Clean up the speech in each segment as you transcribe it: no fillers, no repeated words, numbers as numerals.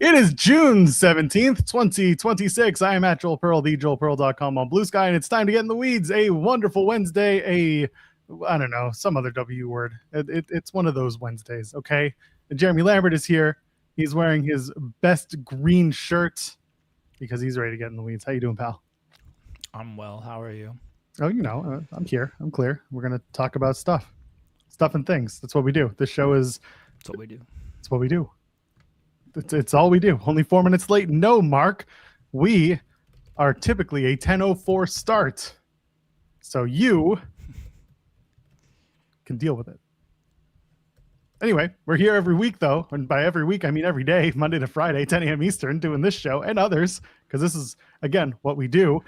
It is June 17th, 2026. I am at Joel Pearl, thejoelpearl.com on Blue Sky, and it's time to get in the weeds. A wonderful Wednesday, I don't know, some other W word. It's one of those Wednesdays, okay? And Jeremy Lambert is here. He's wearing his best green shirt because he's ready to get in the weeds. How you doing, pal? I'm well. How are you? Oh, I'm here. I'm clear. We're going to talk about stuff and things. That's what we do. This show is... That's what we do. It's what we do. It's all we do. Only 4 minutes late. No, Mark. We are typically a 10:04 start. So you can deal with it. Anyway, we're here every week, though. And by every week, I mean every day, Monday to Friday, 10 a.m. Eastern, doing this show and others, because this is, again, what we do.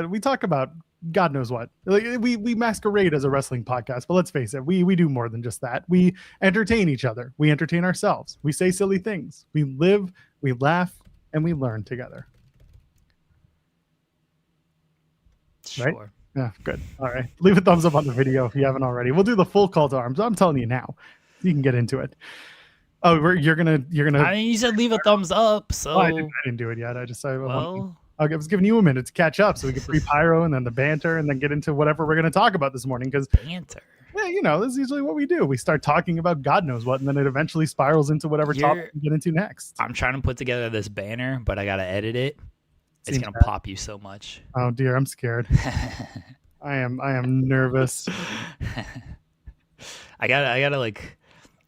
We talk about God knows what. We masquerade as a wrestling podcast, but let's face it, we do more than just that. We entertain each other. We entertain ourselves. We say silly things. We live, we laugh, and we learn together. Sure. Right? Yeah, good. All right. Leave a thumbs up on the video if you haven't already. We'll do the full call to arms. I'm telling you now. You can get into it. Oh, you're gonna. I mean, you said leave a thumbs up, so I didn't do it yet. I was giving you a minute to catch up so we could pre-pyro and then the banter and then get into whatever we're going to talk about this morning. Because banter. Yeah, this is usually what we do. We start talking about God knows what, and then it eventually spirals into whatever topic we get into next. I'm trying to put together this banner, but I got to edit it. It's going to pop you so much. Oh dear, I'm scared. I am nervous. I gotta like,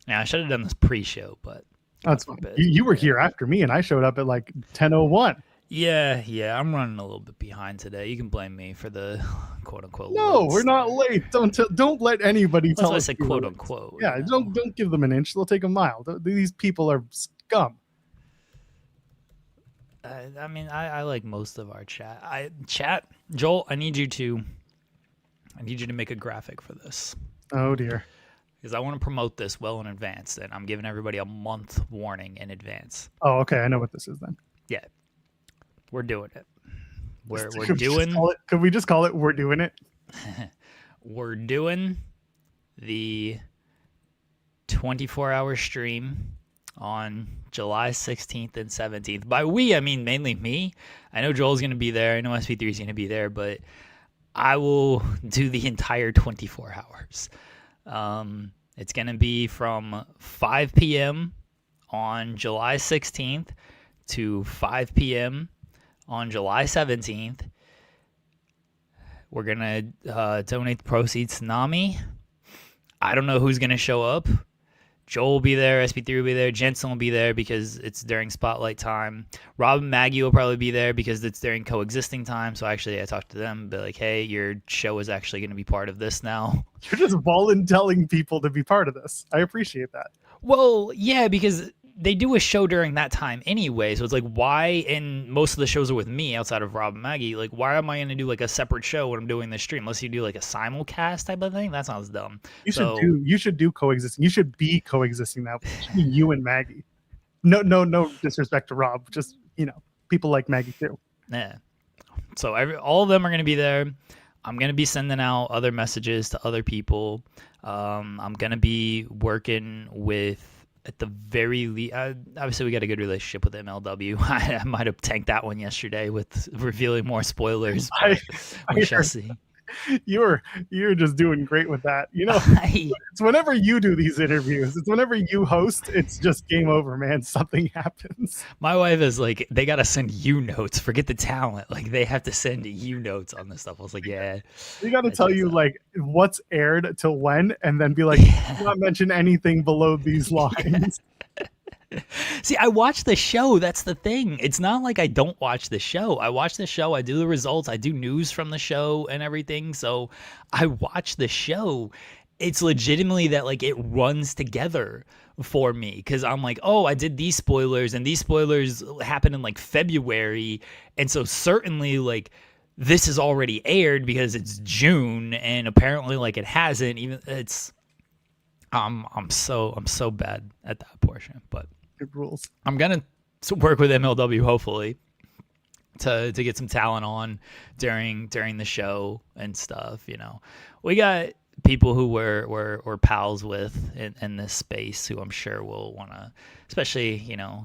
I should have done this pre-show, but that's fine. You were here after me, and I showed up at like 10:01. Yeah, I'm running a little bit behind today. You can blame me for the quote-unquote. No, we're not late. Don't let anybody tell us. I said quote-unquote. Yeah, don't give them an inch. They'll take a mile. These people are scum. I mean, I like most of our chat. Joel, I need you to make a graphic for this. Oh dear. Because I want to promote this well in advance, and I'm giving everybody a month warning in advance. Oh, okay. I know what this is then. Yeah. We're doing it. Could we just call it We're Doing It? We're doing the 24-hour stream on July 16th and 17th. By we, I mean mainly me. I know Joel's going to be there. I know SP3 is going to be there, but I will do the entire 24 hours. It's going to be from 5 p.m. on July 16th to 5 p.m. on July 17th. We're going to donate the proceeds to NAMI. I don't know who's going to show up. Joel will be there. SP3 will be there. Jensen will be there because it's during spotlight time. Rob and Maggie will probably be there because it's during coexisting time. So actually, I talked to them, be like, hey, your show is actually going to be part of this now. You're just volunteering people to be part of this. I appreciate that. Well, yeah, because they do a show during that time anyway. So it's like, why? And most of the shows are with me outside of Rob and Maggie. Like, why am I going to do like a separate show when I'm doing this stream? Unless you do like a simulcast type of thing. That sounds dumb. You should do coexisting. You should be coexisting now. You and Maggie. No disrespect to Rob. Just, people like Maggie too. Yeah. So all of them are going to be there. I'm going to be sending out other messages to other people. I'm going to be working with, at the very least, obviously we got a good relationship with MLW. I might have tanked that one yesterday with revealing more spoilers. We shall see. You're just doing great with that. It's whenever you do these interviews, it's whenever you host, it's just game over, man. Something happens. My wife is like, they got to send you notes. Forget the talent. Like, they have to send you notes on this stuff. I was like, yeah. You got to tell you, like, what's aired till when, and then be like, do not mention anything below these lines. See, I watch the show. That's the thing. It's not like I don't watch the show. I watch the show. I do the results. I do news from the show and everything. So I watch the show. It's legitimately that like it runs together for me because I'm like, oh, I did these spoilers and these spoilers happened in like February. And so certainly like this is already aired because it's June and apparently like it hasn't even. It's I'm so bad at that portion, but it rules. I'm gonna work with MLW hopefully to get some talent on during the show and stuff. We got people who we're pals with in this space, who I'm sure will want to, especially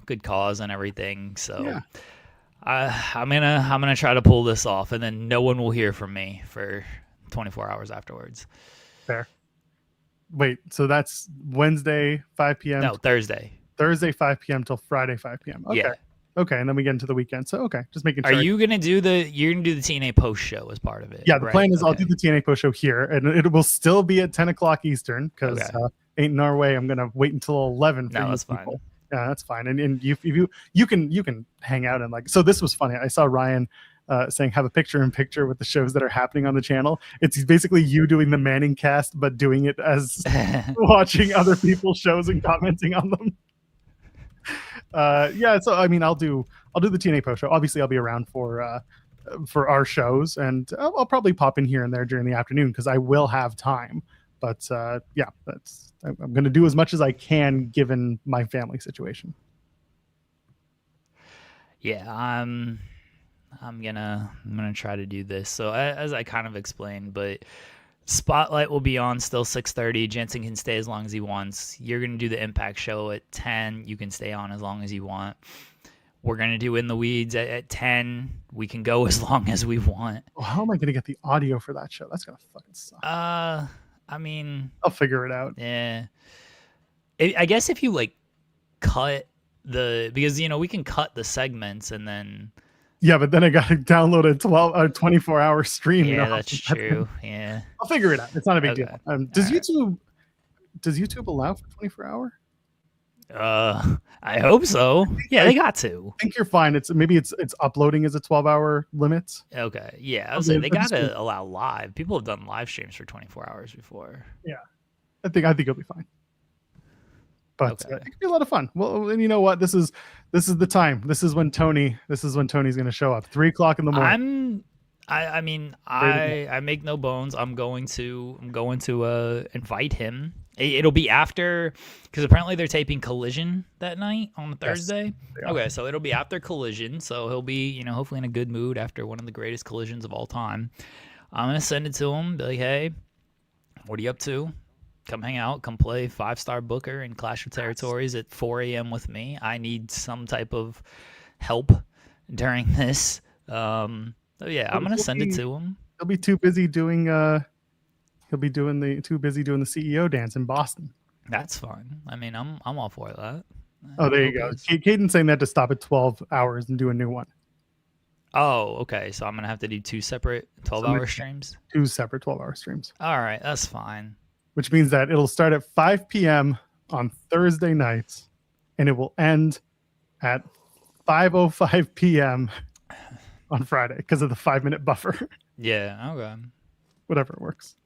good cause and everything. So Yeah. I'm gonna try to pull this off, and then no one will hear from me for 24 hours afterwards. Fair. Wait, so that's Wednesday 5 p.m. No, Thursday. Thursday 5 p.m. till Friday 5 p.m. Okay. Yeah. Okay, and then we get into the weekend. So okay, just making Are sure. you gonna do the TNA post show as part of it? Yeah, the right? plan is I'll Okay. do the TNA post show here, and it will still be at 10 o'clock Eastern because Okay. ain't no way I'm gonna wait until 11 for No, you that's people. fine. Yeah, that's fine. And you can hang out and like. So this was funny. I saw Ryan saying have a picture in picture with the shows that are happening on the channel. It's basically you doing the Manning cast, but doing it as watching other people's shows and commenting on them. Yeah, so I mean, I'll do the TNA post show. Obviously, I'll be around for our shows, and I'll probably pop in here and there during the afternoon because I will have time. But yeah, I'm going to do as much as I can given my family situation. Yeah, I'm gonna try to do this. So as I kind of explained, but Spotlight will be on still 6:30. Jensen can stay as long as he wants. You're gonna do the Impact show at 10. You can stay on as long as you want. We're gonna do In the Weeds at 10. We can go as long as we want. Well, how am I going to get the audio for that show? That's gonna fucking suck. I mean, I'll figure it out. yeah. I guess if you like cut because we can cut the segments and then. Yeah, but then I got to download a 24-hour stream. Yeah, that's true. Yeah, I'll figure it out. It's not a big Okay. deal. Does All YouTube allow for 24-hour? I hope so. Yeah, they got to. I think you're fine. It's uploading as a 12-hour limit. Okay. Yeah, I was saying they gotta allow live. People have done live streams for 24 hours before. Yeah, I think it'll be fine. But Okay. it could be a lot of fun. Well, and you know what? This is the time. This is when Tony's going to show up. 3 o'clock in the morning. I mean, I make no bones. I'm going to invite him. It'll be after, because apparently they're taping Collision that night on Thursday. Yes, okay, so it'll be after Collision. So he'll be, hopefully in a good mood after one of the greatest collisions of all time. I'm gonna send it to him. Be like, hey, what are you up to? Come hang out. Come play 5-star Booker in Clash of Territories at 4 a.m. with me. I need some type of help during this. So yeah, I'm gonna send it to him. He'll be too busy doing the CEO dance in Boston. That's fine. I mean, I'm all for that. Oh, there you go. Caden's saying that to stop at 12 hours and do a new one. Oh, okay. So I'm gonna have to do 2 separate 12-hour streams. 2 separate 12-hour streams. All right, that's fine. Which means that it'll start at 5 p.m. on Thursday nights, and it will end at 5:05 p.m. on Friday because of the 5-minute buffer. Yeah. Okay. Whatever works.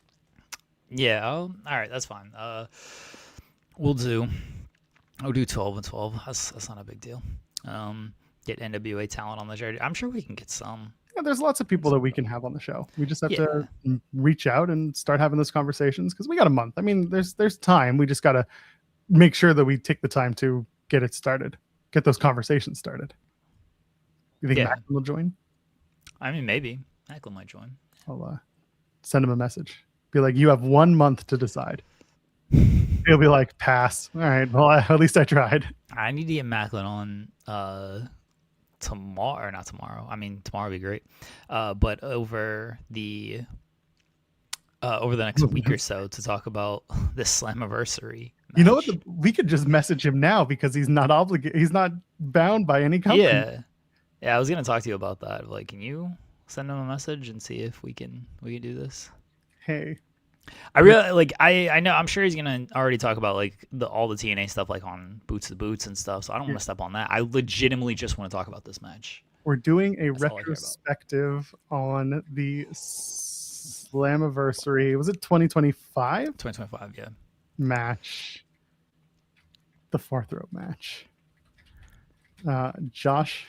Yeah. All right. That's fine. We'll do 12 and 12. That's not a big deal. Get NWA talent on the show. I'm sure we can get some. Yeah, there's lots of people that we can have on the show. We just have to reach out and start having those conversations because we got a month. I mean, there's time. We just got to make sure that we take the time to get it started, get those conversations started. You think Macklin will join? I mean, maybe Macklin might join. I'll send him a message. Be like, you have 1 month to decide. He'll be like, pass. All right. Well, at least I tried. I need to get Macklin on tomorrow, or not tomorrow. I mean, tomorrow would be great. But over the next week or so to talk about this Slammiversary match. You know what? We could just message him now because he's not obligated. He's not bound by any company. Yeah. I was gonna talk to you about that. Like, can you send him a message and see if we can do this? Hey, I really like. I know. I'm sure he's gonna already talk about like all the TNA stuff, like on Boots to Boots and stuff. So I don't want to step on that. I legitimately just want to talk about this match. We're doing a retrospective on the Slammiversary. Was it 2025? 2025, yeah. Match. The 4th row match. Josh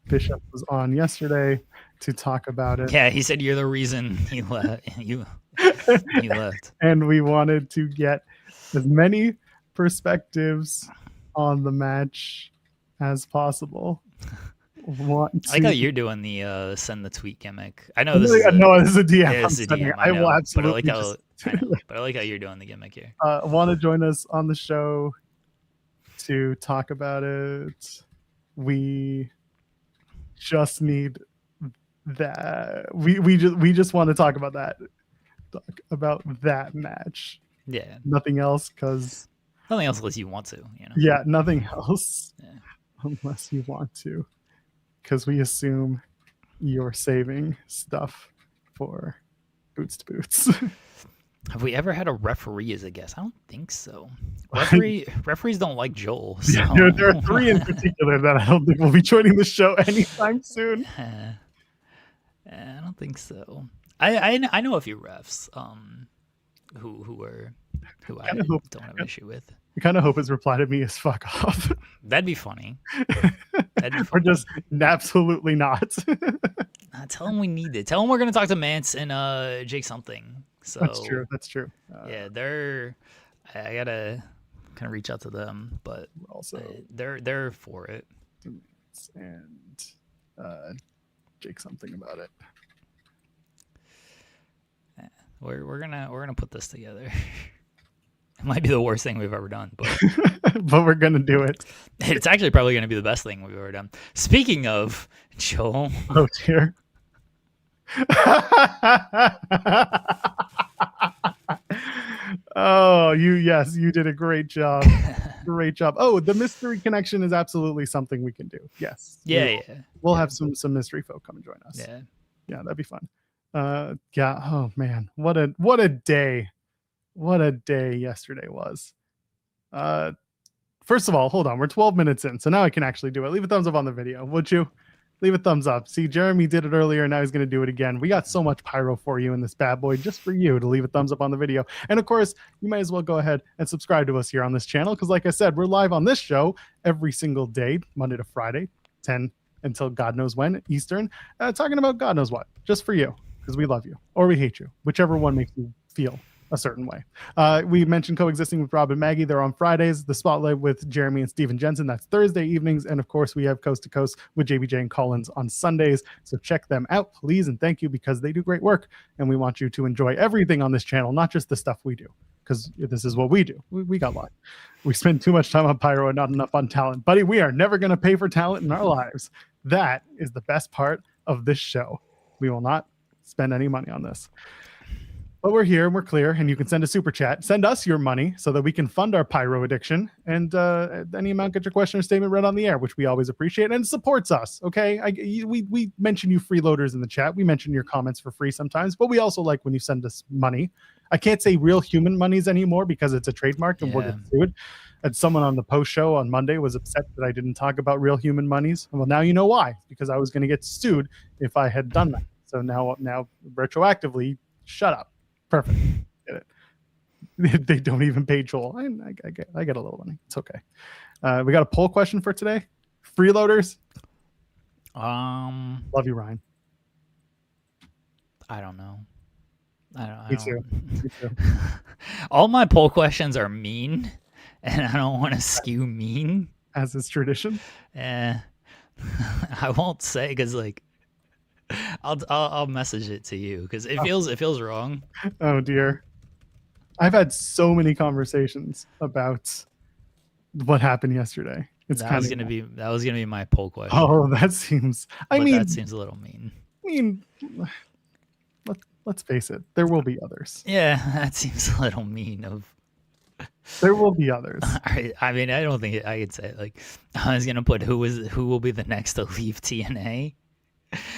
Bishop was on yesterday to talk about it. Yeah, he said you're the reason he left. You left. And we wanted to get as many perspectives on the match as possible. want to. I like how you're doing the send the tweet gimmick. I know this is no, this is a DM. yeah, I'm this is a sending DM. it. I will absolutely. But I like how I know, but I like how you're doing the gimmick here. Want to join us on the show to talk about it? We just need that. We just want to talk about that. Talk about that match. Yeah. Nothing else, because nothing else unless you want to. Yeah, nothing else unless you want to, because we assume you're saving stuff for Boots to Boots. Have we ever had a referee as a guest? I don't think so. Referees don't like Joel. So. Yeah, there are 3 in particular that I don't think will be joining the show anytime soon. I don't think so. I know a few refs who I don't have an issue with. I kind of hope his reply to me is "fuck off." That'd be funny. Or just absolutely not. Tell him we need it. Tell him we're gonna talk to Mance and Jake something. So That's true. Yeah, I gotta kind of reach out to them, but also they're for it. And Jake something about it. We're gonna put this together. It might be the worst thing we've ever done, but but we're gonna do it. It's actually probably gonna be the best thing we've ever done. Speaking of Joel, oh dear. Oh, you did a great job. Great job. Oh, the mystery connection is absolutely something we can do. Yes. Yeah. We'll have some mystery folk come and join us. Yeah, that'd be fun. Yeah. Oh man, what a day. What a day yesterday was. First of all, hold on. We're 12 minutes in, so now I can actually do it. Leave a thumbs up on the video, would you? Leave a thumbs up. See, Jeremy did it earlier, and now he's going to do it again. We got so much pyro for you in this bad boy, just for you to leave a thumbs up on the video. And of course, you might as well go ahead and subscribe to us here on this channel, because like I said, we're live on this show every single day, Monday to Friday, 10 until God knows when, Eastern, talking about God knows what, just for you, because we love you, or we hate you, whichever one makes you feel a certain way. We mentioned Coexisting with Rob and Maggie. They're on Fridays. The Spotlight with Jeremy and Steven Jensen, that's Thursday evenings. And of course, we have Coast to Coast with JBJ and Collins on Sundays. So check them out, please, and thank you, because they do great work. And we want you to enjoy everything on this channel, not just the stuff we do, because this is what we do. We got a lot. We spend too much time on pyro and not enough on talent. Buddy, we are never going to pay for talent in our lives. That is the best part of this show. We will not spend any money on this. But we're here and we're clear, and you can send a super chat. Send us your money so that we can fund our pyro addiction, and any amount, get your question or statement read on the air, which we always appreciate, and supports us. Okay, we mention you freeloaders in the chat. We mention your comments for free sometimes, but we also like when you send us money. I can't say real human monies anymore because it's a trademark and we'll get sued. And someone on the post show on Monday was upset that I didn't talk about real human monies. Well, now you know why, because I was going to get sued if I had done that. So now retroactively, shut up. Perfect. Get it. They don't even pay Joel. I get a little money. It's okay. We got a poll question for today. Freeloaders. Love you, Ryan. I don't know. Me too. All my poll questions are mean, and I don't want to skew mean, as is tradition. I won't say, because like I'll message it to you, because it feels wrong. Oh dear. I've had so many conversations about what happened yesterday. That was gonna be my poll question. Oh, that seems. That seems a little mean. Let's face it. There will be others. Yeah, that seems a little mean. There will be others. I mean, I don't think I could say it. Like, I was gonna put who will be the next to leave TNA.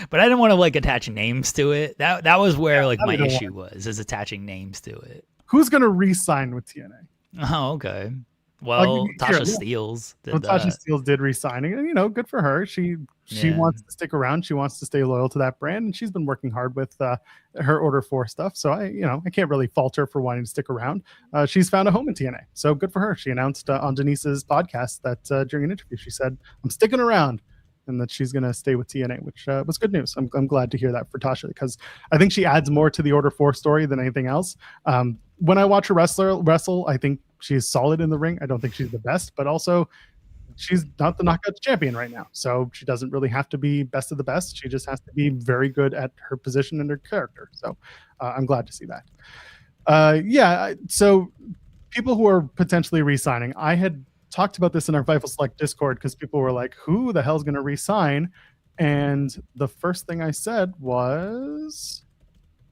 But I didn't want to like attach names to it. That was where like my issue was, is attaching names to it. Who's gonna re-sign with TNA? Oh, okay. Well, Tasha Steelz did that. Tasha Steelz did re-sign, and good for her. She wants to stick around. She wants to stay loyal to that brand, and she's been working hard with her Order 4 stuff. So I can't really fault her for wanting to stick around. She's found a home in TNA, so good for her. She announced on Denise's podcast that during an interview she said, "I'm sticking around," and that she's going to stay with TNA, which was good news. I'm glad to hear that for Tasha, because I think she adds more to the Order 4 story than anything else. When I watch her wrestle, I think she's solid in the ring. I don't think she's the best, but also she's not the Knockouts champion right now, so she doesn't really have to be best of the best. She just has to be very good at her position and her character. So I'm glad to see that. Yeah, so people who are potentially re-signing, I had talked about this in our Fightful Select Discord because people were like, who the hell's going to re-sign? And the first thing I said was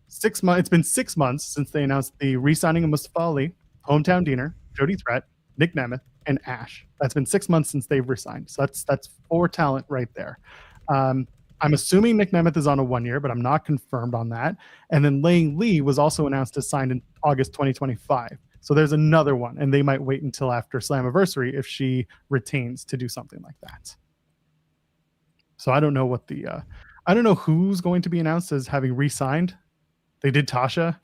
6 months. It's been 6 months since they announced the re-signing of Mustafa Ali, Hometown Diener, Jody Threat, Nick Nemeth, and Ash. That's been 6 months since they've resigned. So that's 4 talent right there. I'm assuming Nick Nemeth is on a 1 year, but I'm not confirmed on that. And then Lang Lee was also announced as signed in August 2025. So there's another one, and they might wait until after Slammiversary if she retains to do something like that. So I don't know what I don't know who's going to be announced as having re-signed. They did Tasha.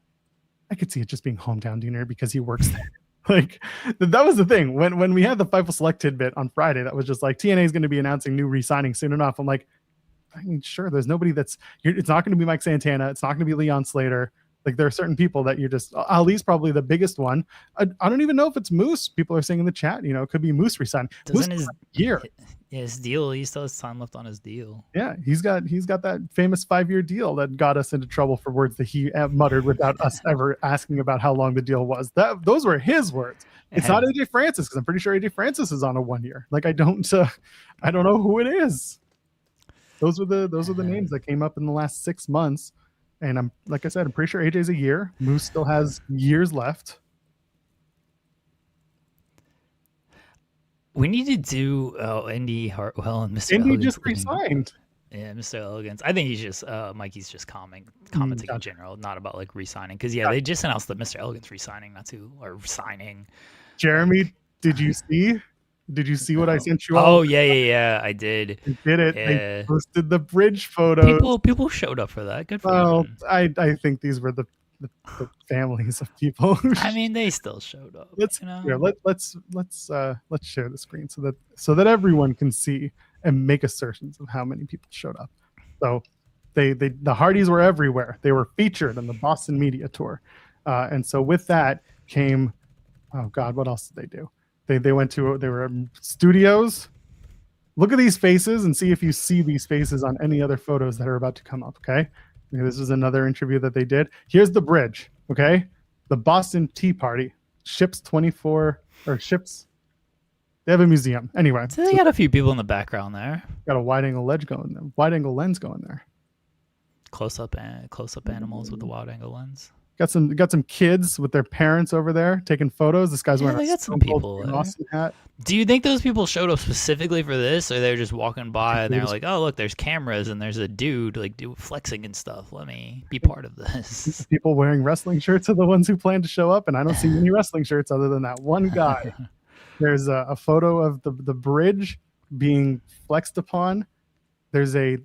I could see it just being Hometown Diener because he works there. Like that was the thing when we had the Fightful Select tidbit on Friday. That was just like TNA is going to be announcing new re-signing soon enough. I'm like, I mean, sure. There's nobody that's. It's not going to be Mike Santana. It's not going to be Leon Slater. Like there are certain people that you're just. Ali's probably the biggest one. I don't even know if it's Moose. People are saying in the chat, it could be Moose resign. Doesn't Moose his deal? He still has time left on his deal. Yeah, he's got that famous 5-year deal that got us into trouble for words that he muttered without us ever asking about how long the deal was. Those were his words. It's not AJ Francis because I'm pretty sure AJ Francis is on a 1 year. Like I don't know who it is. Those are the names that came up in the last 6 months, and I'm like I said, I'm pretty sure AJ's a year. Moose still has years left. We need to do Indy Hartwell and Mr. Indy Elegance just resigned. Yeah, Mr. Elegance. I think he's just Mikey's just commenting in general, not about like re-signing. Because they just announced that Mr. Elegance re-signing, signing. Jeremy, did you see? Did you see what I sent you? Oh yeah, I did. You did it. Yeah. They posted the bridge photos. People showed up for that. Good for them. I think these were the families of people. I mean, they still showed up. Let's share the screen so that everyone can see and make assertions of how many people showed up. So the Hardys were everywhere. They were featured on the Boston Media Tour, and so with that came, oh God, what else did they do? They were studios. Look at these faces and see if you see these faces on any other photos that are about to come up. Okay. This is another interview that they did. Here's the bridge. Okay. The Boston Tea Party ships 24 or ships. They have a museum. Anyway. So they got a few people in the background there. Got a wide angle lens going there. Close up animals with the wide angle lens. Got some kids with their parents over there taking photos. This guy's wearing a some people Austin hat. Do you think those people showed up specifically for this, or they're just walking by and they're like, "Oh, look, there's cameras and there's a dude flexing and stuff. Let me be part of this." People wearing wrestling shirts are the ones who plan to show up, and I don't see any wrestling shirts other than that one guy. There's a photo of the bridge being flexed upon. There's a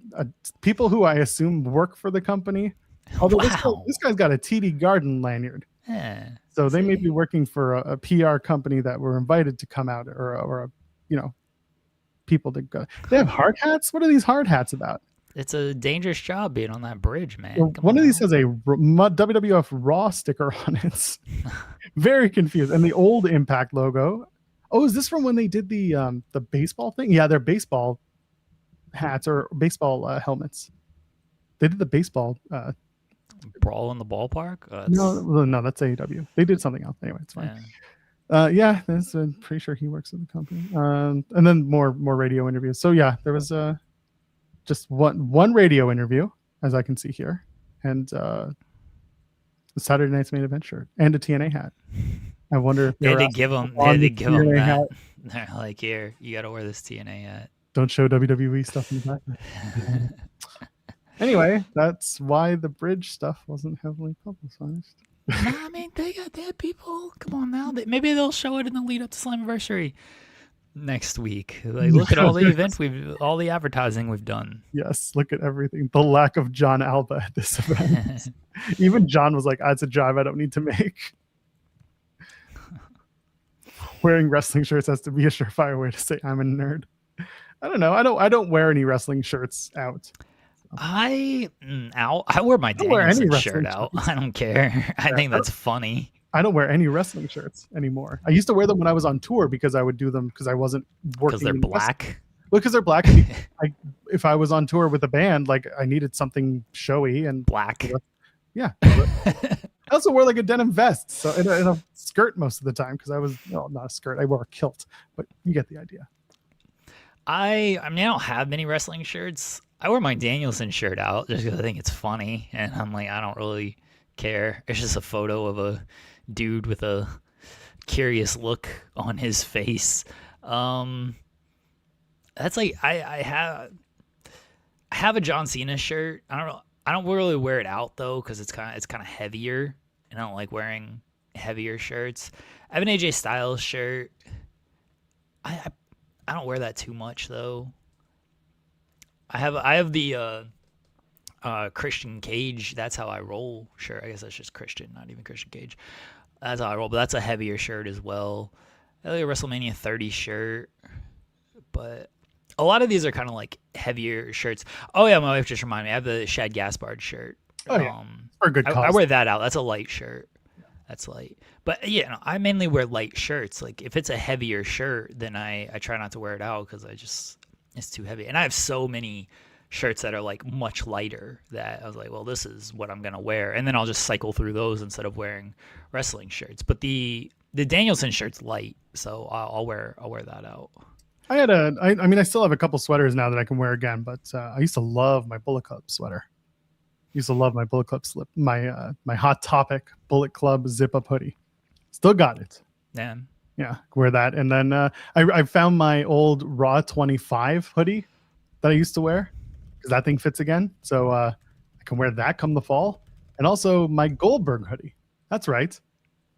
people who I assume work for the company. Although this guy's got a TD Garden lanyard. Yeah. So they may be working for a PR company that were invited to come out or people to go. They have hard hats? What are these hard hats about? It's a dangerous job being on that bridge, man. Well, one of these has a WWF Raw sticker on it. Very confused. And the old Impact logo. Oh, is this from when they did the baseball thing? Yeah, they're baseball hats or baseball helmets. They did the baseball brawl in the ballpark. No, that's AEW. They did something else. Anyway, it's fine. Yeah, I'm pretty sure he works at the company. And then more radio interviews. So yeah, there was just one radio interview, as I can see here, and the Saturday Night's Main Event shirt and a TNA hat. I wonder if they did give him that. Hat. They're like, here, you got to wear this TNA hat. Don't show WWE stuff in the back. Anyway, that's why the bridge stuff wasn't heavily publicized. I mean, they had people. Come on now. Maybe they'll show it in the lead up to Slammiversary next week. Like, look at all the events all the advertising we've done. Yes, look at everything. The lack of John Alba at this event. Even John was like, "It's a drive I don't need to make." Wearing wrestling shirts has to be a surefire way to say I'm a nerd. I don't know. I don't wear any wrestling shirts out. I wear my Danielson shirt out. I don't care. I think that's funny. I don't wear any wrestling shirts anymore. I used to wear them when I was on tour because I would do them because I wasn't working. Because they're black. Well, because they're black. If I was on tour with a band, like I needed something showy and black. Yeah. I also wore like a denim vest, so in a skirt most of the time because I was not a skirt. I wore a kilt, but you get the idea. I mean, I don't have many wrestling shirts. I wear my Danielson shirt out just because I think it's funny, and I'm like, I don't really care. It's just a photo of a dude with a curious look on his face. That's like I have a John Cena shirt. I don't know. I don't really wear it out though because it's kind of heavier, and I don't like wearing heavier shirts. I have an AJ Styles shirt. I don't wear that too much though. I have the Christian Cage. That's how I roll shirt. I guess that's just Christian, not even Christian Cage. That's how I roll, but that's a heavier shirt as well. I like a WrestleMania 30 shirt, but a lot of these are kind of like heavier shirts. Oh yeah, my wife just reminded me. I have the Shad Gaspard shirt. Oh yeah, for a good cause. I wear that out. That's a light shirt. That's light. But yeah, no, I mainly wear light shirts. Like if it's a heavier shirt, then I try not to wear it out because it's too heavy. And I have so many shirts that are like much lighter that I was like, well, this is what I'm gonna wear, and then I'll just cycle through those instead of wearing wrestling shirts. But the Danielson shirt's light, so I'll wear that out. I mean, I still have a couple sweaters now that I can wear again, but I used to love my Bullet Club sweater. Used to love my Bullet Club slip, my Hot Topic Bullet Club zip up hoodie. Still got it. Yeah, wear that. And then I found my old Raw 25 hoodie that I used to wear because that thing fits again. So I can wear that come the fall. And also my Goldberg hoodie. That's right.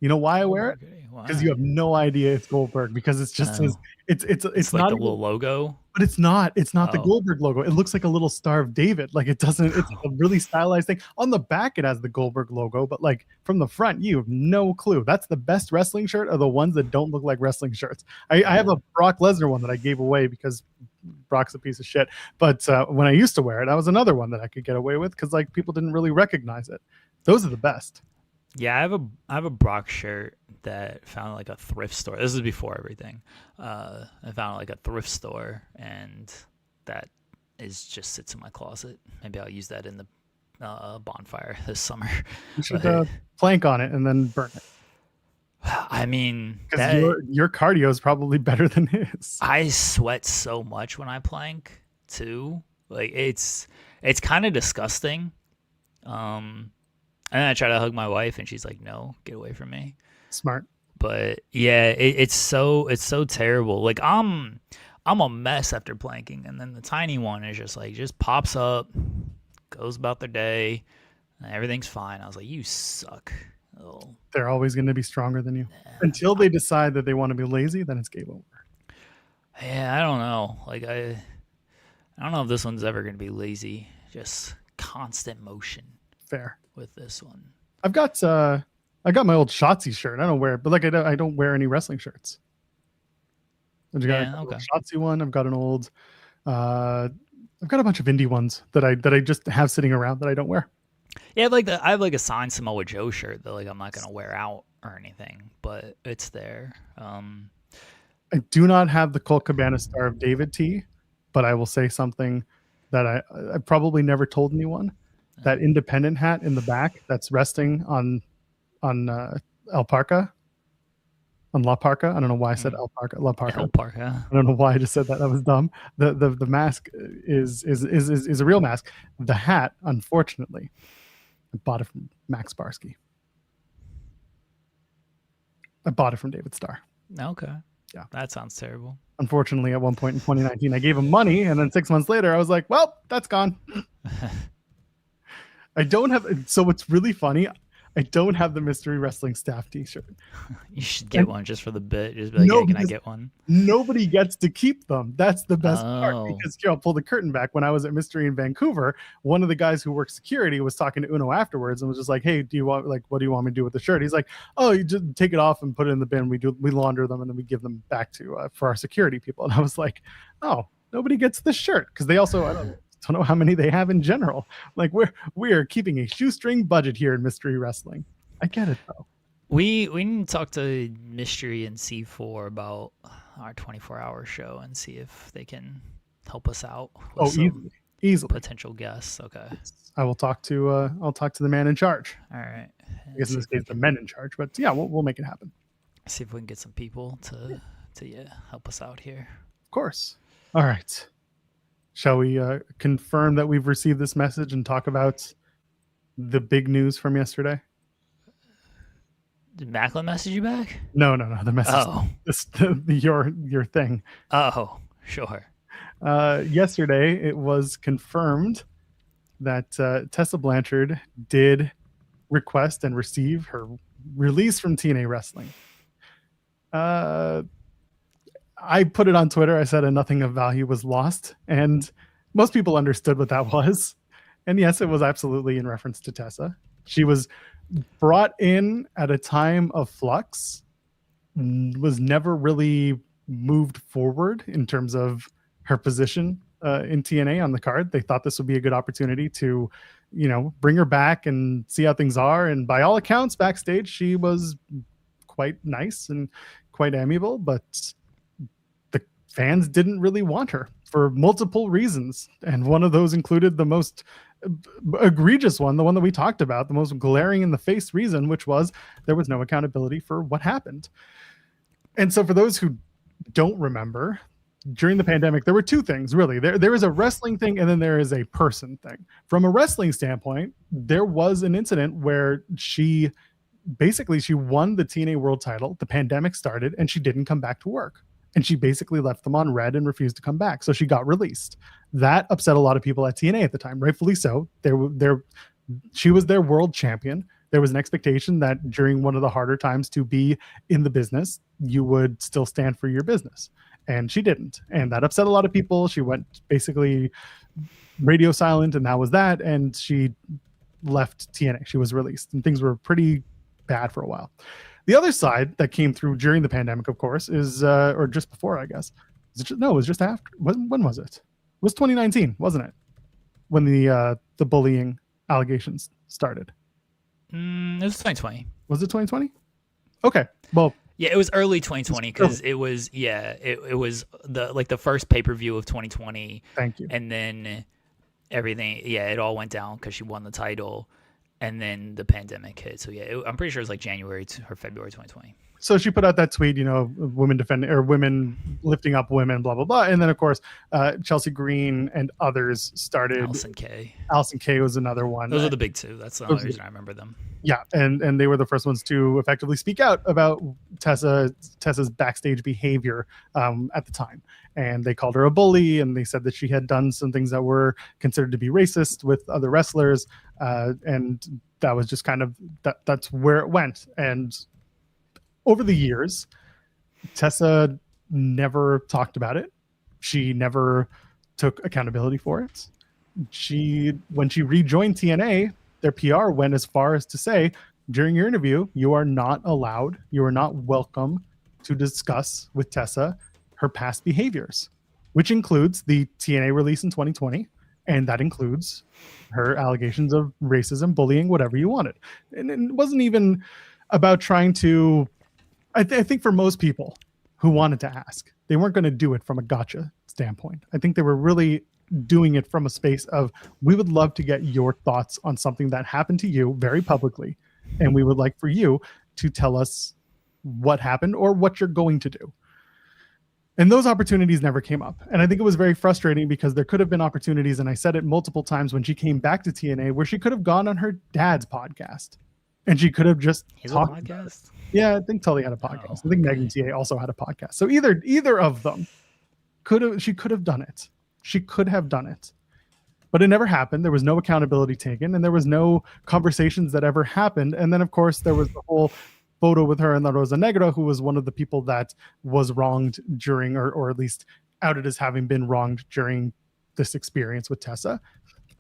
You know why I wear it? Because you have no idea it's Goldberg because it's just his. It's like not the little logo, but it's not the Goldberg logo. It looks like a little Star of David. Like it doesn't. It's a really stylized thing. On the back, it has the Goldberg logo, but like from the front, you have no clue. That's the best wrestling shirt. Are the ones that don't look like wrestling shirts. I have a Brock Lesnar one that I gave away because Brock's a piece of shit. But when I used to wear it, that was another one that I could get away with because like people didn't really recognize it. Those are the best. Yeah, I have a Brock shirt that found like a thrift store. This is before everything. I found like a thrift store, and that is just sits in my closet. Maybe I'll use that in the bonfire this summer. You should plank on it and then burn it. I mean, your cardio is probably better than his. I sweat so much when I plank too. Like it's kind of disgusting. And then I try to hug my wife, and she's like, "No, get away from me." Smart. But yeah, it's so terrible. Like I'm a mess after planking, and then the tiny one is just pops up, goes about their day, and everything's fine. I was like, "You suck." Oh. They're always going to be stronger than you until they decide that they want to be lazy. Then it's game over. Yeah, I don't know. Like I don't know if this one's ever going to be lazy. Just constant motion. Fair. With this one, I got my old Shotzi shirt. I don't wear it, but like I don't wear any wrestling shirts. I've got an old Shotzi one. I've got an old. I've got a bunch of indie ones that I just have sitting around that I don't wear. Yeah, I have like a signed Samoa Joe shirt that like I'm not gonna wear out or anything, but it's there. I do not have the Colt Cabana Star of David tee, but I will say something that I probably never told anyone. That independent hat in the back that's resting on La Parka. I don't know why I said La Parka. I don't know why I just said that. That was dumb. The mask is a real mask. The hat, unfortunately, I bought it from Max Barsky. I bought it from David Starr. Okay. Yeah. That sounds terrible. Unfortunately, at one point in 2019, I gave him money, and then 6 months later, I was like, well, that's gone. I don't have. So what's really funny, I don't have the Mystery Wrestling Staff t-shirt. You should get one just for the bit. Just be like, hey, can I get one? Nobody gets to keep them. That's the best part. Because here, I'll pull the curtain back. When I was at Mystery in Vancouver, one of the guys who worked security was talking to Uno afterwards and was just like, hey, what do you want me to do with the shirt? He's like, oh, you just take it off and put it in the bin. We launder them and then we give them back to for our security people. And I was like, oh, nobody gets the shirt. Because they also, I don't know how many they have in general. Like we're keeping a shoestring budget here in Mystery Wrestling. I get it though. We need to talk to Mystery and C4 about our 24-hour show and see if they can help us out with Oh, some easily. potential guests. Okay. I will talk to I'll talk to the man in charge. All right. I guess in this case, the men in charge. But yeah, we'll make it happen. See if we can get some people to help us out here. Of course. All right. Shall we confirm that we've received this message and talk about the big news from yesterday? Did Macklin message you back? No. The message. Oh. Your thing. Oh, sure. Yesterday, it was confirmed that Tessa Blanchard did request and receive her release from TNA Wrestling. I put it on Twitter. I said nothing of value was lost, and most people understood what that was. And yes, it was absolutely in reference to Tessa. She was brought in at a time of flux, was never really moved forward in terms of her position in TNA on the card. They thought this would be a good opportunity to, bring her back and see how things are. And by all accounts, backstage, she was quite nice and quite amiable, but the fans didn't really want her for multiple reasons. And one of those included the most egregious one, the one that we talked about, the most glaring in the face reason, which was there was no accountability for what happened. And so for those who don't remember, during the pandemic, there were two things, really. There is a wrestling thing, and then there is a person thing. From a wrestling standpoint, there was an incident where she won the TNA World title, the pandemic started, and she didn't come back to work. And she basically left them on red and refused to come back. So she got released. That upset a lot of people at TNA at the time, rightfully so. She was their world champion. There was an expectation that during one of the harder times to be in the business, you would still stand for your business. And she didn't. And that upset a lot of people. She went basically radio silent, and that was that. And she left TNA. She was released, and things were pretty bad for a while. The other side that came through during the pandemic, of course, is or just before, I guess. It was just after. When was it? It was 2019, wasn't it? When the bullying allegations started. It was 2020. Was it 2020? Okay. Well, yeah, it was early 2020 because it was the first pay-per-view of 2020. Thank you. And then everything, it all went down because she won the title. And then the pandemic hit. So I'm pretty sure it was like January or February 2020. So she put out that tweet, women defending or women lifting up women, blah, blah, blah. And then, of course, Chelsea Green and others started. Allison Kay was another one. Those are the big two. That's the only reason I remember them. Yeah. And they were the first ones to effectively speak out about Tessa's backstage behavior at the time. And they called her a bully, and they said that she had done some things that were considered to be racist with other wrestlers. And that was just kind of that's where it went. And over the years, Tessa never talked about it. She never took accountability for it. When she rejoined TNA, their PR went as far as to say, during your interview, you are not welcome to discuss with Tessa her past behaviors, which includes the TNA release in 2020. And that includes her allegations of racism, bullying, whatever you wanted. And it wasn't even about trying to, I think for most people who wanted to ask, they weren't going to do it from a gotcha standpoint. I think they were really doing it from a space of, we would love to get your thoughts on something that happened to you very publicly. And we would like for you to tell us what happened or what you're going to do. And those opportunities never came up. And I think it was very frustrating because there could have been opportunities, and I said it multiple times when she came back to TNA, where she could have gone on her dad's podcast and she could have just talked. Podcast? Yeah, I think Tully had a podcast. I think Megan TA also had a podcast. So either of them she could have done it. She could have done it. But it never happened. There was no accountability taken, and there was no conversations that ever happened. And then, of course, there was the whole photo with her and La Rosa Negra, who was one of the people that was wronged during, or at least outed as having been wronged during this experience with Tessa.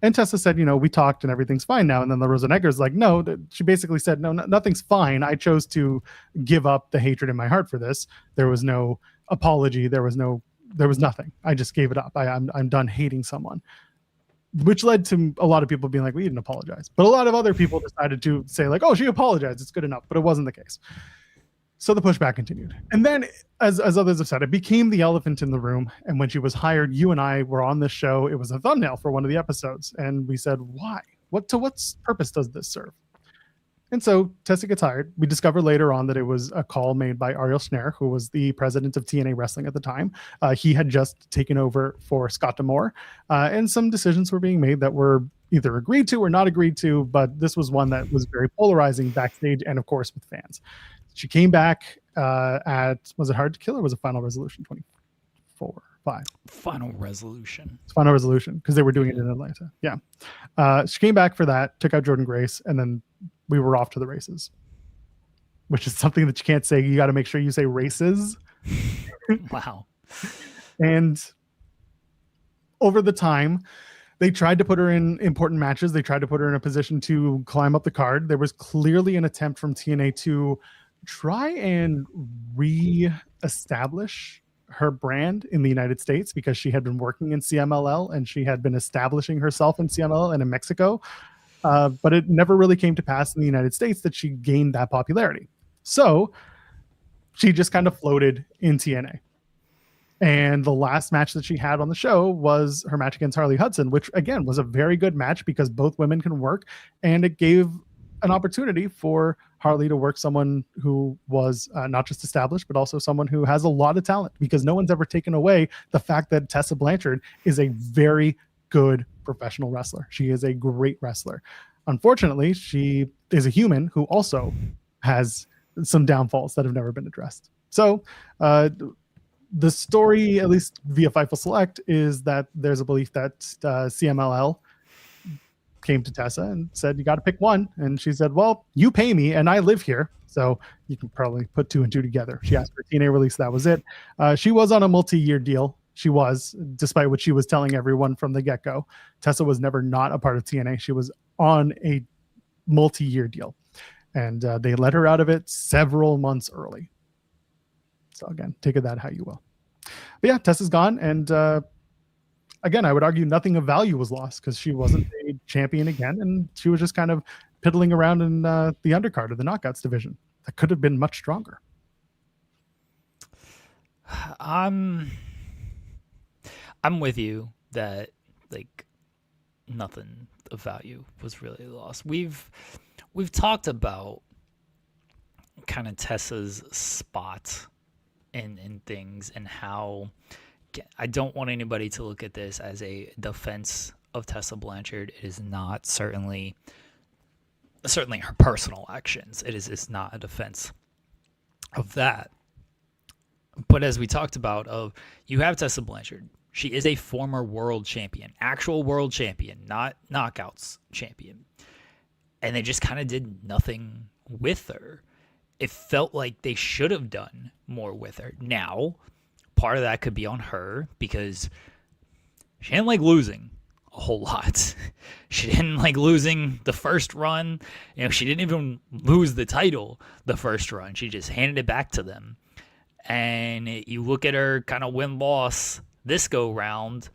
And Tessa said, we talked and everything's fine now. And then La Rosa Negra's like, no, she basically said, no, nothing's fine. I chose to give up the hatred in my heart for this. There was no apology. There was nothing. I just gave it up. I'm done hating someone. which led to a lot of people being like, we didn't apologize. But a lot of other people decided to say like, oh, she apologized. It's good enough. But it wasn't the case. So the pushback continued. And then, as others have said, it became the elephant in the room. And when she was hired, you and I were on this show. It was a thumbnail for one of the episodes. And we said, why? What purpose does this serve? And so Tessa gets hired. We discover later on that it was a call made by Ariel Schneider, who was the president of TNA Wrestling at the time. He had just taken over for Scott D'Amore, and some decisions were being made that were either agreed to or not agreed to, but this was one that was very polarizing backstage and, of course, with fans. She came back was it Hard to Kill or was it Final Resolution 24? 5. Final Resolution. It's Final Resolution, because they were doing it in Atlanta. Yeah. She came back for that, took out Jordan Grace, and then we were off to the races, which is something that you can't say. You got to make sure you say races. Wow. And over the time, they tried to put her in important matches. They tried to put her in a position to climb up the card. There was clearly an attempt from TNA to try and re-establish her brand in the United States, because she had been working in CMLL and she had been establishing herself in CMLL and in Mexico. But it never really came to pass in the United States that she gained that popularity. So she just kind of floated in TNA. And the last match that she had on the show was her match against Harley Hudson, which again was a very good match because both women can work, and it gave an opportunity for Harley to work someone who was not just established, but also someone who has a lot of talent, because no one's ever taken away the fact that Tessa Blanchard is a very good professional wrestler. She is a great wrestler. Unfortunately, she is a human who also has some downfalls that have never been addressed. So the story, at least via Fightful Select, is that there's a belief that CMLL came to Tessa and said, you got to pick one. And she said, well, you pay me and I live here, so you can probably put 2 and 2 together. She asked for a TNA release. That was it. She was on a multi-year deal. She was, despite what she was telling everyone from the get-go. Tessa was never not a part of TNA. She was on a multi-year deal. And they let her out of it several months early. So again, take it that how you will. But yeah, Tessa's gone. And again, I would argue nothing of value was lost, because she wasn't a champion again. And she was just kind of piddling around in the undercard of the Knockouts division. That could have been much stronger. I'm with you that like nothing of value was really lost. We've talked about kind of Tessa's spot in things, and how I don't want anybody to look at this as a defense of Tessa Blanchard. It is not certainly her personal actions. It's not a defense of that. But as we talked about, you have Tessa Blanchard. She is a former world champion, actual world champion, not knockouts champion. And they just kind of did nothing with her. It felt like they should have done more with her. Now, part of that could be on her, because she didn't like losing a whole lot. She didn't like losing the first run. She didn't even lose the title the first run. She just handed it back to them. And you look at her kind of win-loss this go-round,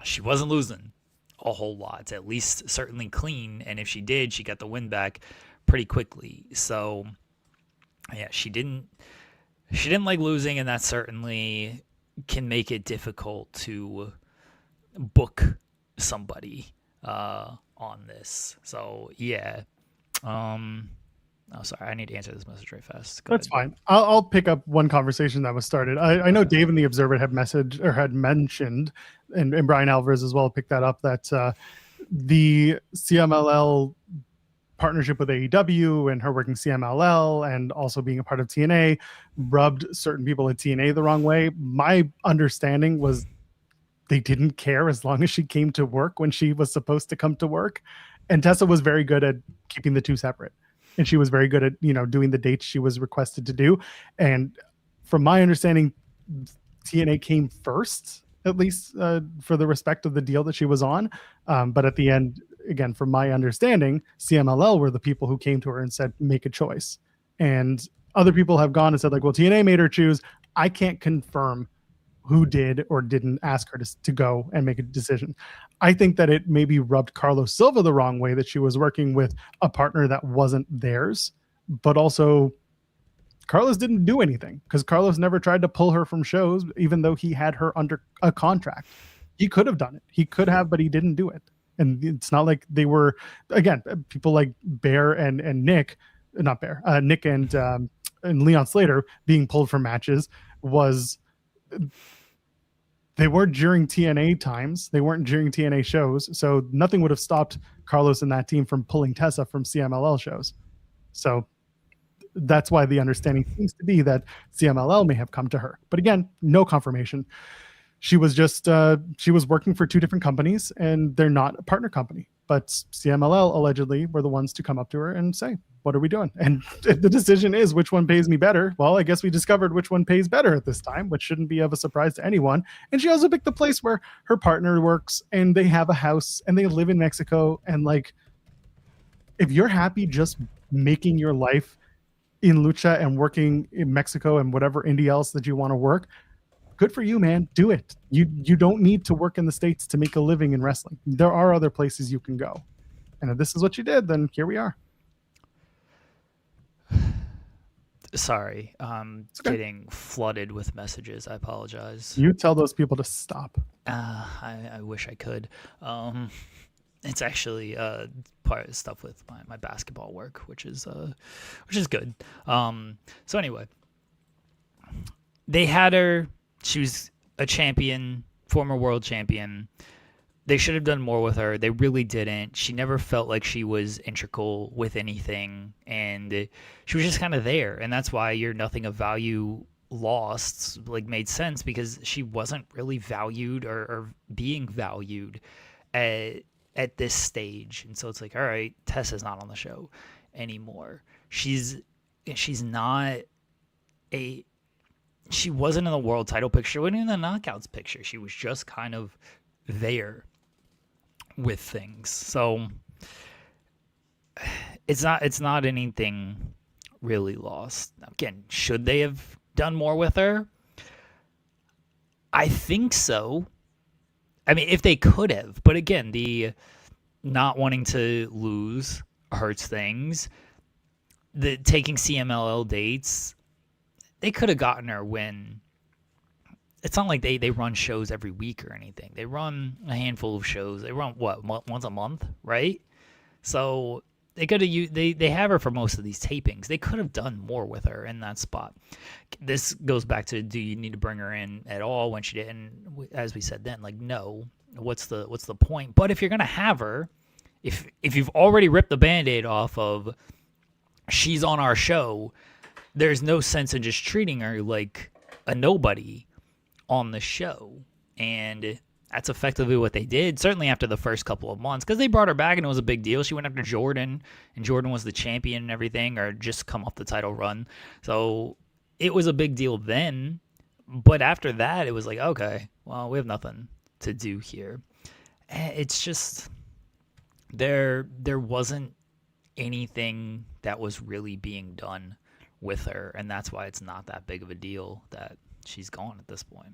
she wasn't losing a whole lot, at least certainly clean. And if she did, she got the win back pretty quickly. So, yeah, she didn't like losing, and that certainly can make it difficult to book somebody on this. So, yeah. Oh, sorry. I need to answer this message right fast. That's fine. I'll pick up one conversation that was started. I know Dave in the Observer had mentioned, and Brian Alvarez as well picked that up, that the CMLL partnership with AEW and her working CMLL and also being a part of TNA rubbed certain people at TNA the wrong way. My understanding was they didn't care as long as she came to work when she was supposed to come to work. And Tessa was very good at keeping the two separate. And she was very good at, doing the dates she was requested to do. And from my understanding, TNA came first, at least for the respect of the deal that she was on. But at the end, again, from my understanding, CMLL were the people who came to her and said, make a choice. And other people have gone and said, like, well, TNA made her choose. I can't confirm who did or didn't ask her to go and make a decision. I think that it maybe rubbed Carlos Silva the wrong way that she was working with a partner that wasn't theirs, but also Carlos didn't do anything because Carlos never tried to pull her from shows, even though he had her under a contract. He could have done it. He could have, but he didn't do it. And it's not like they were, again, people like Bear and Nick, not Bear, Nick and Leon Slater being pulled from matches was, they weren't during TNA times. They weren't during TNA shows. So nothing would have stopped Carlos and that team from pulling Tessa from CMLL shows. So that's why the understanding seems to be that CMLL may have come to her. But again, no confirmation. She was just, she was working for two different companies and they're not a partner company. But CMLL allegedly were the ones to come up to her and say, what are we doing? And the decision is which one pays me better. Well, I guess we discovered which one pays better at this time, which shouldn't be of a surprise to anyone. And she also picked the place where her partner works and they have a house and they live in Mexico. And like, if you're happy just making your life in lucha and working in Mexico and whatever indie else that you want to work, good for you, man. Do it. You don't need to work in the States to make a living in wrestling. There are other places you can go. And if this is what you did, then here we are. Sorry, getting flooded with messages. I apologize. You tell those people to stop. I wish I could. It's actually part of stuff with my basketball work, which is good. So anyway, they had her. She was a champion, former world champion. They should have done more with her. They really didn't. She never felt like she was integral with anything, and she was just kind of there. And that's why your nothing of value lost made sense, because she wasn't really valued or being valued at this stage. And so it's like, all right, Tessa's not on the show anymore. She wasn't in the world title picture. She wasn't in the knockouts picture. She was just kind of there with things. So it's not anything really lost. Now, again, should they have done more with her? I think so. I mean, if they could have. But again, the not wanting to lose hurts things. The taking CMLL dates, they could have gotten her when it's not like they run shows every week or anything. They run a handful of shows. They run once a month, right? So they could have they have her for most of these tapings. They could have done more with her in that spot. This goes back to, do you need to bring her in at all when she didn't? As we said then, no. What's the point? But if you're gonna have her, if you've already ripped the Band-Aid off of she's on our show, there's no sense in just treating her like a nobody on the show. And that's effectively what they did, certainly after the first couple of months, because they brought her back and it was a big deal. She went after Jordan, and Jordan was the champion and everything, or just come off the title run. So it was a big deal then. But after that, it was like, okay, well, we have nothing to do here. It's just, there wasn't anything that was really being done with her, and that's why it's not that big of a deal that she's gone at this point.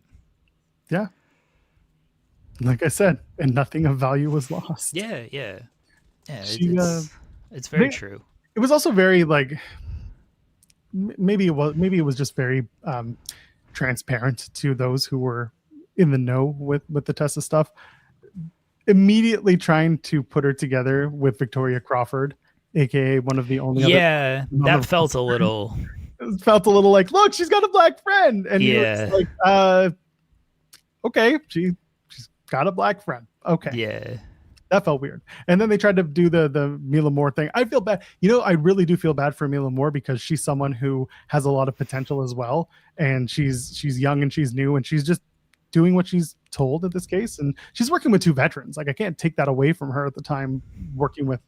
Yeah. Like I said, and nothing of value was lost. Yeah. It's very true. It was also very maybe it was just very transparent to those who were in the know with the Tessa stuff. Immediately trying to put her together with Victoria Crawford, aka one of the only that felt a little. It felt a little like, look, she's got a black friend, and okay, she's got a black friend. Okay, yeah, that felt weird. And then they tried to do the Mila Moore thing. I feel bad. I really do feel bad for Mila Moore, because she's someone who has a lot of potential as well, and she's young and she's new, and she's just doing what she's told in this case, and she's working with two veterans. I can't take that away from her at the time working with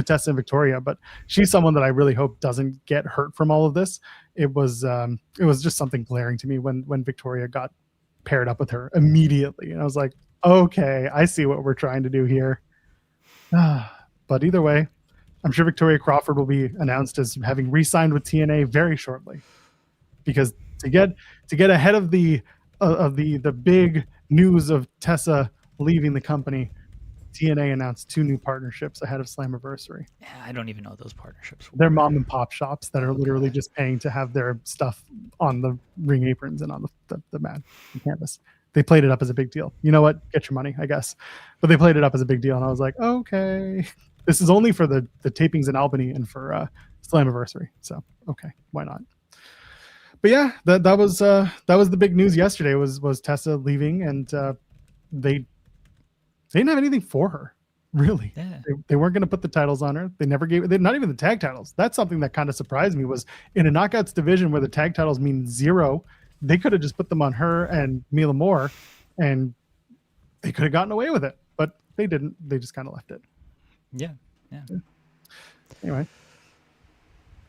Tessa and Victoria, but she's someone that I really hope doesn't get hurt from all of this. It was just something glaring to me when Victoria got paired up with her immediately, and I was like, okay, I see what we're trying to do here. But either way, I'm sure Victoria Crawford will be announced as having re-signed with TNA very shortly, because to get ahead of the of the big news of Tessa leaving the company, TNA announced 2 new partnerships ahead of Slammiversary. Yeah, I don't even know those partnerships. They're mom and pop shops that are literally just paying to have their stuff on the ring aprons and on the mat, the canvas. They played it up as a big deal. You know what? Get your money, I guess. But they played it up as a big deal, and I was like, okay. This is only for the tapings in Albany and for Slammiversary. So okay, why not? But yeah, that was the big news yesterday. Was Tessa leaving, and they didn't have anything for her, really. Yeah. They weren't going to put the titles on her. They never gave, not even the tag titles. That's something that kind of surprised me, was in a knockouts division where the tag titles mean 0, they could have just put them on her and Mila Moore, and they could have gotten away with it. But they didn't. They just kind of left it. Yeah. Anyway,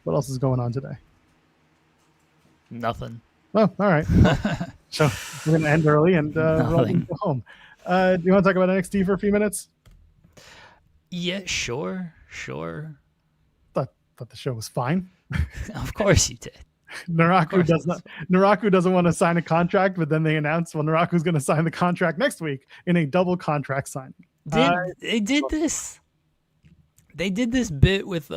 what else is going on today? Nothing. Oh, all right. So we're going to end early, and we're all going to go home. Do you want to talk about NXT for a few minutes? Yeah, sure. Thought the show was fine. Of course you did. NARAKU doesn't want to sign a contract, but then they announced, well, NARAKU's going to sign the contract next week in a double contract signing. They did this. They did this bit with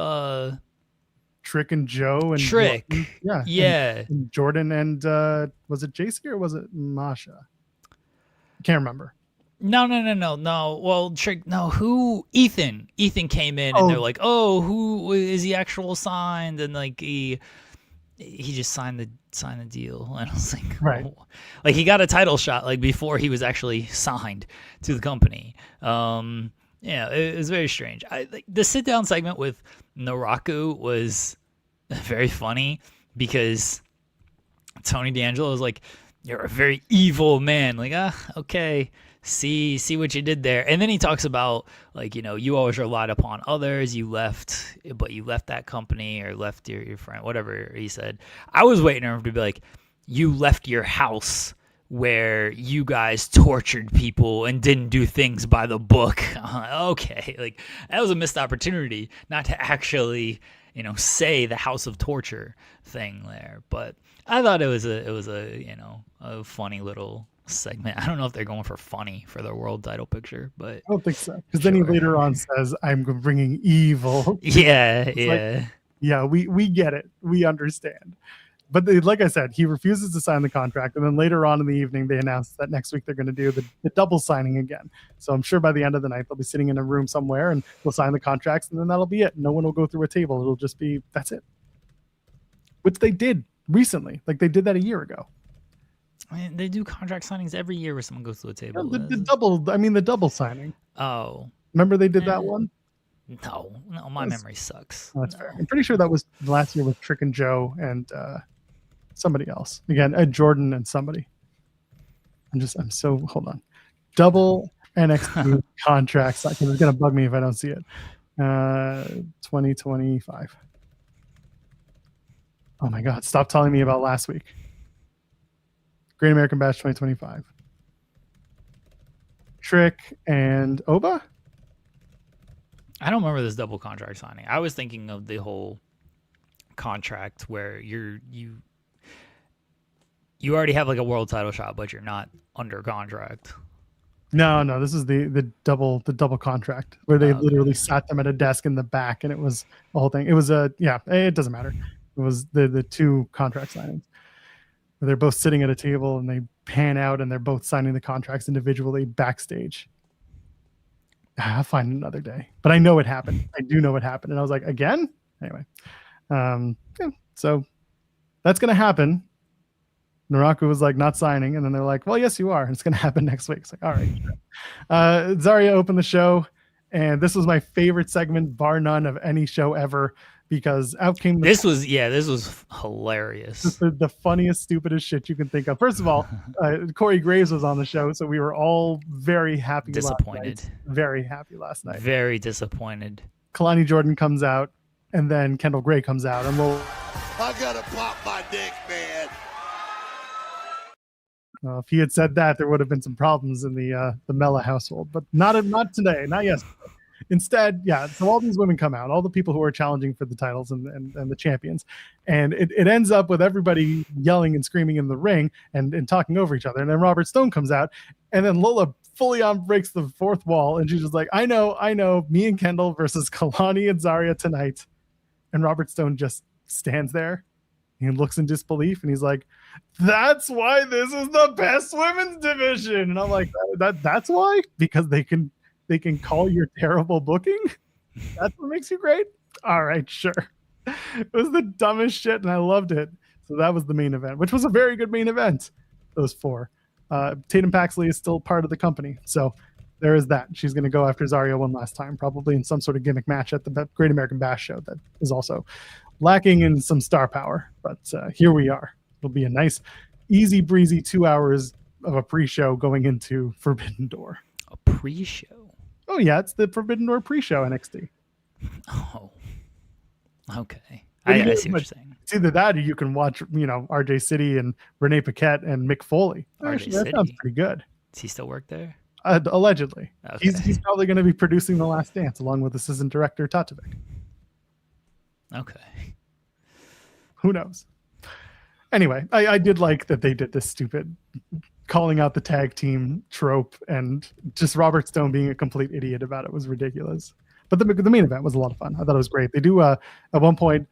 Trick and Joe and Trick. Jordan. Yeah. And Jordan and was it JC or was it Masha? Can't remember. No. Well, Trick. No, who? Ethan. Ethan came in, and they're like, "Oh, who is he? Actual signed?" And like he just signed the deal, and I was like, right. Oh. Like he got a title shot like before he was actually signed to the company. Yeah, it was very strange. The sit down segment with NARAKU was very funny because Tony D'Angelo was like, "You're a very evil man." Like, okay, see what you did there. And then he talks about like, you always relied upon others. You left that company or left your friend, whatever he said. I was waiting for him to be like, you left your house where you guys tortured people and didn't do things by the book. Okay, like that was a missed opportunity not to actually, say the house of torture thing there. But I thought it was a funny little segment. I don't know if they're going for funny for their world title picture, but I don't think so. Because then he later on says, "I'm bringing evil." Yeah. Like, yeah, we get it. We understand. But like I said, he refuses to sign the contract. And then later on in the evening, they announced that next week they're going to do the double signing again. So I'm sure by the end of the night, they'll be sitting in a room somewhere and we'll sign the contracts. And then that'll be it. No one will go through a table. It'll just be, that's it. Which they did recently. Like they did that a year ago. I mean, they do contract signings every year where someone goes to a table. The double signing. Oh. Remember they did that one? No, my memory sucks. Oh, that's fair. I'm pretty sure that was last year with Trick and Joe and somebody else. Again, Jordan and somebody. Hold on. Double NXT contracts, because it's going to bug me if I don't see it. 2025. Oh my God. Stop telling me about last week. Great American Bash 2025. Trick and Oba? I don't remember this double contract signing. I was thinking of the whole contract where you already have like a world title shot, but you're not under contract. No, this is the double contract where they literally sat them at a desk in the back, and it was the whole thing. It was it doesn't matter. It was the 2 contract signings. They're both sitting at a table and they pan out and they're both signing the contracts individually backstage. I'll find it another day, but I know it happened. I do know it happened. And I was like, again? Anyway. So that's going to happen. NARAKU was like, not signing. And then they're like, well, yes, you are. And it's going to happen next week. It's like, all right. Zarya opened the show. And this was my favorite segment, bar none, of any show ever. Because out came this was hilarious. The funniest, stupidest shit you can think of. First of all, Corey Graves was on the show, so we were all very happy. Disappointed. Very happy last night. Very disappointed. Kalani Jordan comes out, and then Kendall Gray comes out, and I gotta pop my dick, man. If he had said that, there would have been some problems in the Mella household, but not today, not yesterday. Instead, yeah, so all these women come out, all the people who are challenging for the titles and the champions, and it ends up with everybody yelling and screaming in the ring and talking over each other. And then Robert Stone comes out, and then Lola fully on breaks the fourth wall, and she's just like, I know, me and Kendall versus Kalani and Zarya tonight. And Robert Stone just stands there and looks in disbelief, and he's like, that's why this is the best women's division. And I'm like, that's why? Because they can call your terrible booking? That's what makes you great? All right, sure. It was the dumbest shit, and I loved it. So that was the main event, which was a very good main event, those four. Tatum Paxley is still part of the company, so there is that. She's going to go after Zarya one last time, probably in some sort of gimmick match at the Great American Bash show that is also lacking in some star power. But here we are. It'll be a nice, easy breezy 2 hours of a pre-show going into Forbidden Door. A pre-show? Oh, yeah, it's the Forbidden Door pre-show NXT. Oh, okay. I see what you're saying. It's either that or you can watch, RJ City and Renee Paquette and Mick Foley. Actually, that sounds pretty good. Does he still work there? Allegedly. Okay. He's probably going to be producing The Last Dance along with assistant director Tatovic. Okay. Who knows? Anyway, I did like that they did this stupid calling out the tag team trope, and just Robert Stone being a complete idiot about it was ridiculous. But the main event was a lot of fun. I thought it was great. They do at one point,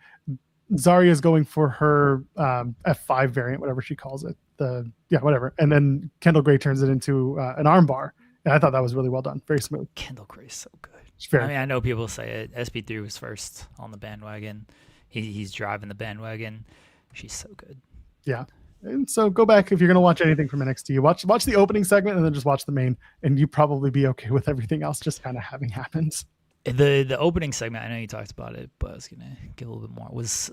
Zarya is going for her F5 variant, whatever she calls it. Whatever. And then Kendall Gray turns it into an armbar. And I thought that was really well done. Very smooth. Kendall Gray's so good. I know people say it. SB3 was first on the bandwagon. He's driving the bandwagon. She's so good. Yeah. And so go back if you're going to watch anything from NXT. Watch the opening segment and then just watch the main, and you probably be okay with everything else just kind of having happened. The opening segment, I know you talked about it, but I was gonna get a little bit more. Was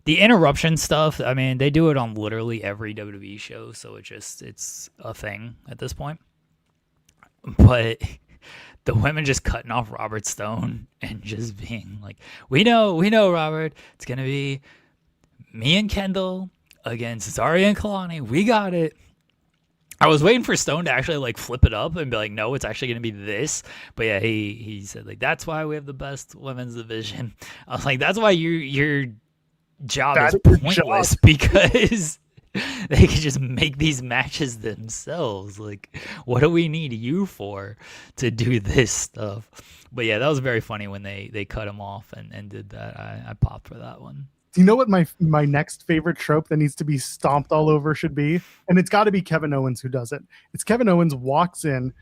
the interruption stuff? I mean, they do it on literally every WWE show, so it's a thing at this point. But the women just cutting off Robert Stone and just being like, "We know, Robert. It's gonna be me and Kendall against Zarya and Kalani. We got it." I was waiting for Stone to actually flip it up and be like, no, it's actually going to be this. But yeah, he said that's why we have the best women's division. I was like, that's why your job is pointless because they can just make these matches themselves. What do we need you for to do this stuff? But yeah, that was very funny when they cut him off and did that. I popped for that one. Do you know what my next favorite trope that needs to be stomped all over should be? And it's got to be Kevin Owens who does it. It's Kevin Owens walks in,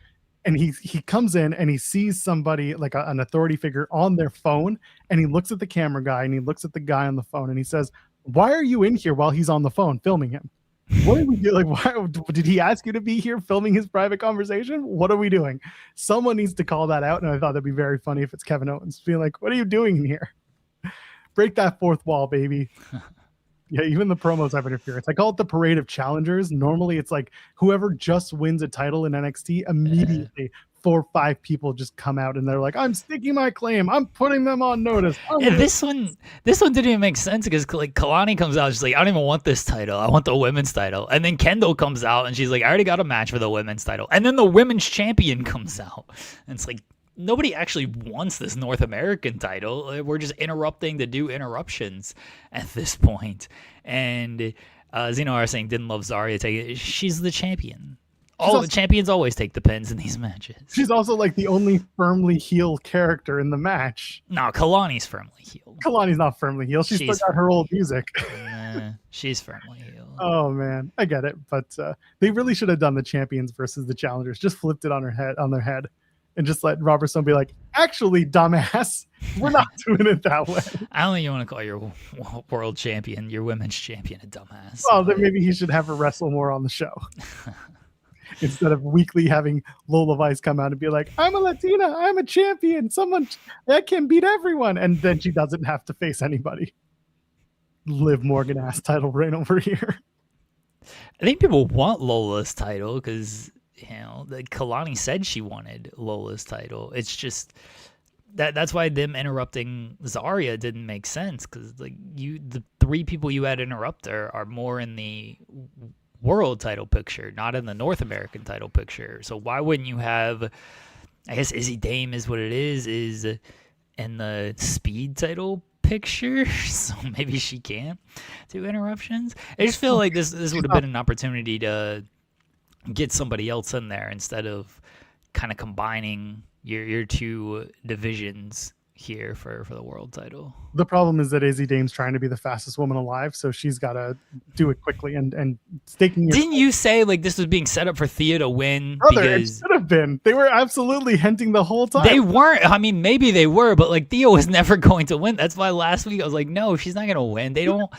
and he comes in and he sees somebody an authority figure on their phone, and he looks at the camera guy and he looks at the guy on the phone and he says, "Why are you in here while he's on the phone filming him? What are we doing? Why did he ask you to be here filming his private conversation? What are we doing?" Someone needs to call that out, and I thought that'd be very funny if it's Kevin Owens being like, "What are you doing in here? Break that fourth wall, baby." Yeah, even the promos have interference. I call it the parade of challengers. Normally, it's whoever just wins a title in NXT, immediately 4 or 5 people just come out and they're like, "I'm staking my claim. I'm putting them on notice." This one didn't even make sense because Kalani comes out, she's like, "I don't even want this title. I want the women's title." And then Kendall comes out and she's like, "I already got a match for the women's title." And then the women's champion comes out, and it's like, nobody actually wants this North American title. We're just interrupting to do interruptions at this point. And Zeno are saying didn't love Zarya take it. She's the champion. The champions always take the pins in these matches. She's also the only firmly heel character in the match. No, Kalani's firmly heel. Kalani's not firmly heel. She's still got her old music. She's firmly heel. Oh man, I get it. But they really should have done the champions versus the challengers. Just flipped it on their head. And just let Robert Stone be like, "Actually, dumbass, we're not doing it that way." I don't think you want to call your world champion, your women's champion, a dumbass. Well, then maybe he should have her wrestle more on the show. Instead of weekly having Lola Vice come out and be like, "I'm a Latina, I'm a champion, someone that can beat everyone." And then she doesn't have to face anybody. Liv Morgan ass title reign over here. I think people want Lola's title because Kalani said she wanted Lola's title. It's just that's why them interrupting Zarya didn't make sense because the 3 people you had interrupt her are more in the world title picture, not in the North American title picture. So why wouldn't you have I guess Izzy Dame is what it is in the speed title picture, so maybe she can't do interruptions. I just feel like this would have been an opportunity to get somebody else in there instead of kind of combining your two divisions here for the world title. The problem is that Izzy Dame's trying to be the fastest woman alive, so she's got to do it quickly and staking. Didn't you say like this was being set up for Thea to win? Brother, because it should have been. They were absolutely hinting the whole time. they weren't. I mean, maybe they were, but like Thea was never going to win. That's why last week I was like, no, she's not going to win. They don't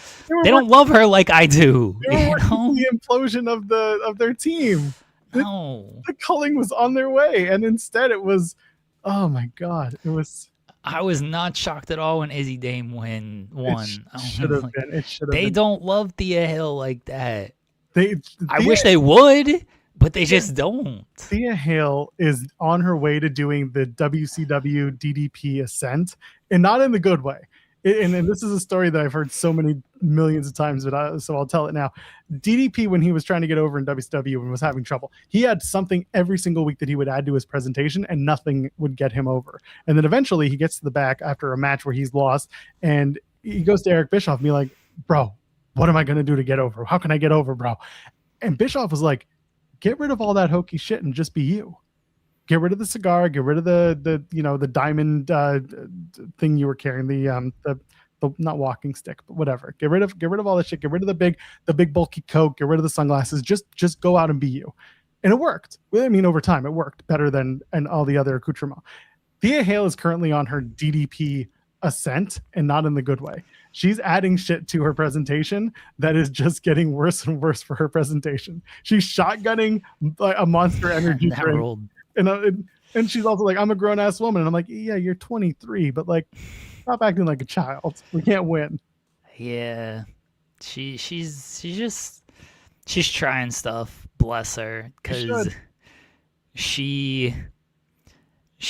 love her like I do. They were the implosion of their team. No. The culling was on their way, and instead it was, oh my god, it was. I was not shocked at all when Izzy Dame won. It should have been. It should have They been. don't love Thea Hill like that. I Thea, wish they would, but they just don't. Thea Hale is on her way to doing the WCW DDP ascent, and not in the good way. And this is a story that I've heard so many millions of times, so I'll tell it now. DDP, when he was trying to get over in WCW and was having trouble, he had something every single week that he would add to his presentation, and nothing would get him over. And then eventually he gets to the back after a match where he's lost, and he goes to Eric Bischoff and be like, bro, what am I going to do to get over? How can I get over, bro? And Bischoff was like, get rid of all that hokey shit and just be you. Get rid of the cigar. Get rid of the diamond thing you were carrying. The not walking stick, but whatever. Get rid of all that shit. Get rid of the big bulky coat. Get rid of the sunglasses. Just go out and be you. And it worked. I mean, over time, it worked better than all the other accoutrements. Thea Hale is currently on her DDP ascent, and not in the good way. She's adding shit to her presentation that is just getting worse and worse for her presentation. She's shotgunning a Monster Energy drink. And she's also like, I'm a grown ass woman. And I'm like, yeah, you're 23, but like, stop acting like a child. We can't win. Yeah, she's trying stuff. Bless her, because she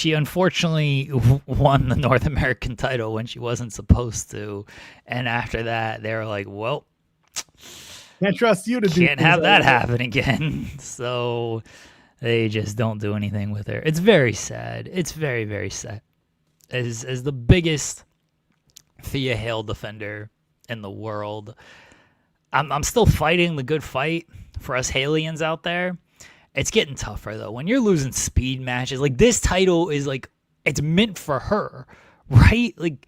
unfortunately won the North American title when she wasn't supposed to, and after that they were like, well, can't trust you to do. Can't have that happen again. So they just don't do anything with her. It's very sad. It's very, very sad. As the biggest Thea Hale defender in the world, I'm still fighting the good fight for us Halians out there. It's getting tougher though. When you're losing speed matches, like this title is like, it's meant for her, right? Like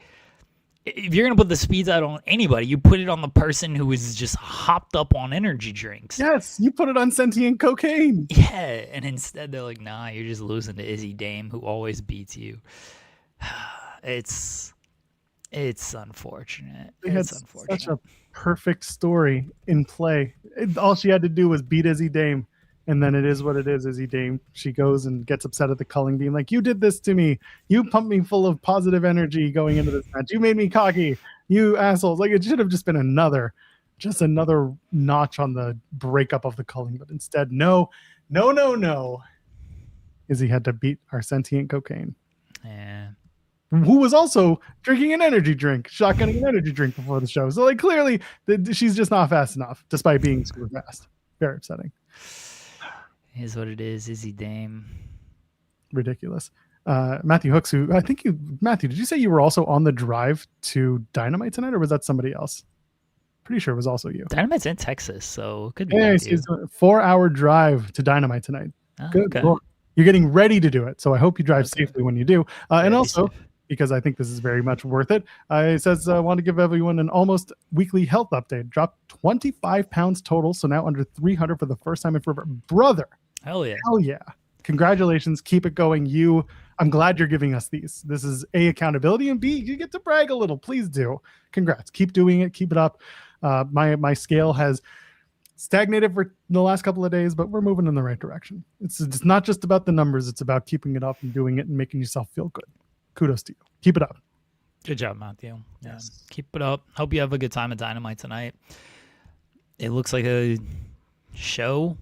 if you're going to put the speed title on anybody, you put it on the person who is just hopped up on energy drinks. Yes, you put it on sentient cocaine. Yeah, and instead they're like, nah, you're just losing to Izzy Dame, who always beats you. It's unfortunate. It's unfortunate. Such a perfect story in play. All she had to do was beat Izzy Dame, and then it is what it is. Izzy Dame, she goes and gets upset at the culling, being like, you did this to me. You pumped me full of positive energy going into this match. You made me cocky. You assholes. Like, it should have just been another notch on the breakup of the culling, but instead, no. Izzy had to beat our sentient cocaine. Yeah. Who was also drinking an energy drink, shotgunning an energy drink before the show. So, like, clearly, she's just not fast enough, despite being super fast. Very upsetting. Is what it is. Izzy Dame. Ridiculous. Matthew Hooks, Matthew, did you say you were also on the drive to Dynamite tonight, or was that somebody else? Pretty sure it was also you. Dynamite's in Texas, so it could be. Yeah, it's a 4-hour drive to Dynamite tonight. Oh, Good. okay. Lord. You're getting ready to do it, so I hope you drive safely when you do. And also, safe. because I think this is very much worth it, it says I want to give everyone an almost weekly health update. Dropped 25 pounds total, so now under 300 for the first time in forever. Brother. Hell yeah. Hell yeah. Congratulations. Keep it going. I'm glad you're giving us these. This is A, accountability, and B, you get to brag a little. Please do. Congrats. Keep doing it. Keep it up. My scale has stagnated for the last couple of days, but we're moving in the right direction. It's not just about the numbers. It's about keeping it up and doing it and making yourself feel good. Kudos to you. Keep it up. Good job, Matthew. Yeah. Yes. Keep it up. Hope you have a good time at Dynamite tonight. It looks like a show.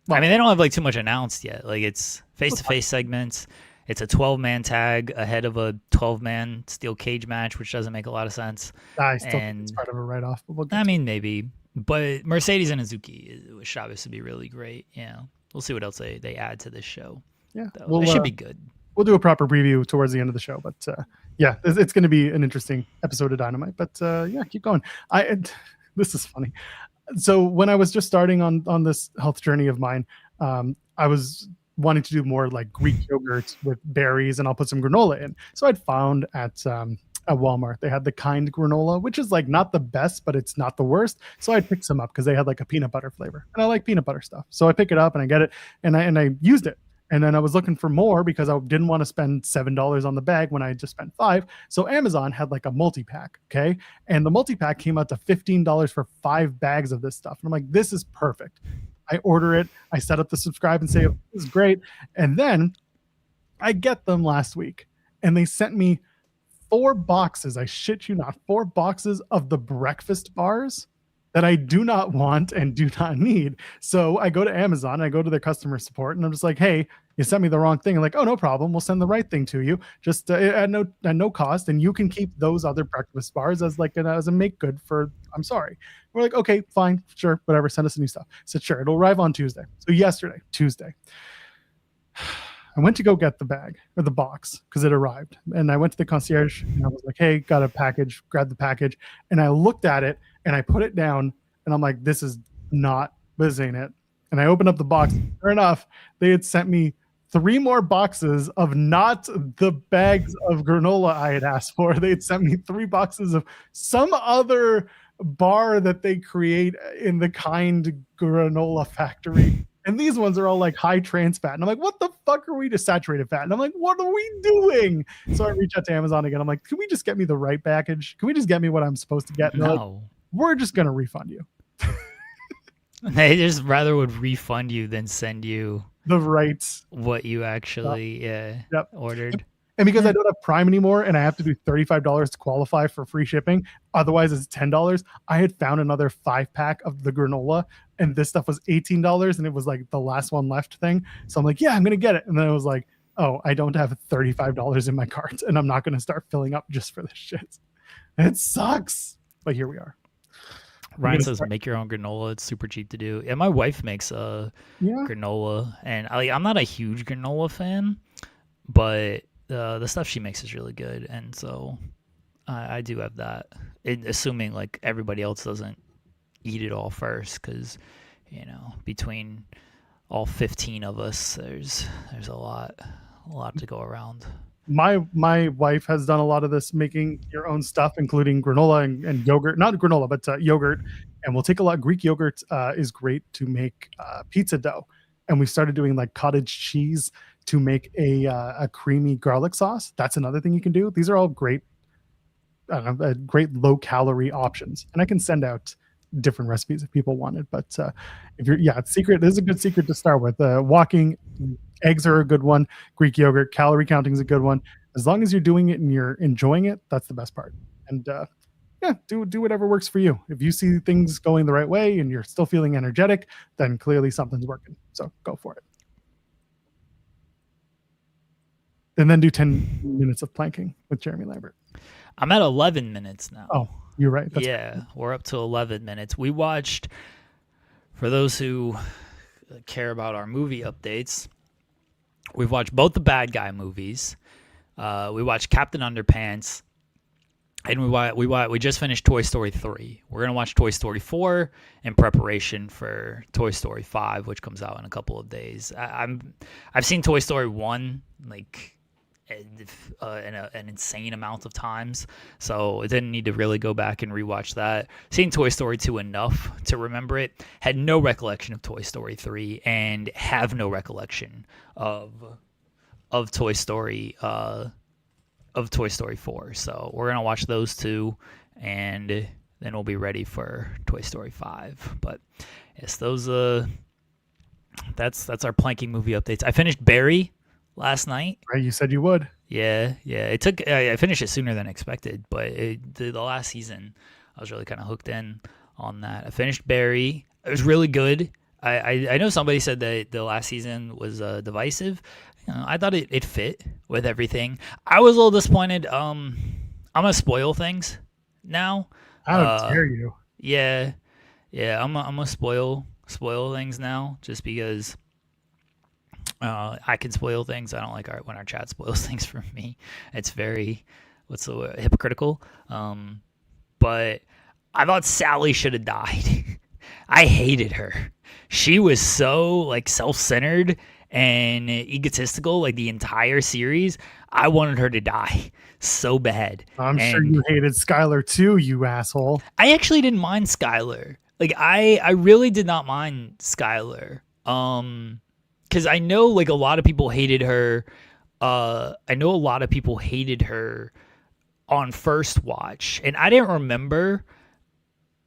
I mean, they don't have like too much announced yet. Like, it's face-to-face segments. It's a 12-man tag ahead of a 12-man steel cage match, which doesn't make a lot of sense. I still think it's part of a write-off. But I mean, maybe. But Mercedes and Azuki should obviously be really great. Yeah. We'll see what else they add to this show. Yeah, It should be good. We'll do a proper preview towards the end of the show, but yeah, it's going to be an interesting episode of Dynamite. But yeah, keep going. This is funny. So when I was just starting on this health journey of mine, I was wanting to do more like Greek yogurt with berries, and I'll put some granola in. So I'd found at Walmart they had the Kind granola, which is like not the best, but it's not the worst. So I picked some up because they had like a peanut butter flavor, and I like peanut butter stuff. So I pick it up and I get it, and I used it. And then I was looking for more because I didn't want to spend $7 on the bag when I just spent $5. So Amazon had like a multi-pack, okay? And the multi-pack came out to $15 for 5 bags of this stuff. And I'm like, this is perfect. I order it. I set up the subscribe and say, this is great. And then I get them last week. And they sent me 4 boxes, I shit you not, 4 boxes of the breakfast bars that I do not want and do not need. So I go to Amazon, I go to their customer support, and I'm just like, hey, you sent me the wrong thing. And like, oh, no problem. We'll send the right thing to you, just at no cost. And you can keep those other breakfast bars as like as a make good for, I'm sorry. We're like, okay, fine, sure, whatever. Send us a new stuff. I said, sure, it'll arrive on Tuesday. So yesterday, Tuesday, I went to go get the bag or the box because it arrived. And I went to the concierge and I was like, hey, got a package, grabbed the package. And I looked at it and I put it down and I'm like, this ain't it. And I opened up the box. Sure enough, they had sent me 3 more boxes of not the bags of granola I had asked for. They had sent me 3 boxes of some other bar that they create in the Kind granola factory. And these ones are all like high trans fat. And I'm like, what the fuck are we to saturated fat? And I'm like, what are we doing? So I reach out to Amazon again. I'm like, can we just get me the right package? Can we just get me what I'm supposed to get? And No. like, we're just going to refund you. They just rather would refund you than send you the right what you actually ordered. And because I don't have Prime anymore and I have to do $35 to qualify for free shipping, otherwise it's $10, I had found another 5-pack of the granola and this stuff was $18 and it was like the last one left thing. So I'm like, yeah, I'm going to get it. And then I was like, oh, I don't have $35 in my cart and I'm not going to start filling up just for this shit. It sucks. But here we are. Ryan says, make your own granola. It's super cheap to do. Yeah, my wife makes granola. And I'm not a huge granola fan, but the stuff she makes is really good. And so I do have that. Assuming like everybody else doesn't eat it all first, because, you know, between all 15 of us, there's a lot to go around. My wife has done a lot of this, making your own stuff, including granola and yogurt. Not granola, but yogurt. And we'll take a lot. Greek yogurt is great to make pizza dough. And we started doing like cottage cheese to make a creamy garlic sauce. That's another thing you can do. These are all great, great low calorie options. And I can send out different recipes if people want it. But if you're, it's secret. This is a good secret to start with. Walking. Eggs are a good one. Greek yogurt, calorie counting is a good one. As long as you're doing it and you're enjoying it, that's the best part. And do whatever works for you. If you see things going the right way and you're still feeling energetic, then clearly something's working. So go for it. And then do 10 minutes of planking with Jeremy Lambert. I'm at 11 minutes now. Oh, you're right. That's we're up to 11 minutes. We watched, for those who care about our movie updates, we've watched both the bad guy movies. We watched Captain Underpants, and we just finished Toy Story 3. We're gonna watch Toy Story 4 in preparation for Toy Story 5, which comes out in a couple of days. I've seen Toy Story 1 like an insane amount of times, so I didn't need to really go back and rewatch that. Seen Toy Story 2 enough to remember it. Had no recollection of Toy Story 3, and have no recollection of Toy Story 4. So we're gonna watch those 2, and then we'll be ready for Toy Story 5. But yes, those that's our planking movie updates. I finished Barry last night. Right, you said you would. Yeah. It took. I finished it sooner than expected, but the last season, I was really kind of hooked in on that. I finished Barry. It was really good. I know somebody said that the last season was divisive. You know, I thought it fit with everything. I was a little disappointed. I'm gonna spoil things now. How dare you? Yeah. I'm gonna spoil things now, just because I can spoil things. I don't like when our chat spoils things for me. It's very, what's the word, hypocritical. But I thought Sally should have died. I hated her. She was so like self-centered and egotistical like the entire series. I wanted her to die so bad. I'm sure you hated Skylar too, you asshole. I actually didn't mind Skylar. Like I really did not mind Skylar. Because I know like a lot of people hated her. I know a lot of people hated her on first watch, and I didn't remember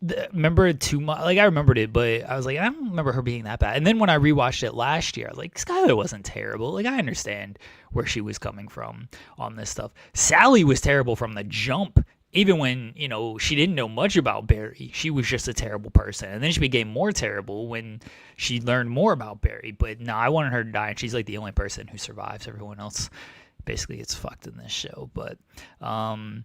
it too much. Like I remembered it, but I was like, I don't remember her being that bad. And then when I rewatched it last year, I was like, Skylar wasn't terrible. Like I understand where she was coming from on this stuff. Sally was terrible from the jump. Even when, she didn't know much about Barry, she was just a terrible person. And then she became more terrible when she learned more about Barry. But no, I wanted her to die, and she's like the only person who survives. Everyone else basically gets fucked in this show. But I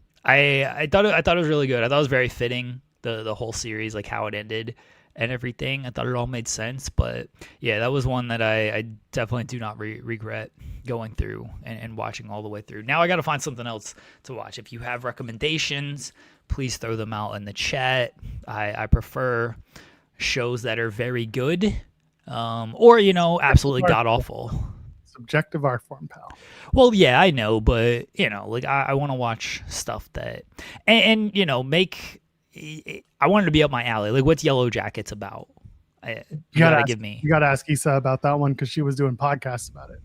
thought it was really good. I thought it was very fitting, the whole series, like how it ended and everything. I thought it all made sense. But yeah, that was one that I definitely do not regret going through and watching all the way through. Now I got to find something else to watch. If you have recommendations, please throw them out in the chat. I prefer shows that are very good, or absolutely god awful. Subjective art form, pal. Well, yeah, I know, but like I want to watch stuff that and make. I wanted to be up my alley. Like, what's Yellow Jackets about? You gotta give me. You gotta ask Issa about that one because she was doing podcasts about it.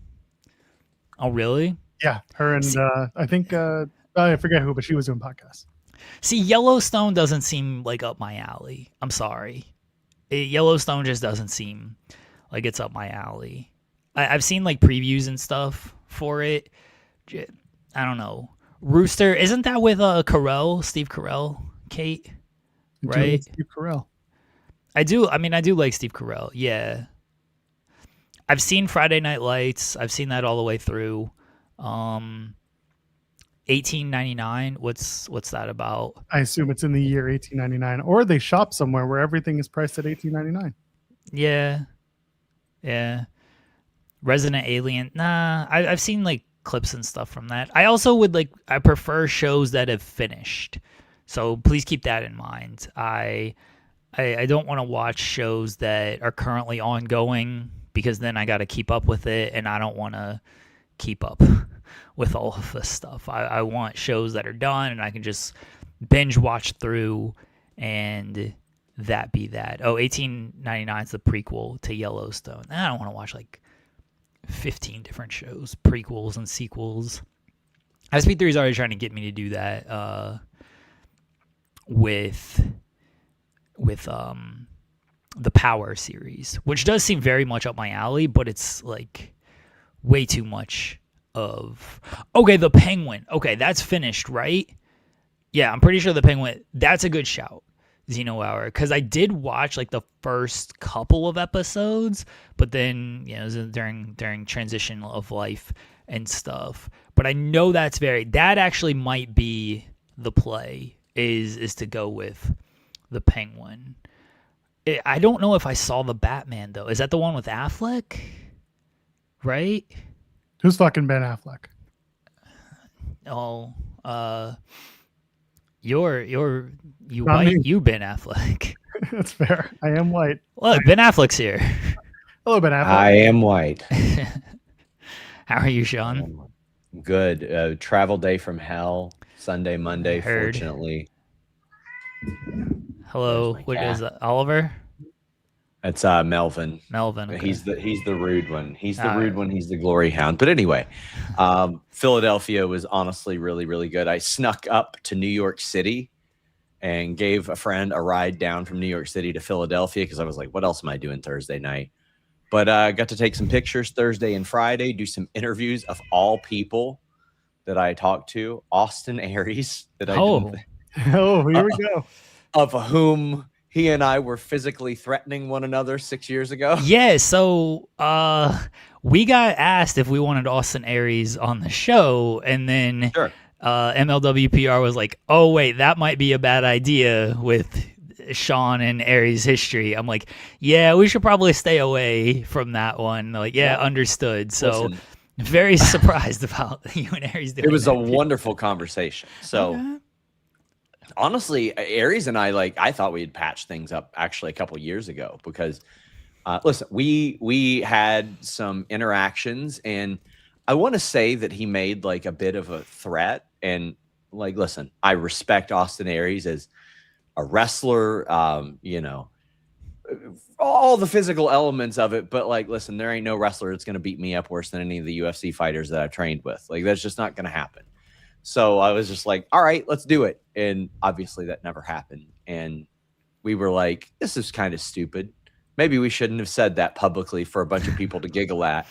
Oh, really? Yeah, her and I think I forget who, but she was doing podcasts. See, Yellowstone doesn't seem like up my alley. I'm sorry. Yellowstone just doesn't seem like it's up my alley. I've seen like previews and stuff for it. I don't know. Rooster, isn't that with Steve Carell, Kate? Right? Steve Carell. I do like Steve Carell. Yeah. I've seen Friday Night Lights. I've seen that all the way through. 1899. What's that about? I assume it's in the year 1899, or they shop somewhere where everything is priced at 1899. Yeah. Resident Alien. Nah, I've seen like clips and stuff from that. I also I prefer shows that have finished. So please keep that in mind. I don't want to watch shows that are currently ongoing because then I got to keep up with it, and I don't want to keep up with all of this stuff. I want shows that are done and I can just binge watch through and that be that. 1899 is the prequel to Yellowstone. I don't want to watch like 15 different shows, prequels and sequels. SP3 is already trying to get me to do that with the Power series, which does seem very much up my alley, but it's like way too much of... Okay, the Penguin. Okay, that's finished, right? Yeah, I'm pretty sure the Penguin... That's a good shout, Xeno Hour, because I did watch like the first couple of episodes, but then, it was during transition of life and stuff. But I know that actually might be the play, is to go with the Penguin. I don't know if I saw the Batman, though. Is that the one with Affleck? Right? Who's fucking Ben Affleck? Oh, you white, you Ben Affleck. That's fair. I am white. Look, Ben Affleck's here. Hello, Ben Affleck. I am white. How are you, Sean? Good. Travel day from hell. Sunday, Monday, Heard. fortunately. Hello, what is that? Oliver? It's Melvin. Melvin. Okay. He's the rude one. He's the rude one. He's the glory hound. But anyway, Philadelphia was honestly really, really good. I snuck up to New York City and gave a friend a ride down from New York City to Philadelphia because I was like, what else am I doing Thursday night? But I got to take some pictures Thursday and Friday, do some interviews of all people that I talked to. Austin Aries. That I didn't here we go. Of whom he and I were physically threatening one another 6 years ago. Yeah, so we got asked if we wanted Austin Aries on the show, and then Sure. MLWPR was like, oh, wait, that might be a bad idea with Sean and Aries history, I'm like, yeah, we should probably stay away from that one. Like, yeah, understood. So Listen, very surprised about you and Aries doing it was that a wonderful conversation. So honestly, Aries and I thought we had patched things up actually a couple years ago because listen, we had some interactions, and I want to say that he made like a bit of a threat. And like, listen, I respect Austin Aries as a wrestler, you know, all the physical elements of it. But like, listen, there ain't no wrestler that's going to beat me up worse than any of the UFC fighters that I've trained with. Like, that's just not going to happen. So I was just like, all right, let's do it. And obviously that never happened. And we were like, this is kind of stupid. Maybe we shouldn't have said that publicly for a bunch of people to giggle at.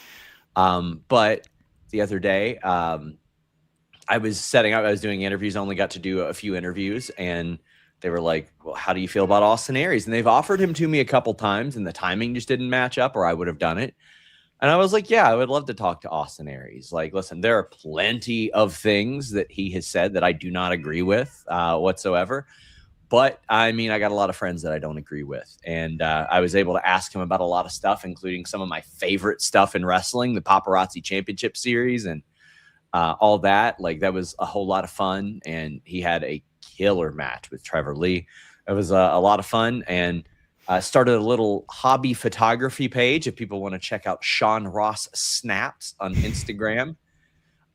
But the other day, I was setting up, I was doing interviews, I only got to do a few interviews, and they were like, well, how do you feel about Austin Aries? And they've offered him to me a couple times, and the timing just didn't match up, or I would have done it. And I was like, yeah, I would love to talk to Austin Aries. Like, listen, there are plenty of things that he has said that I do not agree with whatsoever. But I mean, I got a lot of friends that I don't agree with. And I was able to ask him about a lot of stuff, including some of my favorite stuff in wrestling, the Paparazzi Championship Series and all that. Like, that was a whole lot of fun. And he had a killer match with Trevor Lee. It was a lot of fun. And started a little hobby photography page if people want to check out Sean Ross Snaps on Instagram.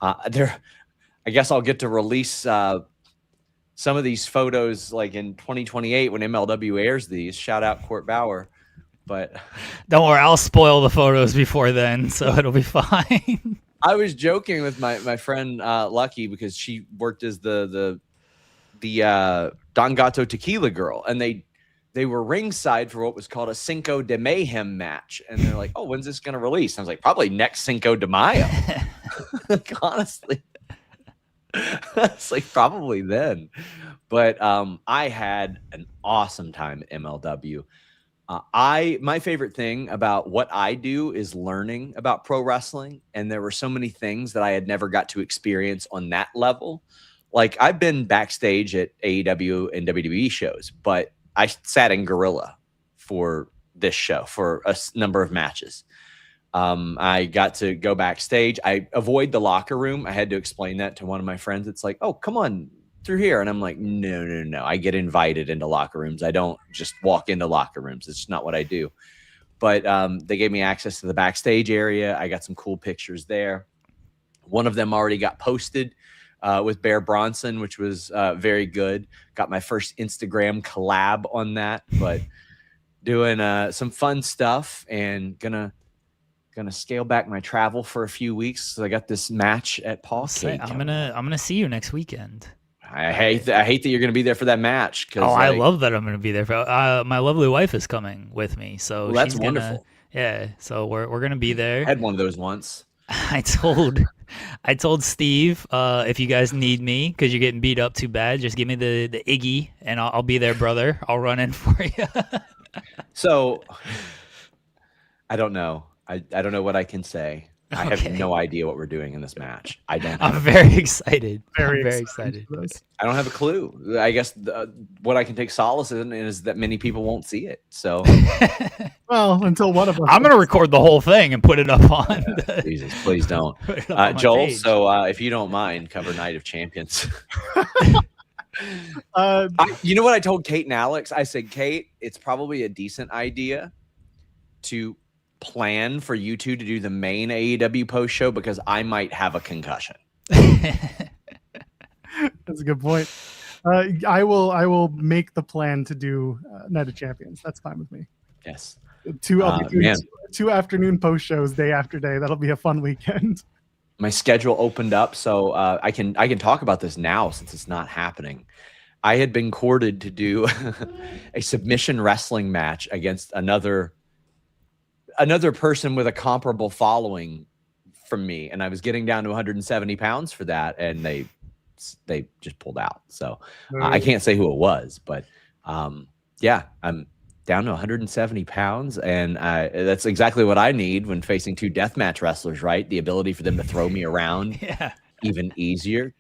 I guess I'll get to release some of these photos like in 2028 when MLW airs these. Shout out Court Bauer. But don't worry, I'll spoil the photos before then, so it'll be fine. I was joking with my friend Lucky because she worked as the Don Gato Tequila girl, and they were ringside for what was called a Cinco de Mayhem match. And they're like, oh, when's this going to release? I was like, probably next Cinco de Mayo. Like, honestly, it's like probably then. But I had an awesome time at MLW. My favorite thing about what I do is learning about pro wrestling. And there were so many things that I had never got to experience on that level. Like, I've been backstage at AEW and WWE shows, but I sat in Gorilla for this show for a number of matches. I got to go backstage. I avoid the locker room. I had to explain that to one of my friends. It's like, oh, come on through here. And I'm like, no. I get invited into locker rooms. I don't just walk into locker rooms. It's just not what I do. But they gave me access to the backstage area. I got some cool pictures there. One of them already got posted with Bear Bronson, which was very good. Got my first Instagram collab on that, but doing some fun stuff and gonna scale back my travel for a few weeks. So I got this match at Paul Cage. I'm gonna see you next weekend. I hate that you're gonna be there for that match. Oh, I love that I'm gonna be there. For my lovely wife is coming with me, so that's wonderful. So we're gonna be there. I had one of those once. I told Steve, if you guys need me because you're getting beat up too bad, just give me the Iggy and I'll be there, brother. I'll run in for you. So I don't know. I don't know what I can say. I have no idea what we're doing in this match. I'm very excited. Very excited. I don't have a clue. I guess what I can take solace in is that many people won't see it. So, well, until one of us. I'm going to record the whole thing and put it up on. Jesus, please don't, Joel. Page. So, if you don't mind, cover Night of Champions. You know what I told Kate and Alex? I said, Kate, it's probably a decent idea to plan for you two to do the main AEW post show because I might have a concussion. That's a good point. I will make the plan to do Night of Champions. That's fine with me. Yes. Two afternoon post shows day after day. That'll be a fun weekend. My schedule opened up, so I can talk about this now since it's not happening. I had been courted to do a submission wrestling match against another person with a comparable following from me, and I was getting down to 170 pounds for that, and they just pulled out. So I can't say who it was, but yeah, I'm down to 170 pounds, and that's exactly what I need when facing two deathmatch wrestlers, right? The ability for them to throw me around even easier.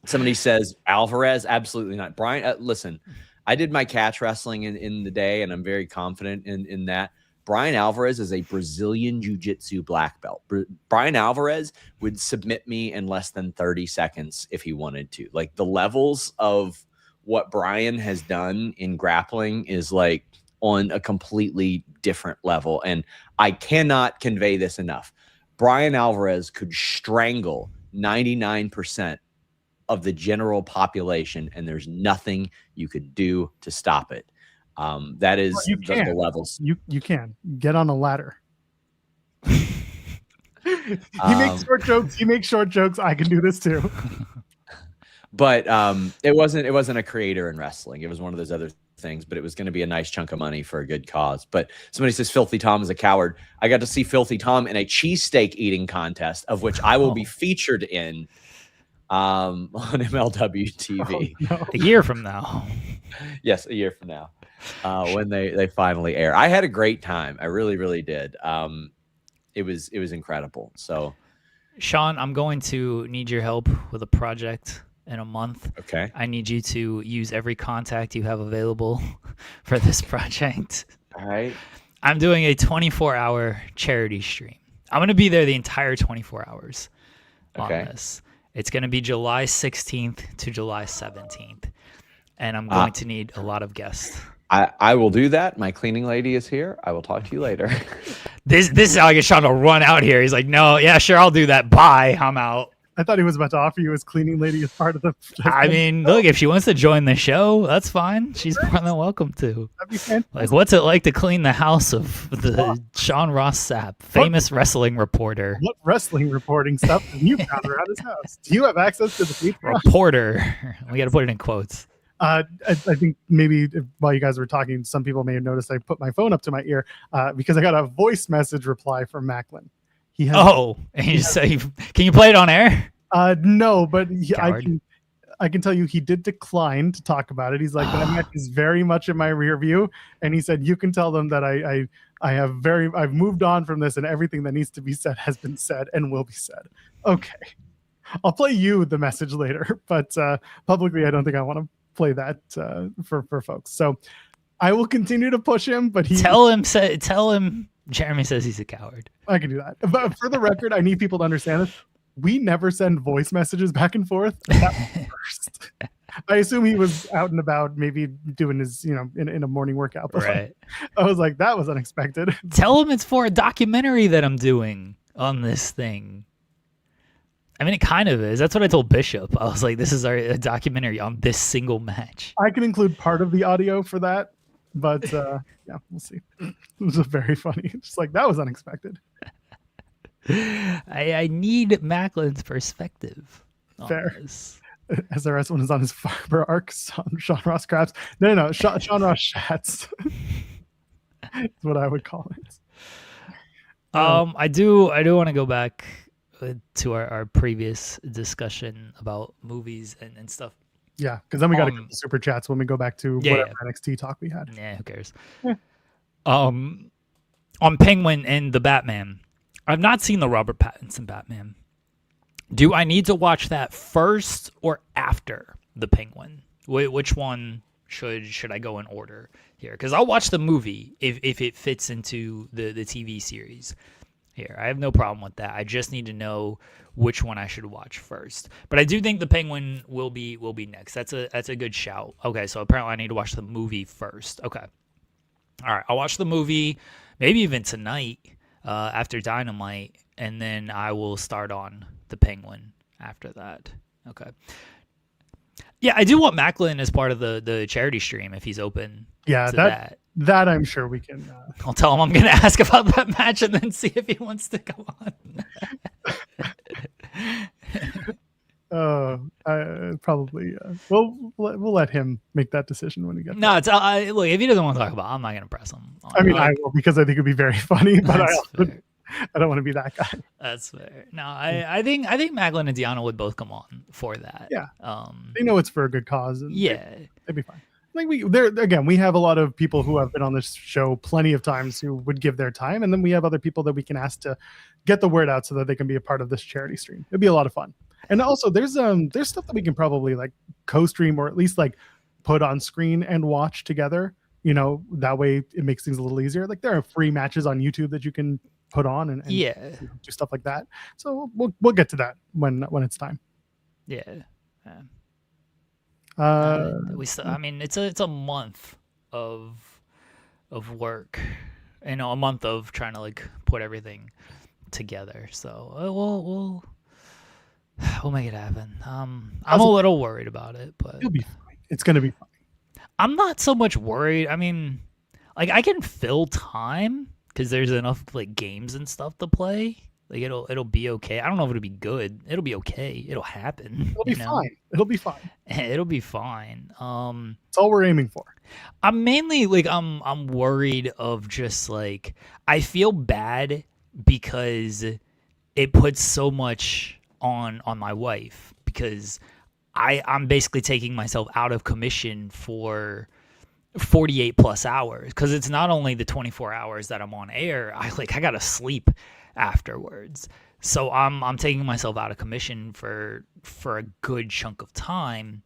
Somebody says Alvarez, absolutely not. Brian, listen, I did my catch wrestling in the day, and I'm very confident in that. Brian Alvarez is a Brazilian Jiu-Jitsu black belt. Brian Alvarez would submit me in less than 30 seconds if he wanted to. Like, the levels of what Brian has done in grappling is like on a completely different level. And I cannot convey this enough. Brian Alvarez could strangle 99% of the general population, and there's nothing you could do to stop it. That is the levels. You can get on a ladder. He makes short jokes. He makes short jokes. I can do this too. But it wasn't a creator in wrestling. It was one of those other things. But it was going to be a nice chunk of money for a good cause. But somebody says Filthy Tom is a coward. I got to see Filthy Tom in a cheesesteak eating contest, of which I will be featured in on MLW TV. Oh, no. A year from now. Yes, a year from now. When they finally air. I had a great time. I really, really did. It was incredible. So, Sean, I'm going to need your help with a project in a month. Okay. I need you to use every contact you have available for this project. All right. I'm doing a 24-hour charity stream. I'm going to be there the entire 24 hours on this. It's going to be July 16th to July 17th. And I'm going to need a lot of guests. I will do that. My cleaning lady is here. I will talk to you later. This is how I get Sean to run out here. He's like, no, yeah, sure, I'll do that. Bye. I'm out. I thought he was about to offer you his cleaning lady as part of the. I mean, look, if she wants to join the show, that's fine. She's more than welcome to. That'd be fantastic. Like, what's it like to clean the house of the Sean Ross Sapp, famous wrestling reporter? What wrestling reporting stuff have you found around his house? Do you have access to the Patreon? Reporter. We got to put it in quotes. I think maybe while you guys were talking, some people may have noticed I put my phone up to my ear because I got a voice message reply from Macklin. He has, and you say, can you play it on air? No, but I can tell you he did decline to talk about it. He's like, that match is very much in my rear view, and he said you can tell them that I've moved on from this, and everything that needs to be said has been said and will be said. Okay, I'll play you the message later, but publicly I don't think I want to play that for folks. So I will continue to push him, but tell him Jeremy says he's a coward. I can do that. But for the record, I need people to understand this. We never send voice messages back and forth. That was first. I assume he was out and about, maybe doing his, in a morning workout. But right. I was like, that was unexpected. Tell him it's for a documentary that I'm doing on this thing. I mean, it kind of is. That's what I told Bishop. I was like, this is a documentary on this single match. I can include part of the audio for that. But yeah, we'll see. It was very funny. Just like, that was unexpected. I need Macklin's perspective on Fair. This. SRS one is on his fiber arc. Sean Ross Crabs. No. Sean Ross Shats. That's what I would call it. I do want to go back to our previous discussion about movies and stuff. Yeah, because then we got to get the super chats when we go back to whatever NXT talk we had. Yeah, who cares? On Penguin and the Batman, I've not seen the Robert Pattinson Batman. Do I need to watch that first or after the Penguin? Which one should I go in order here? Because I'll watch the movie if it fits into the TV series. Here, I have no problem with that. I just need to know which one I should watch first. But I do think the Penguin will be next. That's a good shout. Okay, so apparently I need to watch the movie first. Okay, all right. I'll watch the movie, maybe even tonight after Dynamite, and then I will start on the Penguin after that. Okay. Yeah, I do want Macklin as part of the charity stream if he's open. Yeah, to that I'm sure we can. I'll tell him I'm going to ask about that match and then see if he wants to go on. Probably. We'll let him make that decision when he gets. No, look, if he doesn't want to talk about it, I'm not going to press him. I mean, I will, because I think it'd be very funny, but I don't want to be that guy. That's fair. No, I think Macklin and Deanna would both come on for that. Yeah. They know it's for a good cause. And yeah. They'd be fine. Like we have a lot of people who have been on this show plenty of times who would give their time, and then we have other people that we can ask to get the word out so that they can be a part of this charity stream. It'd be a lot of fun. And also there's stuff that we can probably like co-stream or at least like put on screen and watch together. You know, that way it makes things a little easier. Like there are free matches on YouTube that you can put on and Yeah. you know, do stuff like that. So we'll get to that when it's time. Yeah. I mean, it's a month of work, you know, a month of trying to like put everything together. So we'll make it happen. I'm a little worried about it, but it'll be fine. It's gonna be fine. I'm not so much worried. I mean, like I can fill time because there's enough like games and stuff to play. Like it'll be okay. I don't know if it'll be good. It'll be okay. It'll happen. It'll be fine. It'll be fine. It'll be fine. That's all we're aiming for. I'm mainly like I'm worried of just like I feel bad because it puts so much on my wife because I'm basically taking myself out of commission for 48 plus hours because it's not only the 24 hours that I'm on air. I gotta sleep afterwards, so I'm taking myself out of commission for a good chunk of time,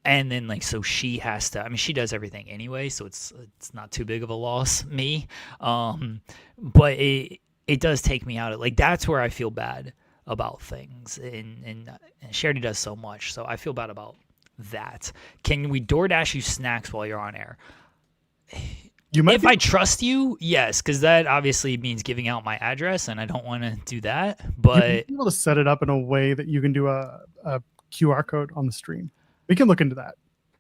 and then like so she has to. I mean, she does everything anyway, so it's not too big of a loss me. But it does take me out of like that's where I feel bad about things, and Charity does so much, so I feel bad about that. Can we DoorDash you snacks while you're on air? If I trust you, yes, because that obviously means giving out my address, and I don't want to do that. But you'll be able to set it up in a way that you can do a QR code on the stream. We can look into that.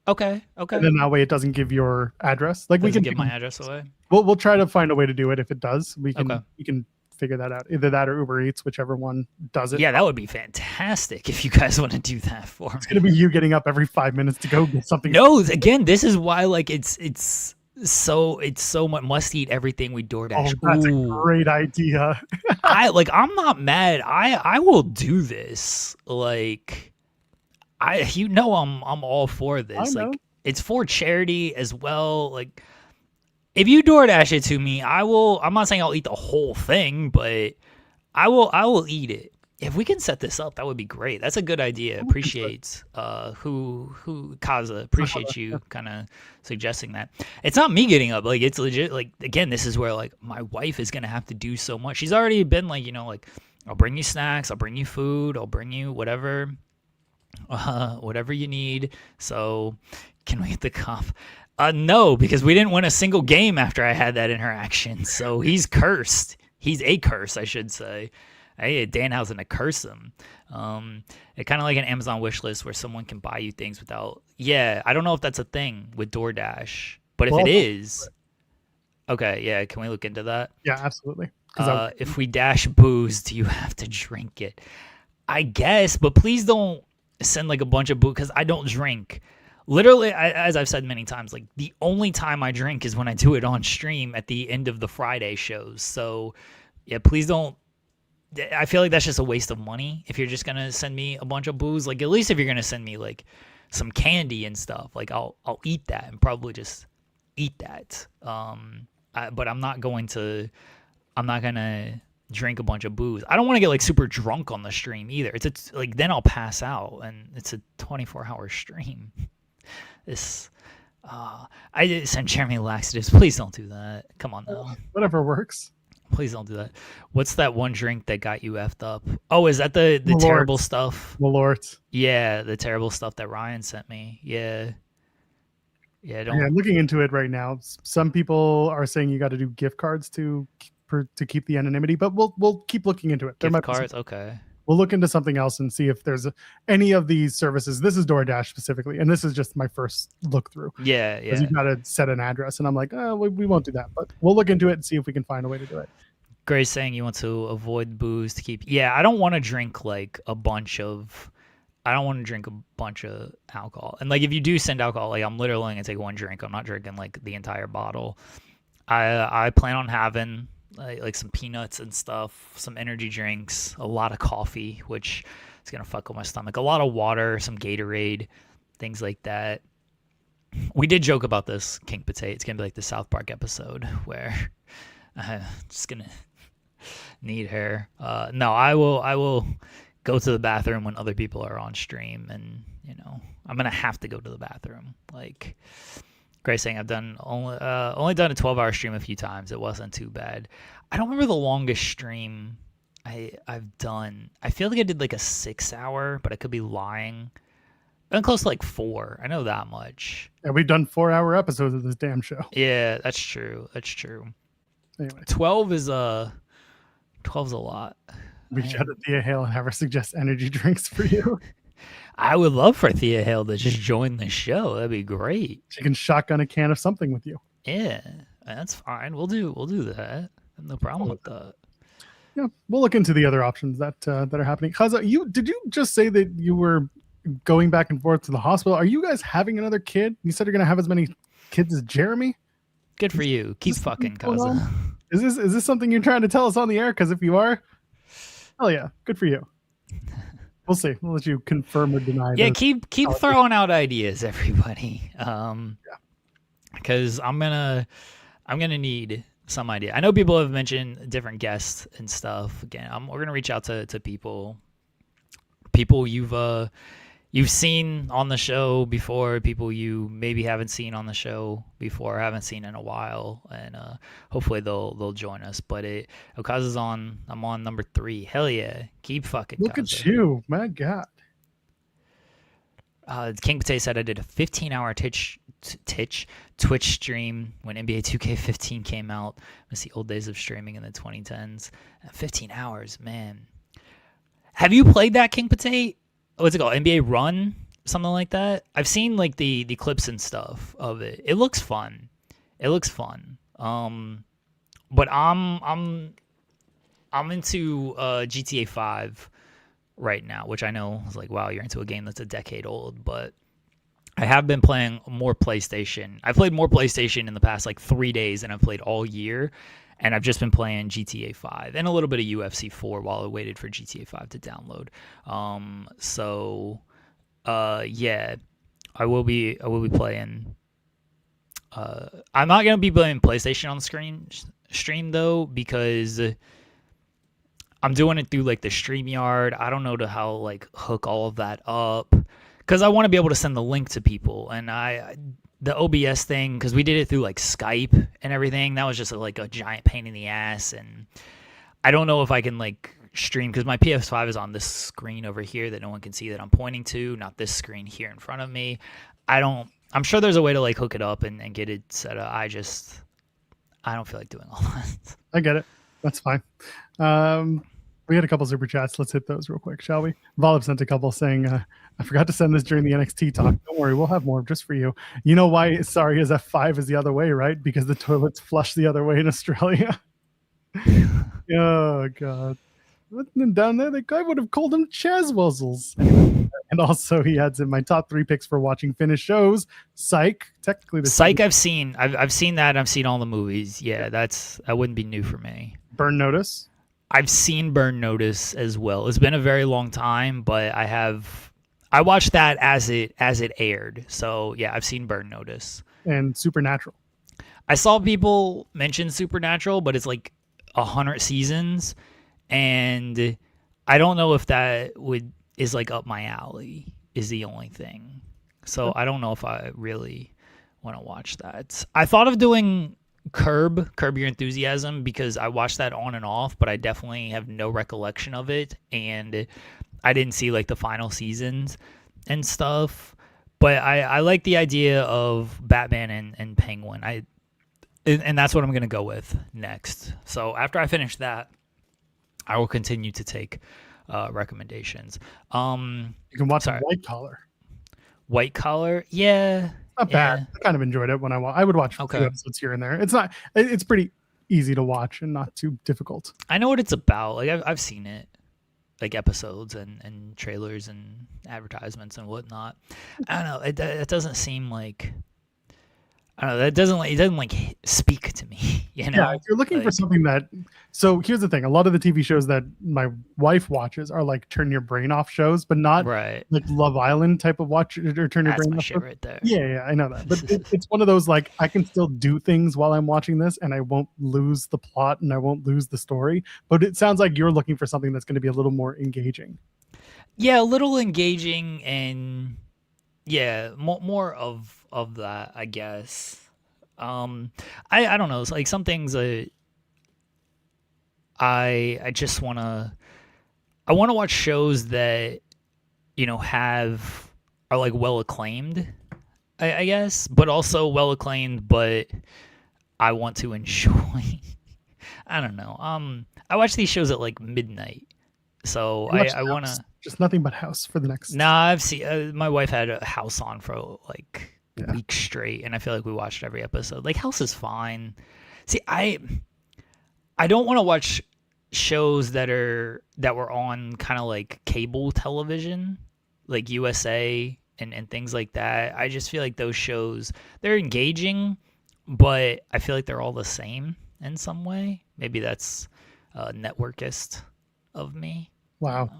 Okay. And then that way it doesn't give your address. Like we can give my address away. We'll try to find a way to do it. If it does, we can Okay. we can figure that out. Either that or Uber Eats, whichever one does it. Yeah, that would be fantastic if you guys want to do that for me. It's gonna be you getting up every 5 minutes to go get something. No, again, this is why like it's so much must eat everything we DoorDash. Oh, that's a great idea. I'm not mad. I will do this. Like I'm all for this. Like it's for charity as well. Like if you DoorDash it to me, I'm not saying I'll eat the whole thing, but I will eat it. If we can set this up, that would be great. That's a good idea. Appreciate Kaza. Appreciate you kind of suggesting that. It's not me getting up. Like it's legit. Like again, this is where like my wife is gonna have to do so much. She's already been like, you know, like I'll bring you snacks, I'll bring you food, I'll bring you whatever you need. So can we get the cop? No, because we didn't win a single game after I had that interaction. So he's cursed. He's a curse, I should say. Hey, Danhausen to curse him. It's kind of like an Amazon wish list where someone can buy you things without. Yeah, I don't know if that's a thing with DoorDash, but if it is, okay, yeah, can we look into that? Yeah, absolutely. If we dash booze, do you have to drink it? I guess, but please don't send like a bunch of booze because I don't drink. Literally, as I've said many times, like the only time I drink is when I do it on stream at the end of the Friday shows. So, yeah, please don't. I feel like that's just a waste of money if you're just gonna send me a bunch of booze. Like at least if you're gonna send me like some candy and stuff, like I'll eat that and probably just eat that. But I'm not gonna drink a bunch of booze. I don't want to get like super drunk on the stream either. It's like then I'll pass out and it's a 24-hour stream. I did send Jeremy laxatives. Please don't do that. Come on now. Whatever works. Please don't do that. What's that one drink that got you effed up? Oh, is that the Malort. terrible stuff? Malort. Yeah, the terrible stuff that Ryan sent me. Yeah. Yeah, looking into it right now. Some people are saying you got to do gift cards to keep the anonymity, but we'll keep looking into it. Gift cards, okay. We'll look into something else and see if there's any of these services. This is DoorDash specifically, and this is just my first look through. Yeah. Because you've got to set an address, and I'm like, we won't do that, but we'll look into it and see if we can find a way to do it. Grace saying you want to avoid booze to keep. Yeah, I don't want to drink like a bunch of. I don't want to drink a bunch of alcohol. And like if you do send alcohol, like I'm literally only gonna take one drink. I'm not drinking like the entire bottle. I plan on having like some peanuts and stuff, some energy drinks, a lot of coffee, which is gonna fuck with my stomach. A lot of water, some Gatorade, things like that. We did joke about this, King Potato. It's gonna be like the South Park episode where I'm just gonna need her. No, I will go to the bathroom when other people are on stream and you know, I'm gonna have to go to the bathroom. Like Grace saying, I've done only done a 12-hour stream a few times. It wasn't too bad. I don't remember the longest stream I've done. I feel like I did like a 6-hour, but I could be lying. I'm close to like 4. I know that much. Yeah, we've done 4-hour episodes of this damn show. Yeah, that's true. That's true. Anyway, 12 is a lot. we shout at Thea Hale and have her suggest energy drinks for you. I would love for Thea Hale to just join the show. That'd be great. She can shotgun a can of something with you. Yeah, that's fine. We'll do that. No problem with that. Yeah, we'll look into the other options that are happening. Chaza, did you just say that you were going back and forth to the hospital? Are you guys having another kid? You said you're gonna have as many kids as Jeremy. Good for you. Keep fucking, Chaza. Is this something you're trying to tell us on the air? Because if you are, hell yeah, good for you. We'll see. We'll let you confirm or deny. Yeah, keep throwing out ideas, everybody. Because I'm gonna need some idea. I know people have mentioned different guests and stuff. Again, we're gonna reach out to people you've seen on the show before, people you maybe haven't seen on the show before, haven't seen in a while, and hopefully they'll join us. But Okaza's on. I'm on number 3. Hell yeah, keep fucking. Look Kaza. at you, my God. King Pate said I did a 15-hour Twitch stream when NBA 2K15 came out. Miss the old days of streaming in the 2010s. 15 hours, man. Have you played that, King Pate? What's it called? NBA Run? Something like that? I've seen like the clips and stuff of it. It looks fun. But I'm into GTA 5 right now, which I know is like, wow, you're into a game that's a decade old, but I have been playing more PlayStation. I've played more PlayStation in the past like 3 days than I've played all year. And I've just been playing GTA 5 and a little bit of UFC 4 while I waited for GTA 5 to download. Yeah, I will be playing. I'm not gonna be playing PlayStation on the stream though, because I'm doing it through like the StreamYard. I don't know how like hook all of that up, because I want to be able to send the link to people, and the OBS thing, because we did it through like Skype and everything, that was just like a giant pain in the ass. And I don't know if I can like stream, because my PS5 is on this screen over here that no one can see that I'm pointing to, not this screen here in front of me. I'm sure there's a way to like hook it up and get it set up. I don't feel like doing all that. I get it. That's fine. We had a couple super chats. Let's hit those real quick, shall we? Volib sent a couple saying, I forgot to send this during the NXT talk. Don't worry, we'll have more just for you. You know why sorry is F5 is the other way, right? Because the toilets flush the other way in Australia. Oh, God. And down there, the guy would have called him Chazwuzzles. And also, he adds in my top 3 picks for watching finished shows. Psych. Technically, Psych I've seen. I've seen that. I've seen all the movies. Yeah, that wouldn't be new for me. Burn Notice. I've seen Burn Notice as well. It's been a very long time, but I watched that as it aired. So yeah, I've seen Burn Notice. And Supernatural. I saw people mention Supernatural, but it's like 100 seasons, and I don't know if that is like up my alley, is the only thing. So I don't know if I really want to watch that. I thought of doing Curb Your Enthusiasm, because I watched that on and off, but I definitely have no recollection of it, and I didn't see like the final seasons and stuff. But I like the idea of Batman and Penguin. And that's what I'm gonna go with next. So after I finish that, I will continue to take recommendations. You can watch White Collar. White Collar, yeah. Not bad. I kind of enjoyed it when I would watch a few episodes here and there. It's pretty easy to watch and not too difficult. I know what it's about. Like I've seen it, like episodes and trailers and advertisements and whatnot. I don't know. It doesn't seem like, I don't know. It doesn't like speak to me. You know. Yeah, if you're looking for something that. So here's the thing: a lot of the TV shows that my wife watches are like turn your brain off shows, but not like Love Island type of watch or turn your brain off. Shit right there. Yeah, I know that, but it's one of those like I can still do things while I'm watching this, and I won't lose the plot and I won't lose the story. But it sounds like you're looking for something that's going to be a little more engaging. Yeah, a little engaging, and Yeah, more of that, I guess. I don't know. It's like some things I just I want to watch shows that are like well acclaimed, I guess, but also well acclaimed, but I want to enjoy. I don't know. I watch these shows at like midnight, so I want to. Just nothing but House for the next. Nah, I've seen. My wife had a House on for like Yeah. weeks straight, and I feel like we watched every episode. Like House is fine. See, I don't want to watch shows that were on kind of like cable television, like USA and things like that. I just feel like those shows, they're engaging, but I feel like they're all the same in some way. Maybe that's networkist of me. Wow.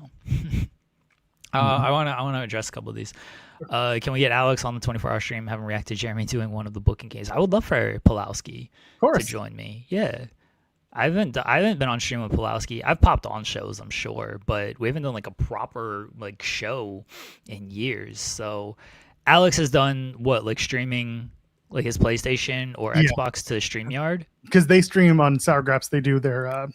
I want to address a couple of these. Can we get Alex on the 24-hour stream? Haven't reacted to Jeremy doing one of the booking games. I would love for Pulowski to join me. Yeah, I haven't been on stream with Pulowski. I've popped on shows, I'm sure, but we haven't done like a proper like show in years. So Alex has done what, like streaming like his PlayStation or Xbox to StreamYard? Because they stream on Sour Graps. They do their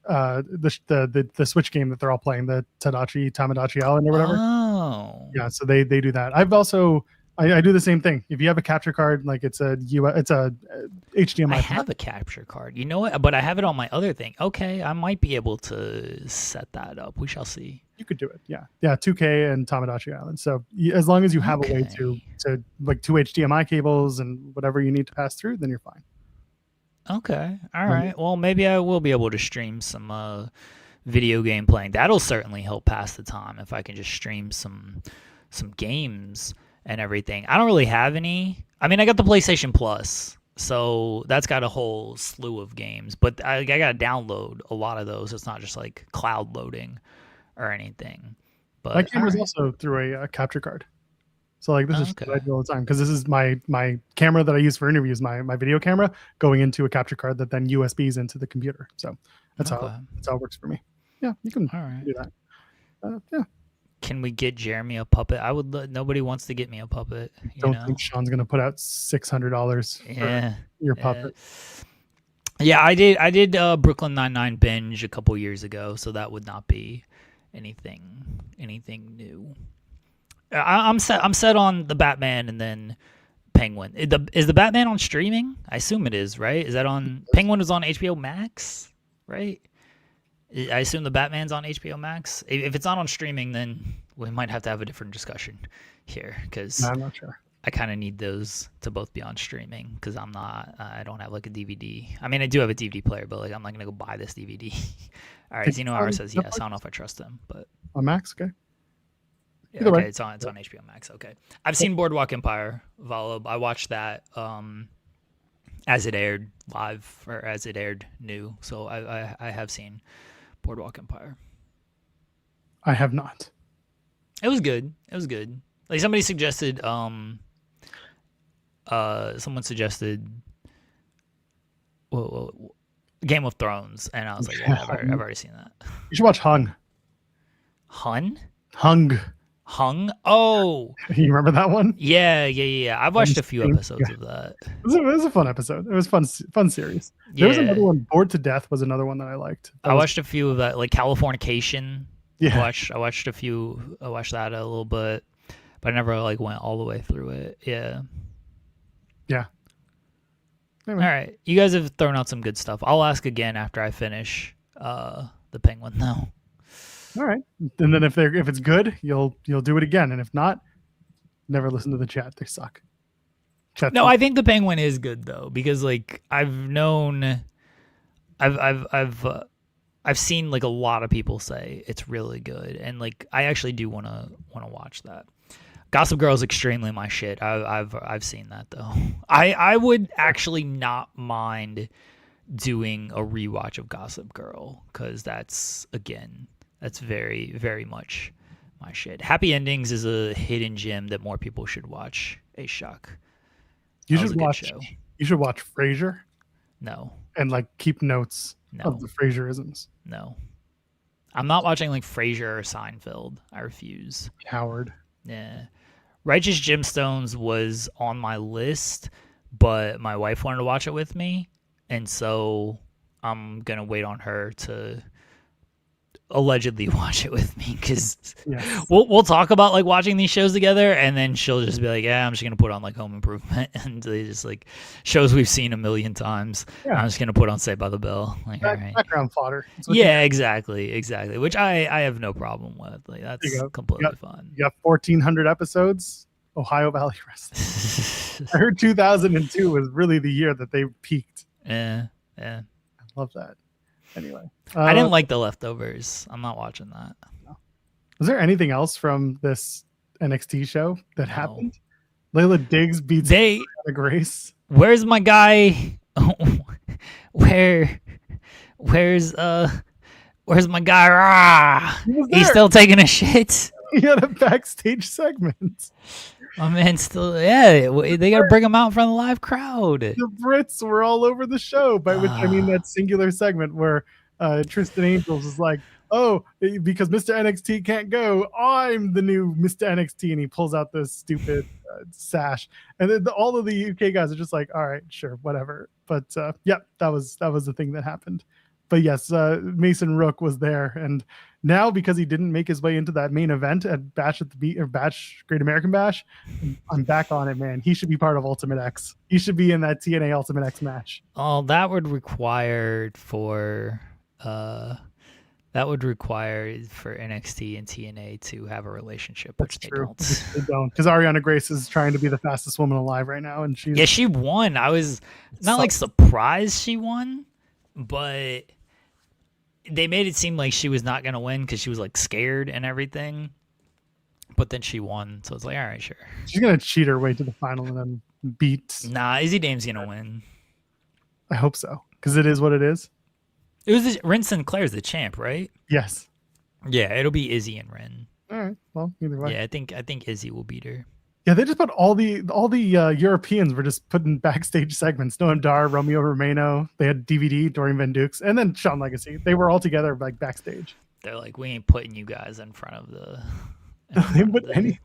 the Switch game that they're all playing, the Tamagotchi Island or whatever. Oh, yeah. So they do that. I've also I do the same thing. If you have a capture card, like it's a HDMI. I have a capture card. You know what? But I have it on my other thing. Okay, I might be able to set that up. We shall see. You could do it. Yeah. 2K and Tamagotchi Island. So as long as you have a way to like 2 HDMI cables and whatever you need to pass through, then you're fine. Okay. All right. Well, maybe I will be able to stream some video game playing. That'll certainly help pass the time if I can just stream some games and everything. I don't really have any. I mean, I got the PlayStation Plus, so that's got a whole slew of games, but I got to download a lot of those. It's not just like cloud loading or anything. But my camera's also through a capture card. So like this is what I do all the time, because this is my camera that I use for interviews, my video camera going into a capture card that then USBs into the computer. So that's how it works for me. Yeah, you can do that. Yeah. Can we get Jeremy a puppet? I would. Nobody wants to get me a puppet. Don't think Sean's gonna put out $600 for your puppet. Yeah, I did Brooklyn Nine-Nine binge a couple years ago, so that would not be anything new. I'm set on the Batman and then Penguin. Is the Batman on streaming? I assume it is, right? Is that on? Penguin is on HBO Max, right? I assume the Batman's on HBO Max. If it's not on streaming, then we might have to have a different discussion here, because I'm not sure. I kind of need those to both be on streaming, because I don't have like a DVD. I mean, I do have a DVD player, but like I'm not gonna go buy this DVD. All right, Zeno R says yes. I don't know if I trust them, but on Max, okay. Yeah, okay, it's on HBO Max. Okay, I've seen Boardwalk Empire, Volub. I watched that as it aired live, or as it aired new. So I have seen Boardwalk Empire. I have not. It was good. Like somebody suggested someone suggested Game of Thrones, and I was like, yeah, I've already seen that. You should watch Hung. Hung? Oh, you remember that one? Yeah. I've watched a few episodes of that. It was a fun episode. It was fun series. There was another one. Bored to Death was another one that I liked. I watched a few of that, like Californication. Yeah, I watched a few. I watched that a little bit, but I never like went all the way through it. Yeah. Anyway. All right, you guys have thrown out some good stuff. I'll ask again after I finish the Penguin, though. All right, and then if it's good, you'll do it again, and if not, never listen to the chat. They suck. I think the Penguin is good though, because like I've seen like a lot of people say it's really good, and like I actually do want to watch that. Gossip Girl is extremely my shit. I've seen that though. I would actually not mind doing a rewatch of Gossip Girl, because that's very, very much my shit. Happy Endings is a hidden gem that more people should watch. A shock. You should watch Frasier. No. And like keep notes of the Frasierisms. No. I'm not watching like Frasier or Seinfeld. I refuse. Coward. Yeah. Righteous Gemstones was on my list, but my wife wanted to watch it with me, and so I'm gonna wait on her to allegedly watch it with me, because Yes. we'll talk about like watching these shows together, and then she'll just be like, yeah, I'm just gonna put on like Home Improvement and they just like shows we've seen a million times. Yeah. I'm just gonna put on Saved by the Bell, like, all right. Background fodder. Yeah, exactly, which I have no problem with. Like, that's completely fun. You got 1,400 episodes. Ohio Valley Wrestling. I heard 2002 was really the year that they peaked. Yeah. I love that. Anyway, I didn't like The Leftovers. I'm not watching that. Was there anything else from this NXT show that happened? Layla Diggs beats Grace. Where's my guy? Where's my guy? Ah, he's still taking a shit. He had a backstage segment. My man still, they got to bring him out in front of the live crowd. The Brits were all over the show, by which I mean that singular segment where Tristan Angels is like, oh, because Mr. NXT can't go, I'm the new Mr. NXT, and he pulls out this stupid sash, and then all of the UK guys are just like, all right, sure, whatever. But that was the thing that happened. But yes, Mason Rook was there, and now because he didn't make his way into that main event at Bash at the Beat or Bash Great American Bash, I'm back on it, man. He should be part of Ultimate X. He should be in that TNA Ultimate X match. Oh, that would require for NXT and TNA to have a relationship, which they don't. They don't, because Ariana Grace is trying to be the fastest woman alive right now, and she won. I was not like surprised she won, but they made it seem like she was not going to win because she was like scared and everything. But then she won, so it's like, all right, sure. She's going to cheat her way to the final and then beat. Nah, Izzy Dame's going to win. I hope so, because it is what it is. It was Ren Sinclair's the champ, right? Yes. Yeah, it'll be Izzy and Ren. All right. Well, either way. Yeah, I think Izzy will beat her. Yeah, they just put all the Europeans were just putting backstage segments. Noam Dar, Romeo Romano. They had DVD, Dorian Van Dukes, and then Shawn Legacy. They were all together like backstage. They're like, we ain't putting you guys in front of the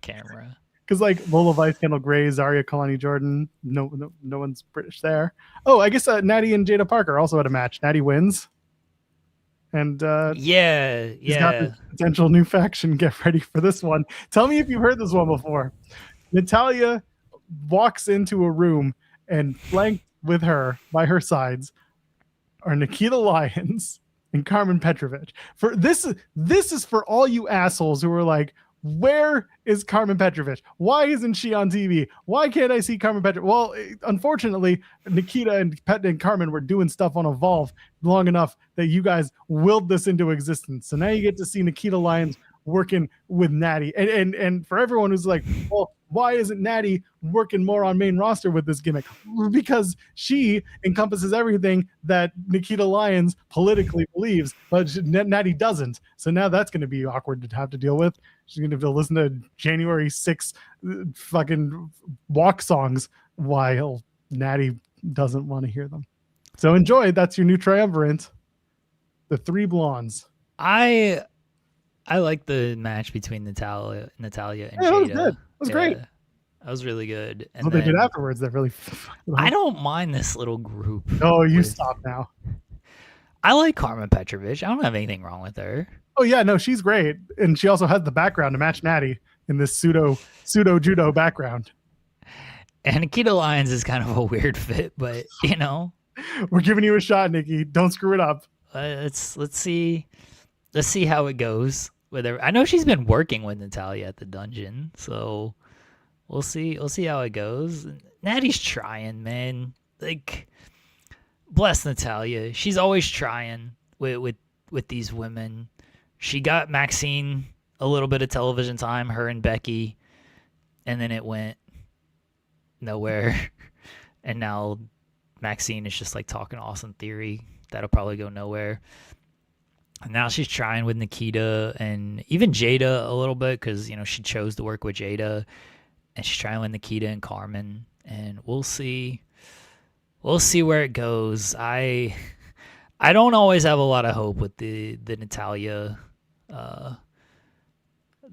camera. Because like Lola Vice, Kendall Gray, Zarya, Kalani Jordan, no one's British there. Oh, I guess Natty and Jada Parker also had a match. Natty wins. And he's got this potential new faction. Get ready for this one. Tell me if you've heard this one before. Natalya walks into a room, and flanked with her by her sides are Nikita Lyons and Carmen Petrovic. For this is for all you assholes who are like, where is Carmen Petrovic? Why isn't she on TV? Why can't I see Carmen Petrovic? Well, unfortunately, Nikita and Carmen were doing stuff on Evolve long enough that you guys willed this into existence. So now you get to see Nikita Lyons working with Natty. And for everyone who's like, well, why isn't Natty working more on main roster with this gimmick? Because she encompasses everything that Nikita Lyons politically believes, but Natty doesn't. So now that's going to be awkward to have to deal with. She's going to have to listen to January 6th fucking walk songs while Natty doesn't want to hear them. So enjoy. That's your new triumvirate. The three blondes. I like the match between Natalya and Jada. That was good. It was great. That was really good. And what they did afterwards, that really. I don't mind this little group. No, you stop now. I like Carmen Petrovic. I don't have anything wrong with her. Oh yeah, no, she's great, and she also has the background to match Natty in this pseudo judo background. And Nikita Lyons is kind of a weird fit, but you know, we're giving you a shot, Nikki. Don't screw it up. Let's see how it goes with her. I know she's been working with Natalya at the dungeon, so we'll see how it goes. Natty's trying, man. Like, bless Natalya. She's always trying with these women. She got Maxine a little bit of television time, her and Becky, and then it went nowhere. And now Maxine is just like talking Austin Theory. That'll probably go nowhere. And now she's trying with Nikita and even Jada a little bit because, you know, she chose to work with Jada. And she's trying with Nikita and Carmen. And we'll see. We'll see where it goes. I don't always have a lot of hope with the Natalya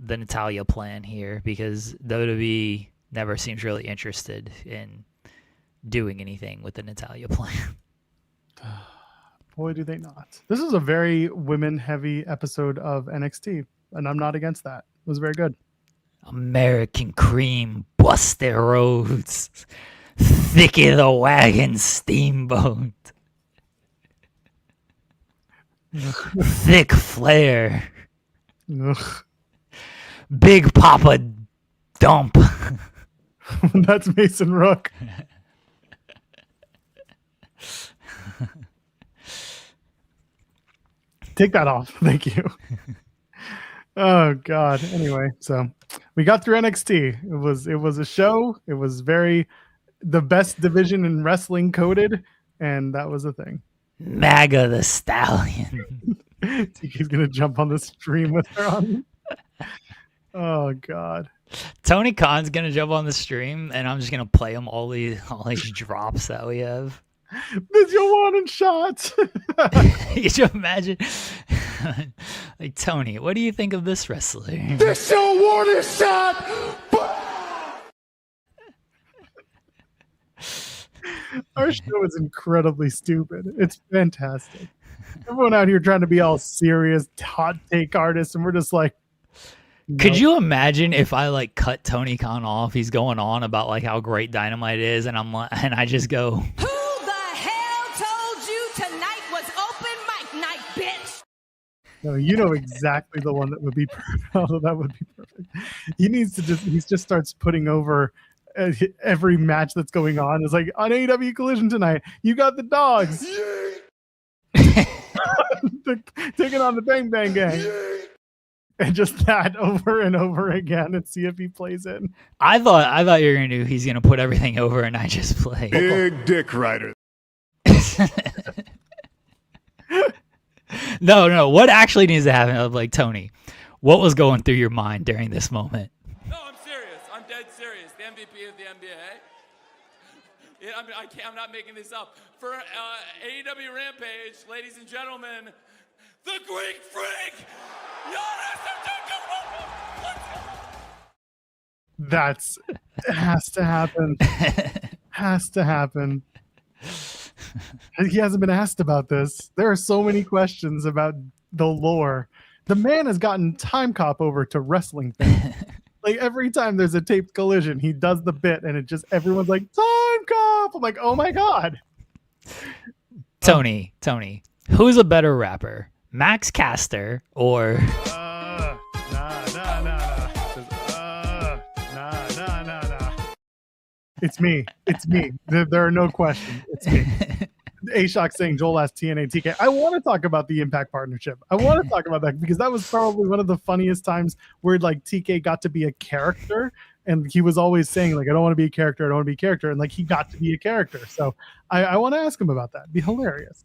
the Natalia plan here, because WWE never seems really interested in doing anything with the Natalia plan. Boy, do they not. This is a very women-heavy episode of NXT, and I'm not against that. It was very good. American Cream, Buster Rhodes, Thicky the Wagon Steamboat, Thick Flair, Ugh. Big Papa Dump. That's Mason Rook. Take that off. Thank you. Oh God. Anyway, so we got through NXT. It was a show. It was the best division in wrestling coded, and that was a thing. MAGA the Stallion. TK's gonna jump on the stream with her on. Oh God. Tony Khan's gonna jump on the stream, and I'm just gonna play him all these drops that we have. This your warning shot. Could you imagine? Like, Tony, what do you think of this wrestler? This your warning shot. Our show is incredibly stupid. It's fantastic. Everyone out here trying to be all serious, hot take artists, and we're just like, Could nope. you imagine if I like cut Tony Khan off? He's going on about like how great Dynamite is, and I just go, Who the hell told you tonight was open mic night, bitch? No, you know exactly the one that would be perfect. Oh, that would be perfect. He just starts putting over every match that's going on. It's like, on AEW Collision tonight, you got the dogs taking on the Bang Bang Gang. And just that over and over again, and see if he plays it. I thought you were gonna do. He's gonna put everything over, and I just play. Big dick rider. No. What actually needs to happen? I'm like, Tony, what was going through your mind during this moment? No, I'm serious. I'm dead serious. The MVP of the NBA. Yeah, I'm not making this up. For AEW Rampage, ladies and gentlemen, the Greek Freak, Giannis Antetokounmpo. Has to happen. Has to happen. He hasn't been asked about this. There are so many questions about the lore. The man has gotten Time Cop over to wrestling fans. Like, every time there's a taped collision, he does the bit, and everyone's like, Time Cop! I'm like, oh my God. Tony, who's a better rapper? Max Caster or Nah. It's me. There are no questions. It's me. A-Shock saying Joel asked TNA TK. I want to talk about the Impact partnership. I want to talk about that because that was probably one of the funniest times where like TK got to be a character, and he was always saying like, I don't want to be a character. I don't want to be a character. And like, he got to be a character. So I want to ask him about that. It'd be hilarious.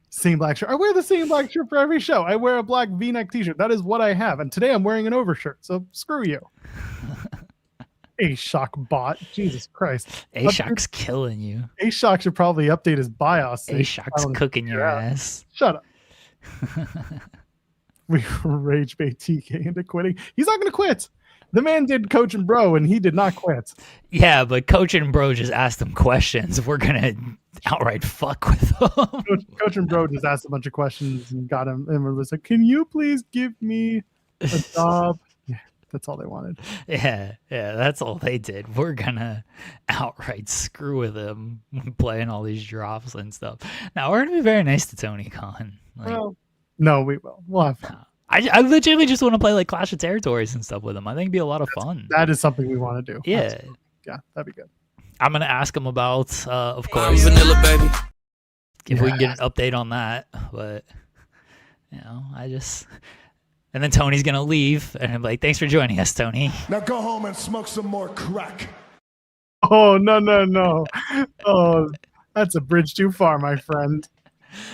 Same black shirt. I wear the same black shirt for every show. I wear a black V-neck t-shirt. That is what I have. And today I'm wearing an overshirt. So screw you. A-Shock bot. Jesus Christ. A-Shock's killing you. A-Shock should probably update his BIOS. A-Shock's cooking your ass. Shut up. We rage bait TK into quitting. He's not going to quit. The man did Coach and Bro, and he did not quit. Yeah, but Coach and Bro just asked him questions. We're going to outright fuck with them. Coach and Bro just asked a bunch of questions and got him. And was like, can you please give me a job? Yeah, that's all they wanted. Yeah, that's all they did. We're going to outright screw with him playing all these drops and stuff. Now, we're going to be very nice to Tony Khan. Like, Well, no, we will. We'll have fun. I legitimately just want to play like Clash of Territories and stuff with him. I think it'd be a lot of fun. That is something we want to do. Yeah. Absolutely. Yeah, that'd be good. I'm going to ask him about, of course, Vanilla, baby. if we can get an update on that. But, you know, and then Tony's going to leave. And I'm like, thanks for joining us, Tony. Now go home and smoke some more crack. Oh, no. Oh, that's a bridge too far, my friend.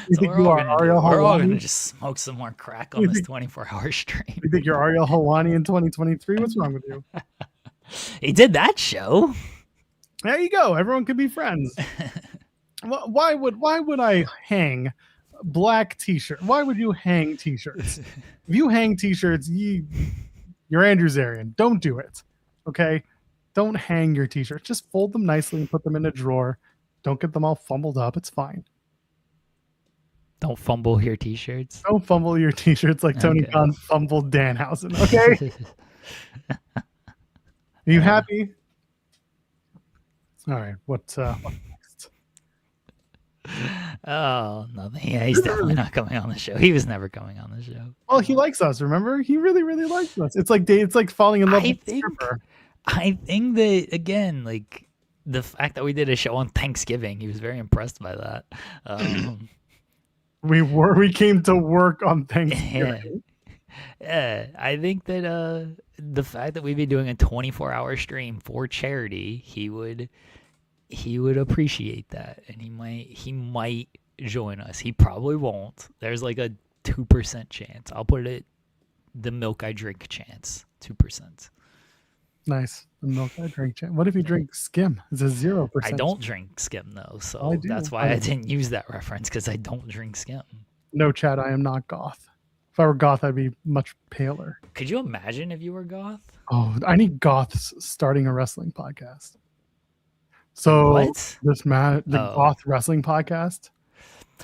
You So think we're you all are gonna Ariel we're all going to Helwani? just smoke some more crack on You this think- 24-hour stream. You think you're Ariel Helwani in 2023? What's wrong with you? He did that show. There you go. Everyone could be friends. Why would I hang black t-shirt. Why would you hang t-shirts? If you hang t-shirts, you're Andrew Zarian. Don't do it. Okay? Don't hang your t-shirts. Just fold them nicely and put them in a drawer. Don't get them all fumbled up. It's fine. Don't fumble your t-shirts. Don't fumble your t-shirts like Tony Okay. Khan fumbled Danhausen. Okay? Are you happy? All right. What's next? Oh, nothing. Yeah, he's definitely not coming on the show. He was never coming on the show. Well, he likes us. Remember, he really, really likes us. It's like falling in love with a stripper. I think that, again, like the fact that we did a show on Thanksgiving, he was very impressed by that. We came to work on Thanksgiving. Yeah, I think that the fact that we've been doing a 24-hour stream for charity, he would appreciate that, and he might join us. He probably won't. There's like a 2% chance. I'll put it the milk I drink chance, 2%. Nice. The milk I drink. What if you drink skim? It's a 0%. I don't drink skim though, so I do. that's why I didn't use that reference, because I don't drink skim. No, Chad, I am not goth. If I were goth, I'd be much paler. Could you imagine if you were goth? Oh, I need goths starting a wrestling podcast. So What? the goth wrestling podcast.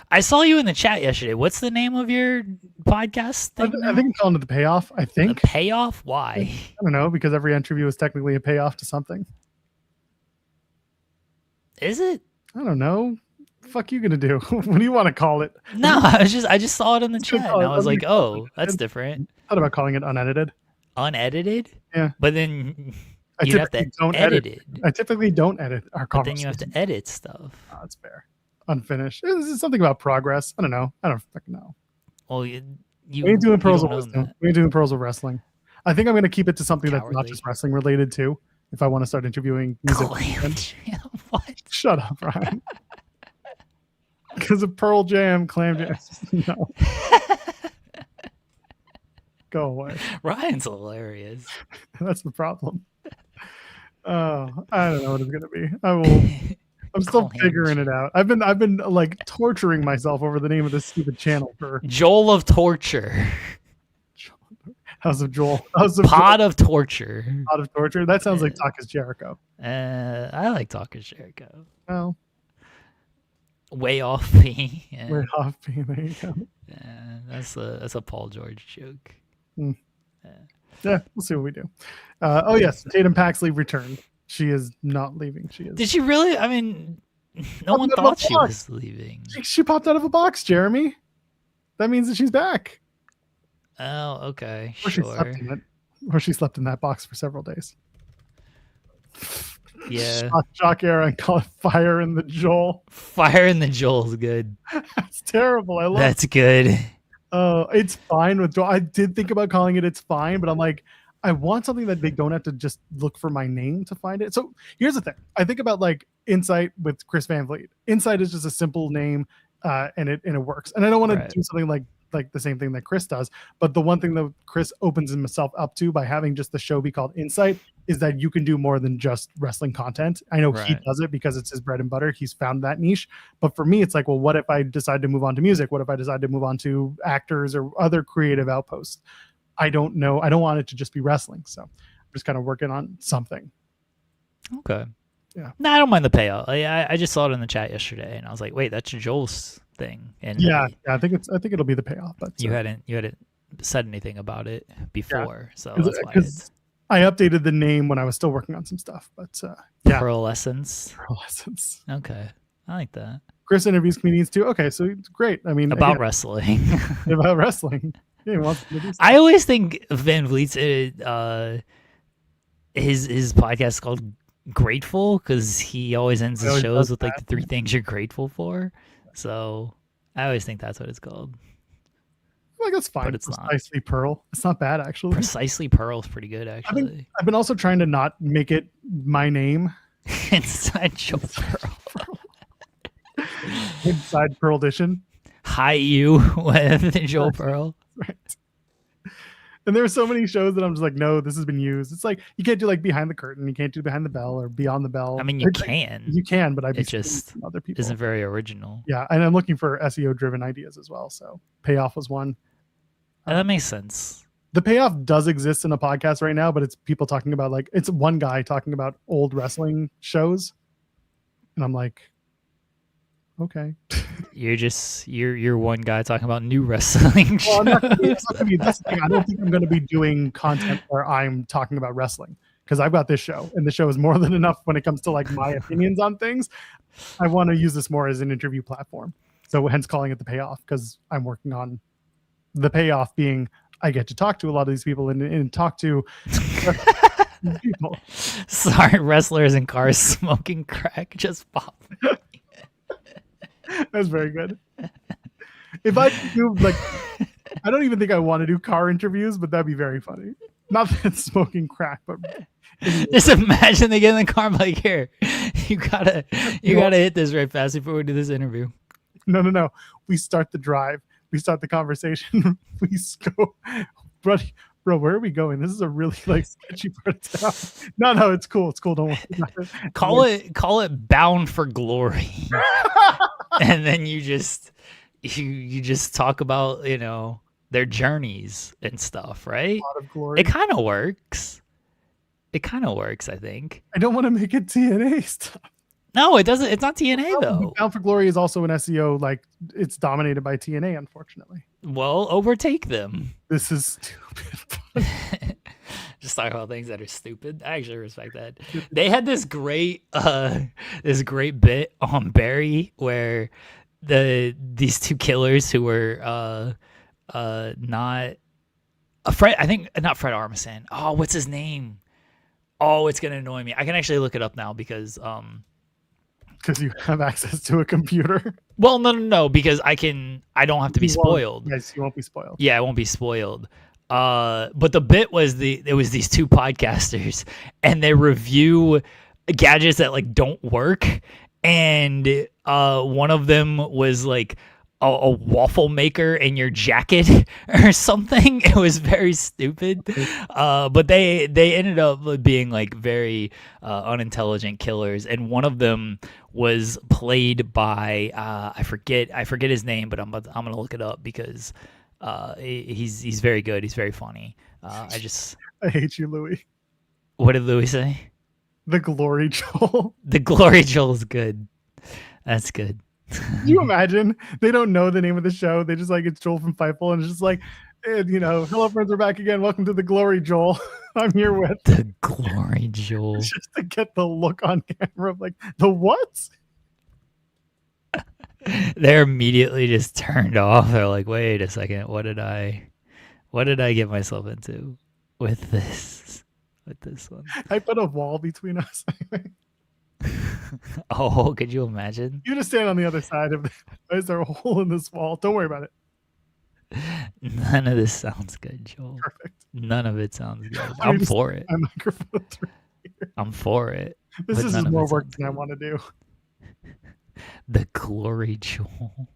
I saw you in the chat yesterday. What's the name of your podcast I thing? think I'm calling it the payoff. I The think. payoff? Why? I don't know, because every interview is technically a payoff to something. Is it? I don't know. Fuck you gonna do? What do you want to call it? No, I just saw it in the It's good chat, call. and I was Let me like, call it oh, that's different. Thought about calling it unedited. Unedited? Yeah. But then I you'd have to typically don't edit edit. it. I typically don't edit our But then you have conversations. to edit stuff. Oh, that's fair. Unfinished. This is something about progress. I don't know. I don't fucking know. Well, you We ain't doing pearls of don't own wisdom. that. We ain't doing pearls of wrestling. I think I'm going to keep it to something that's not Cowardly. just wrestling related too. If I want to start interviewing music, Clam Jam? What? shut up, Ryan. Because of Pearl Jam, Clam Jam. No. Go away. Ryan's hilarious. That's the problem. Oh, I don't know what it's going to be. I will. I'm still Clam figuring it out. I've been like torturing myself over the name of this stupid channel for Joel of Torture. House of Joel. House of Pod of Torture. Pot of Torture. That sounds like Talk is Jericho. I like Talking Jericho. Well, Way off me. Yeah. we're off. There you go. That's a Paul George joke. Yeah, we'll see what we do. Oh yes, Tatum Paxley returned. She is not leaving. She is. Did she really? I mean, no one Out of a thought she box. was leaving. She popped out of a box, Jeremy. That means that she's back. Oh, okay, Or she slept sure. in it. Or she slept in that box for several days. Yeah, Shock era and call it Fire in the Joel. Fire in the Joel's good. That's terrible. I love it. That's good. Oh, it's fine with Joel. I did think about calling it It's Fine, but I'm like, I want something that they don't have to just look for my name to find it. So here's the thing. I think about like Insight with Chris Van Vliet. Insight is just a simple name and it works. And I don't want Right. to do something like the same thing that Chris does. But the one thing that Chris opens himself up to by having just the show be called Insight is that you can do more than just wrestling content. I know he Right. does it because it's his bread and butter. He's found that niche. But for me, it's like, well, what if I decide to move on to music? What if I decide to move on to actors or other creative outposts? I don't know. I don't want it to just be wrestling. So I'm just kind of working on something. Okay. Yeah. No, I don't mind the payout. I just saw it in the chat yesterday, and I was like, wait, that's Joel's thing. And Yeah. I think it'll be the payoff. But you hadn't said anything about it before, so 'Cause- that's why 'cause it's I updated the name when I was still working on some stuff. But yeah, Pearl Essence. Pearlescence. Okay, I like that. Chris interviews comedians too. Okay, so it's great. I mean, About again, wrestling. about wrestling. Yeah, he wants to do stuff. I always think Van Vliet's his podcast is called Grateful because he always ends He his always shows does with like that. the 3 things you're grateful for. So I always think that's what it's called. Like that's fine. But it's not. Precisely Pearl. It's not bad actually. Precisely Pearl's pretty good actually. I've been also trying to not make it my name Inside Joel Pearl. inside Pearl Edition. Hi you with Joel Pearl. Right. And there are so many shows that I'm just like, no, this has been used. It's like you can't do like behind the curtain, you can't do behind the bell or beyond the bell. I mean, you It's like, can. you can, but I'd be It just stealing from other people. isn't very original. Yeah, and I'm looking for SEO driven ideas as well. So payoff was one. That makes sense. The payoff does exist in a podcast right now, but it's people talking about like it's one guy talking about old wrestling shows, and I'm like, okay. You're one guy talking about new wrestling shows. Well, I'm not gonna be, it's not gonna be this thing. I don't think I'm going to be doing content where I'm talking about wrestling because I've got this show, and the show is more than enough when it comes to like my opinions on things. I want to use this more as an interview platform, so hence calling it the payoff because I'm working on the payoff being I get to talk to a lot of these people and talk to these people. Sorry, wrestlers in cars smoking crack just pop. That's very good. If I could do like, I don't even think I want to do car interviews, but that'd be very funny. Not that it's smoking crack, but Just imagine they get in the car and be like, here, you gotta hit this right fast before we do this interview. no. We start the drive. We start the conversation. We go, bro, where are we going? This is a really like sketchy part of town. No, it's cool. It's cool. Don't worry. Call it Bound for Glory. And then you just talk about, their journeys and stuff, right? A lot of glory. It kind of works. I think. I don't want to make it TNA stuff. No, it doesn't. It's not TNA though. Bound for Glory is also an SEO, like it's dominated by TNA, unfortunately. Well, overtake them. This is stupid. Just talk about things that are stupid. I actually respect that. They had this great bit on Barry where these two killers who were not Fred. I think not Fred Armisen. Oh, what's his name? Oh, it's gonna annoy me. I can actually look it up now because you have access to a computer. Well, no, because I don't have to be spoiled. Yes, you won't be spoiled. Yeah, I won't be spoiled. But the bit was it was these two podcasters and they review gadgets that like don't work, and one of them was like a waffle maker in your jacket or something. It was very stupid. But they ended up being like very unintelligent killers, and one of them was played by I forget his name, but I'm gonna look it up because he's very good. He's very funny. I hate you, Louis. What did Louis say? The Glory Joel. The Glory Joel is good. That's good. Can you imagine? They don't know the name of the show. They just like it's Joel from Fightful, and it's just like, hello friends, we're back again. Welcome to the Glory Joel. I'm here with the Glory Joel. Just to get the look on camera of like the what? They're immediately just turned off. They're like, wait a second, what did I get myself into with this one? I put a wall between us. Oh, could you imagine? You just stand on the other side of why is there a hole in this wall? Don't worry about it. None of this sounds good, Joel. Perfect. None of it sounds good. I'm for it. My microphone's right here. I'm for it. This is more work than I want to do. The Glory Joel.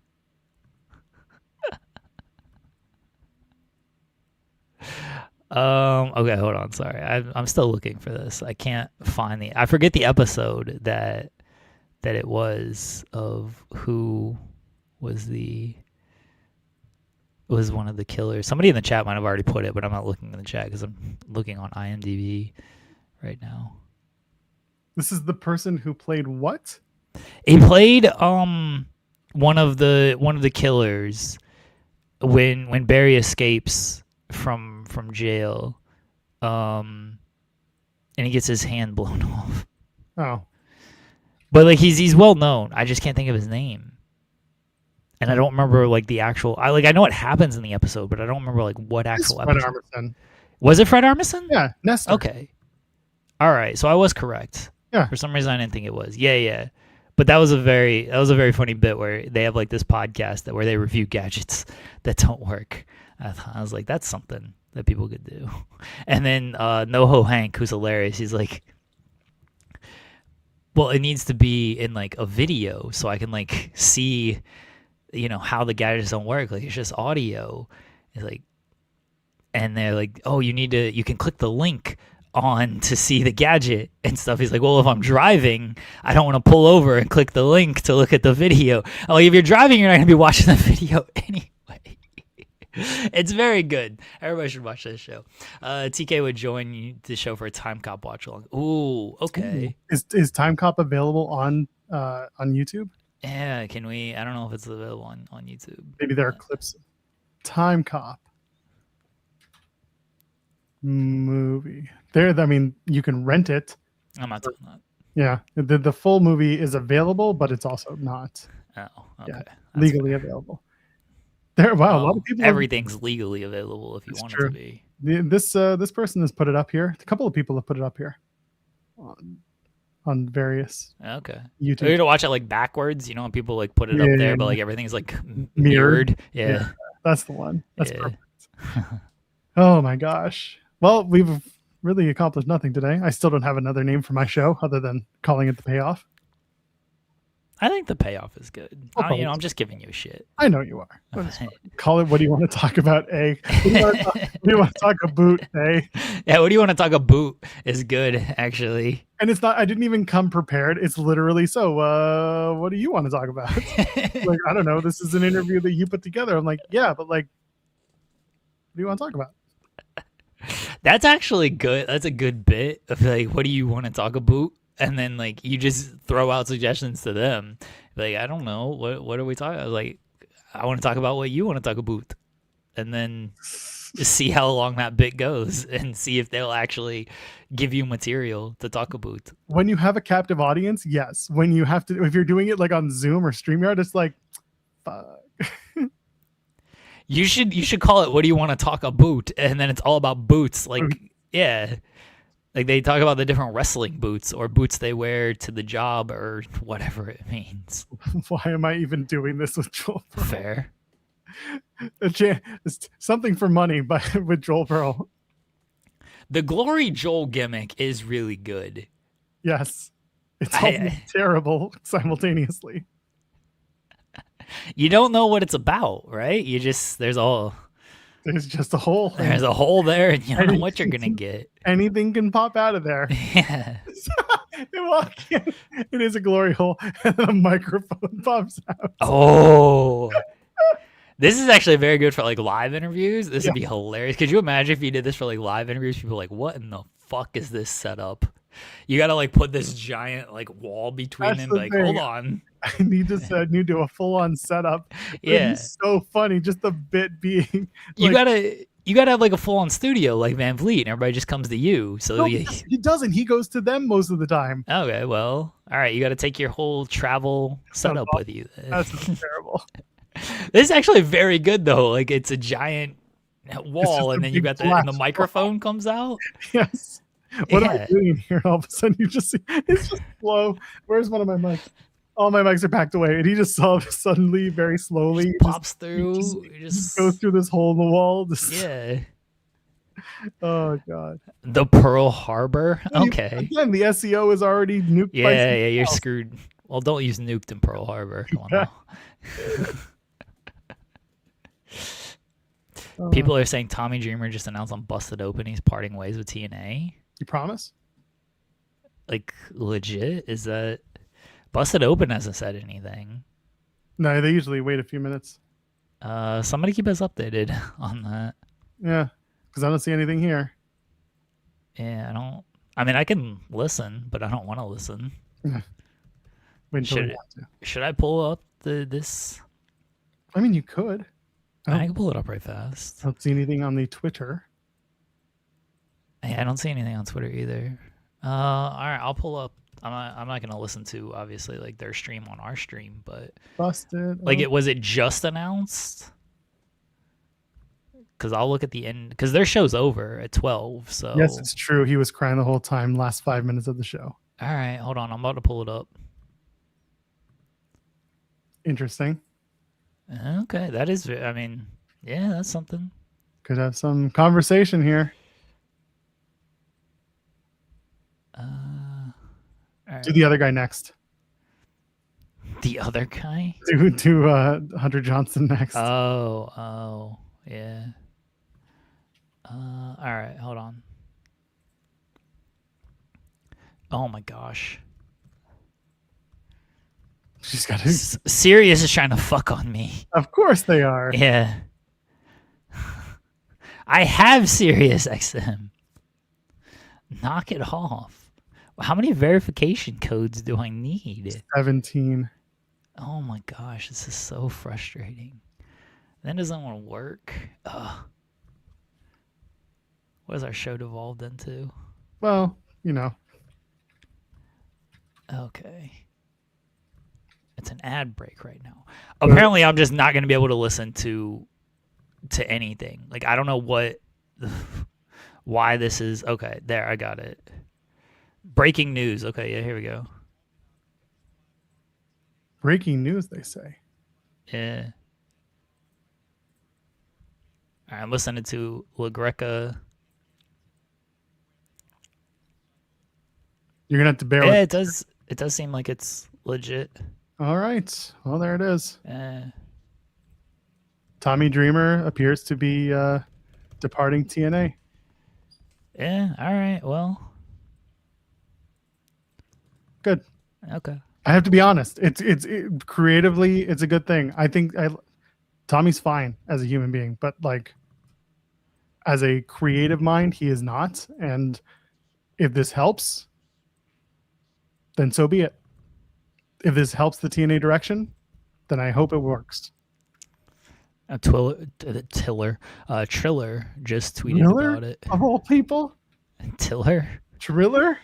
Okay, hold on. Sorry, I'm still looking for this. I can't find I forget the episode that it was of who was one of the killers. Somebody in the chat might have already put it, but I'm not looking in the chat because I'm looking on IMDb right now. This is the person who played what? He played one of the killers when Barry escapes from jail, and he gets his hand blown off. Oh, but like he's well known. I just can't think of his name, and I don't remember like the actual. I know what happens in the episode, but I don't remember like what actual Fred episode. Armisen. Was it Fred Armisen? Yeah, Nestor. Okay, all right. So I was correct. Yeah. For some reason, I didn't think it was. Yeah. But that was a very funny bit where they have like this podcast where they review gadgets that don't work. I was like, that's something that people could do. And then NoHo Hank, who's hilarious, he's like, well, it needs to be in like a video so I can like see, how the gadgets don't work. Like it's just audio. It's like, and they're like, "Oh, you can click the link on to see the gadget and stuff." He's like, "Well, if I'm driving, I don't want to pull over and click the link to look at the video." I'm like, if you're driving, you're not gonna be watching the video anyway. It's very good. Everybody should watch this show. TK would join the show for a Time Cop watch along. Ooh, okay. Is Time Cop available on YouTube? Yeah, can we? I don't know if it's available on YouTube. Maybe there are clips. Time Cop movie. There, I mean, you can rent it. I'm not doing that. Yeah, the full movie is available, but it's also not Oh, okay. legally available. There, wow, a lot of people. Everything's legally available if you want it to be. This person has put it up here. A couple of people have put it up here on various. Okay. YouTube. You're gonna watch it like backwards, when people like put it up there, but like everything's like mirrored. Yeah. That's the one. That's perfect. Oh my gosh. Well, we've really accomplished nothing today. I still don't have another name for my show other than calling it The Payoff. I think The Payoff is good. I'm just giving you shit. I know you are. Call it what do you want to talk about, A? What do you want to talk about, A? Yeah, what do you want to talk about is good, actually. And it's not, I didn't even come prepared. It's literally, so what do you want to talk about? Like, I don't know. This is an interview that you put together. I'm like, yeah, but like, what do you want to talk about? That's actually good. That's a good bit of like, what do you want to talk about? And then like you just throw out suggestions to them. Like, I don't know. What are we talking about? Like, I want to talk about what you want to talk about. And then just see how long that bit goes and see if they'll actually give you material to talk about. When you have a captive audience, yes. When you have to, if you're doing it like on Zoom or StreamYard, it's like, fuck. You should call it, what do you want to talk about? And then it's all about boots. Like, yeah. Like they talk about the different wrestling boots or boots they wear to the job or whatever it means. Why am I even doing this with Joel Pearl? Fair. It's something for money with Joel Pearl. The Glory Joel gimmick is really good. Yes. It's all terrible simultaneously. You don't know what it's about, right? There's just a hole. There's a hole there, and you don't know what you're gonna get. Anything can pop out of there. Yeah. You walk in, it is a glory hole, and a microphone pops out. Oh. This is actually very good for like live interviews. This would be hilarious. Could you imagine if you did this for like live interviews? People are like, what in the fuck is this setup? You gotta like put this giant like wall between them. Like, hold on. I need to do a full on setup. Yeah. It's so funny. Just the bit being you gotta have like a full on studio like Van Vliet, and everybody just comes to you. So no, he doesn't. He goes to them most of the time. Okay, well, all right. You got to take your whole travel setup with you. That's terrible. This is actually very good though. Like it's a giant wall, and then you got and the microphone comes out. Yes. What am I doing here? All of a sudden, you just see it's just slow. Where's one of my mics? All my mics are packed away, and he just suddenly, very slowly, just pops through. He just goes through this hole in the wall. Yeah. Oh god. The Pearl Harbor. Okay. Again, the SEO is already nuked. Yeah, you're screwed. Well, don't use nuked in Pearl Harbor. Come on now. People are saying Tommy Dreamer just announced on Busted Open he's parting ways with TNA. You promise? Like legit? Is that Busted Open hasn't said anything? No, they usually wait a few minutes. Somebody keep us updated on that. Yeah, because I don't see anything here. Yeah, I mean, I can listen, but I don't want to listen. Should I pull up this? I mean, you could. I can pull it up right fast. I don't see anything on the Twitter. Yeah, I don't see anything on Twitter either. All right, I'll pull up. I'm not gonna listen to obviously like their stream on our stream, but Busted. Like was it just announced? Because I'll look at the end because their show's over at 12. So yes, it's true. He was crying the whole time. Last 5 minutes of the show. All right, hold on. I'm about to pull it up. Interesting. Okay, that is. I mean, yeah, that's something. Could have some conversation here. Right. Do the other guy next. The other guy? Do Hunter Johnson next. Oh, yeah. All right, hold on. Oh my gosh. She's got to. Sirius is trying to fuck on me. Of course they are. Yeah. I have Sirius XM. Knock it off. How many verification codes do I need? 17. Oh my gosh, this is so frustrating. That doesn't want to work. Ugh. What has our show devolved into? Well, you know. Okay. It's an ad break right now. Apparently, I'm just not going to be able to listen to anything. Like, I don't know why this is. Okay, there, I got it. Breaking news. Okay, yeah, here we go. Breaking news, they say. Yeah. All right, I'm listening to La Greca. You're gonna have to bear Yeah, with. it does seem like it's legit. All right. Well, there it is. Uh, Tommy Dreamer appears to be departing TNA. yeah, all right. Well, Good. okay. I have to be honest. It's creatively, it's a good thing. I think Tommy's fine as a human being, but like as a creative mind, he is not. And if this helps, then so be it. If this helps the TNA direction, then I hope it works. Triller just tweeted Triller? about it. Of all people? Triller? Triller?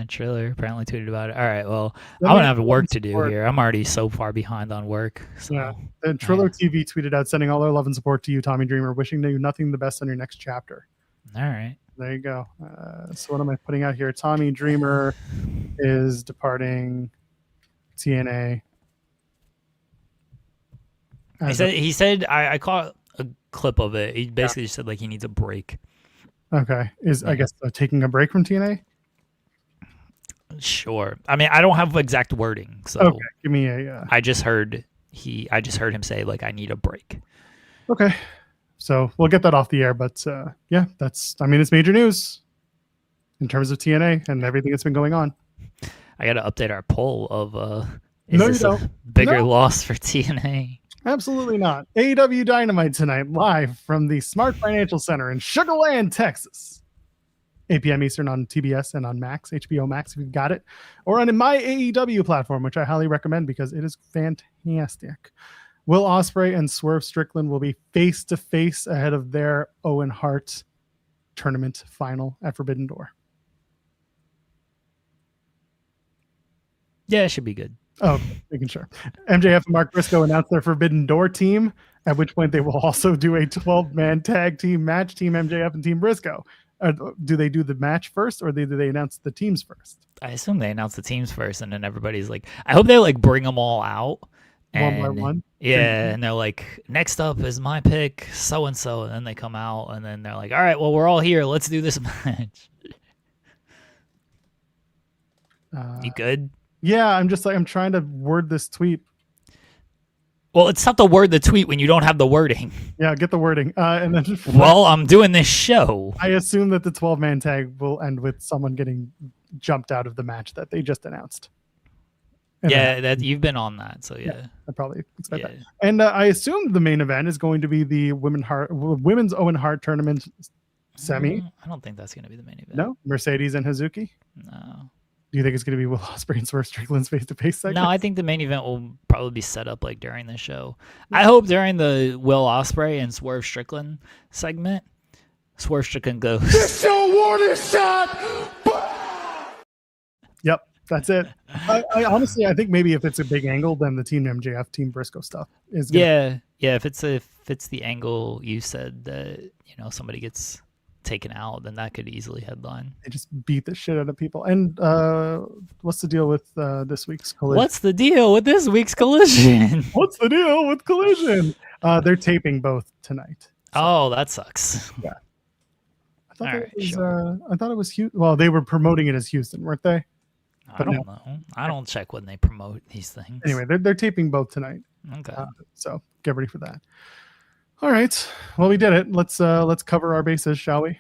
Triller apparently tweeted about it. All right, well, Let I'm me going to have work to do support. here. I'm already so far behind on work. So. Yeah. And Triller TV tweeted out, sending all our love and support to you, Tommy Dreamer, wishing you nothing the best on your next chapter. All right. There you go. So what am I putting out here? Tommy Dreamer is departing TNA. He said I caught a clip of it. He basically just said like he needs a break. Okay. I guess taking a break from TNA? Sure. I mean, I don't have exact wording, so Okay. Give me a I just heard him say like I need a break. Okay. So we'll get that off the air, but yeah, it's major news in terms of TNA and everything that's been going on. I got to update our poll of No, you this don't. a bigger No. loss for TNA? Absolutely not. AEW Dynamite tonight, live from the Smart Financial Center in Sugar Land, Texas. 8 p.m. Eastern on TBS and on Max, HBO Max if you've got it, or on my AEW platform, which I highly recommend because it is fantastic. Will Ospreay and Swerve Strickland will be face-to-face ahead of their Owen Hart tournament final at Forbidden Door. Yeah, it should be good. Oh, making sure. MJF and Mark Briscoe announced their Forbidden Door team, at which point they will also do a 12-man tag team match, Team MJF and Team Briscoe. Do they do the match first, or do they announce the teams first? I assume they announce the teams first, and then everybody's like, I hope they like bring them all out. One by one? Yeah, and they're like, next up is my pick, so-and-so, and then they come out, and then they're like, all right, well, we're all here. Let's do this match. You good? Yeah, I'm trying to word this tweet. Well, it's tough to word the tweet when you don't have the wording. Yeah, get the wording. And then Well, I'm doing this show. I assume that the 12-man tag will end with someone getting jumped out of the match that they just announced. And Yeah, that you've been on that, so yeah. I probably expect Yeah. that. And I assume the main event is going to be the women's Owen Hart tournament semi. I don't think that's going to be the main event. No, Mercedes and Hazuki. No. Do you think it's going to be Will Ospreay and Swerve Strickland's face-to-face segment? No, I think the main event will probably be set up like during the show. I hope during the Will Ospreay and Swerve Strickland segment, Swerve Strickland goes, This your warning shot! Yep, that's it. I honestly, I think maybe if it's a big angle, then the Team MJF, Team Briscoe stuff is. Yeah. If it's the angle you said that somebody gets taken out, then that could easily headline. They just beat the shit out of people. And what's the deal with this week's Collision? What's the deal with this week's Collision? What's the deal with Collision? They're taping both tonight. Oh, that sucks. Yeah. I thought, All it right, was, sure. I thought it was Houston. Well, they were promoting it as Houston, weren't they? I don't know. I don't check when they promote these things. Anyway, they're taping both tonight. Okay. So get ready for that. All right. Well, we did it. Let's cover our bases, shall we?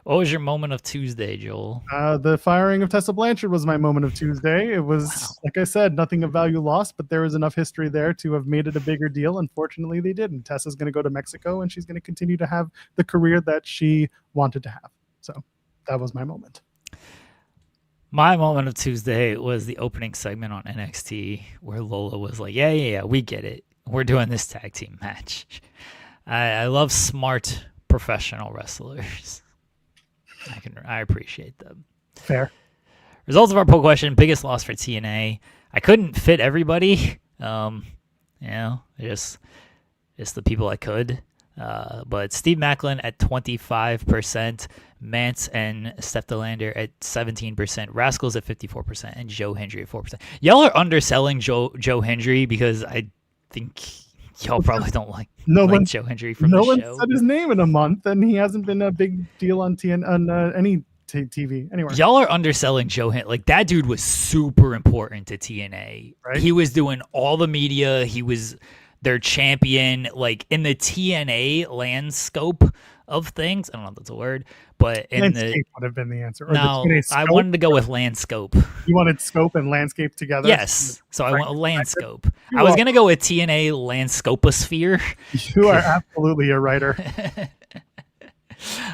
What was your moment of Tuesday, Joel? The firing of Tessa Blanchard was my moment of Tuesday. It was, like I said, nothing of value lost, but there was enough history there to have made it a bigger deal. Unfortunately, they didn't. Tessa's going to go to Mexico, and she's going to continue to have the career that she wanted to have. So that was my moment. My moment of Tuesday was the opening segment on NXT where Lola was like, yeah, we get it. We're doing this tag team match. I love smart professional wrestlers. I appreciate them. Fair. Results of our poll question: biggest loss for TNA. I couldn't fit everybody. Just the people I could. But Steve Macklin at 25%, Mance and Steph Delander at 17%, Rascals at 54%, and Joe Hendry at 4%. Y'all are underselling Joe Hendry because I think y'all probably don't like Joe Hendry from the show. No one said his name in a month, and he hasn't been a big deal on any TV anywhere. Y'all are underselling Joe Hendry. Like, that dude was super important to TNA. Right? He was doing all the media. He was their champion, like in the TNA landscape of things. I don't know if that's a word, but in landscape would have been the answer. Or no, I wanted to go with landscape. You wanted scope and landscape together? Yes. So I went with landscape. I was going to go with TNA landscoposphere. You are absolutely a writer.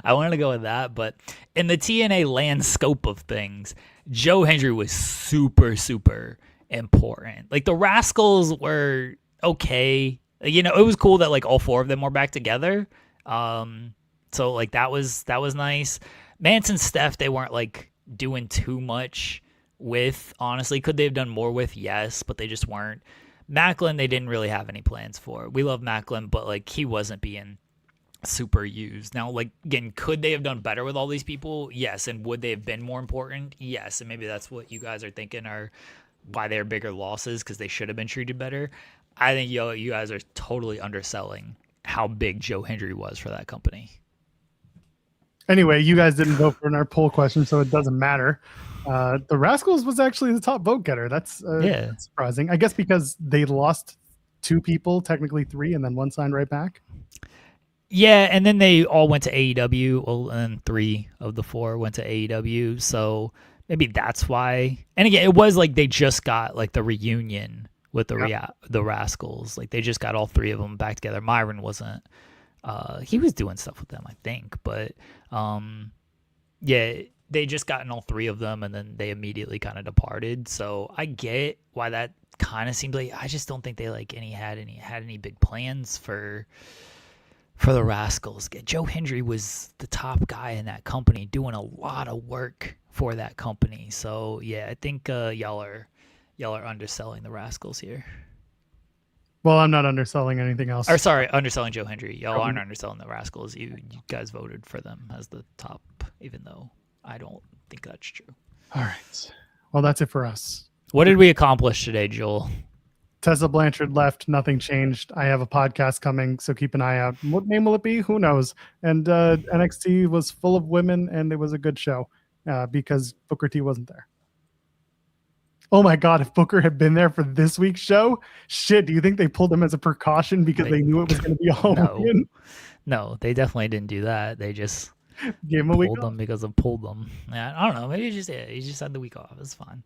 I wanted to go with that, but in the TNA landscape of things, Joe Hendry was super, super important. Like, the Rascals were okay. It was cool that like all four of them were back together. So like that was nice. Mance and Steph, they weren't like doing too much with, honestly. Could they have done more with? Yes, but they just weren't. Macklin, they didn't really have any plans for. We love Macklin, but like he wasn't being super used. Now, like, again, could they have done better with all these people? Yes. And would they have been more important? Yes. And maybe that's what you guys are thinking are why they're bigger losses, because they should have been treated better. I think you guys are totally underselling how big Joe Hendry was for that company. Anyway, you guys didn't vote for our poll question, so it doesn't matter. The Rascals was actually the top vote getter. That's surprising. I guess because they lost 2 people, technically 3, and then 1 signed right back. Yeah, and then they all went to AEW, well, and 3 of the 4 went to AEW, so maybe that's why. And again, it was like they just got like the reunion with the Rascals. Like, they just got all 3 of them back together. Myron wasn't. He was doing stuff with them, I think. But, they just gotten all 3 of them, and then they immediately kind of departed. So I get why that kind of seemed like. I just don't think they like had any big plans for the Rascals. Joe Hendry was the top guy in that company, doing a lot of work for that company. So yeah, I think y'all are underselling the Rascals here. Well, I'm not underselling anything else. Or sorry, underselling Joe Hendry. Y'all aren't underselling the Rascals. You guys voted for them as the top, even though I don't think that's true. All right. Well, that's it for us. What did we accomplish today, Joel? Tessa Blanchard left. Nothing changed. I have a podcast coming, so keep an eye out. What name will it be? Who knows? And NXT was full of women, and it was a good show because Booker T wasn't there. Oh my God, if Booker had been there for this week's show, shit, do you think they pulled him as a precaution because they knew it was going to be all women? No, they definitely didn't do that. They just gave him a week pulled off. them because of pulled them. Yeah, I don't know. Maybe he just had the week off. It's fine.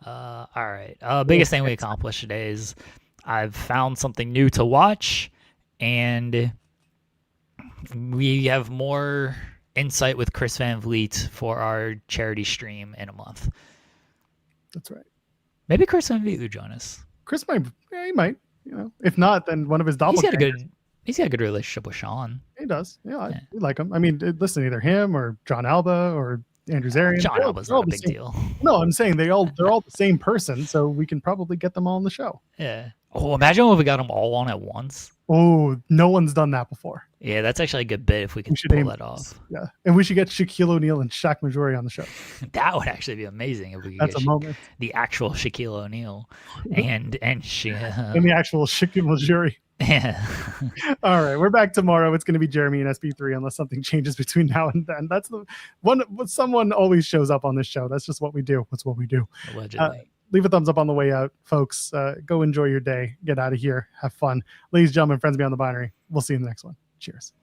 All right. Biggest thing we accomplished today is I've found something new to watch, and we have more insight with Chris Van Vliet for our charity stream in a month. That's right. Maybe Chris Van Vliet would join us. Chris might. Yeah, he might. If not, then one of his doppelgangers. He's got a good relationship with Sean. He does. Yeah. We like him. I mean, listen, either him or John Alba or Andrew Zarian. John Alba's not a big deal. No, I'm saying they're all the same person, so we can probably get them all on the show. Yeah. Oh, imagine if we got them all on at once. Oh, no one's done that before. Yeah, that's actually a good bit if we can pull that off. Yeah, and we should get Shaquille O'Neal and Shaq Majori on the show. That would actually be amazing if we could That's get a moment. The actual Shaquille O'Neal and the actual Shaquille Majori. Yeah. All right, we're back tomorrow. It's going to be Jeremy and SB3 unless something changes between now and then. That's the one. Someone always shows up on this show. That's just what we do. That's what we do. Allegedly. leave a thumbs up on the way out, folks. Go enjoy your day. Get out of here. Have fun. Ladies and gentlemen, friends beyond the binary. We'll see you in the next one. Cheers.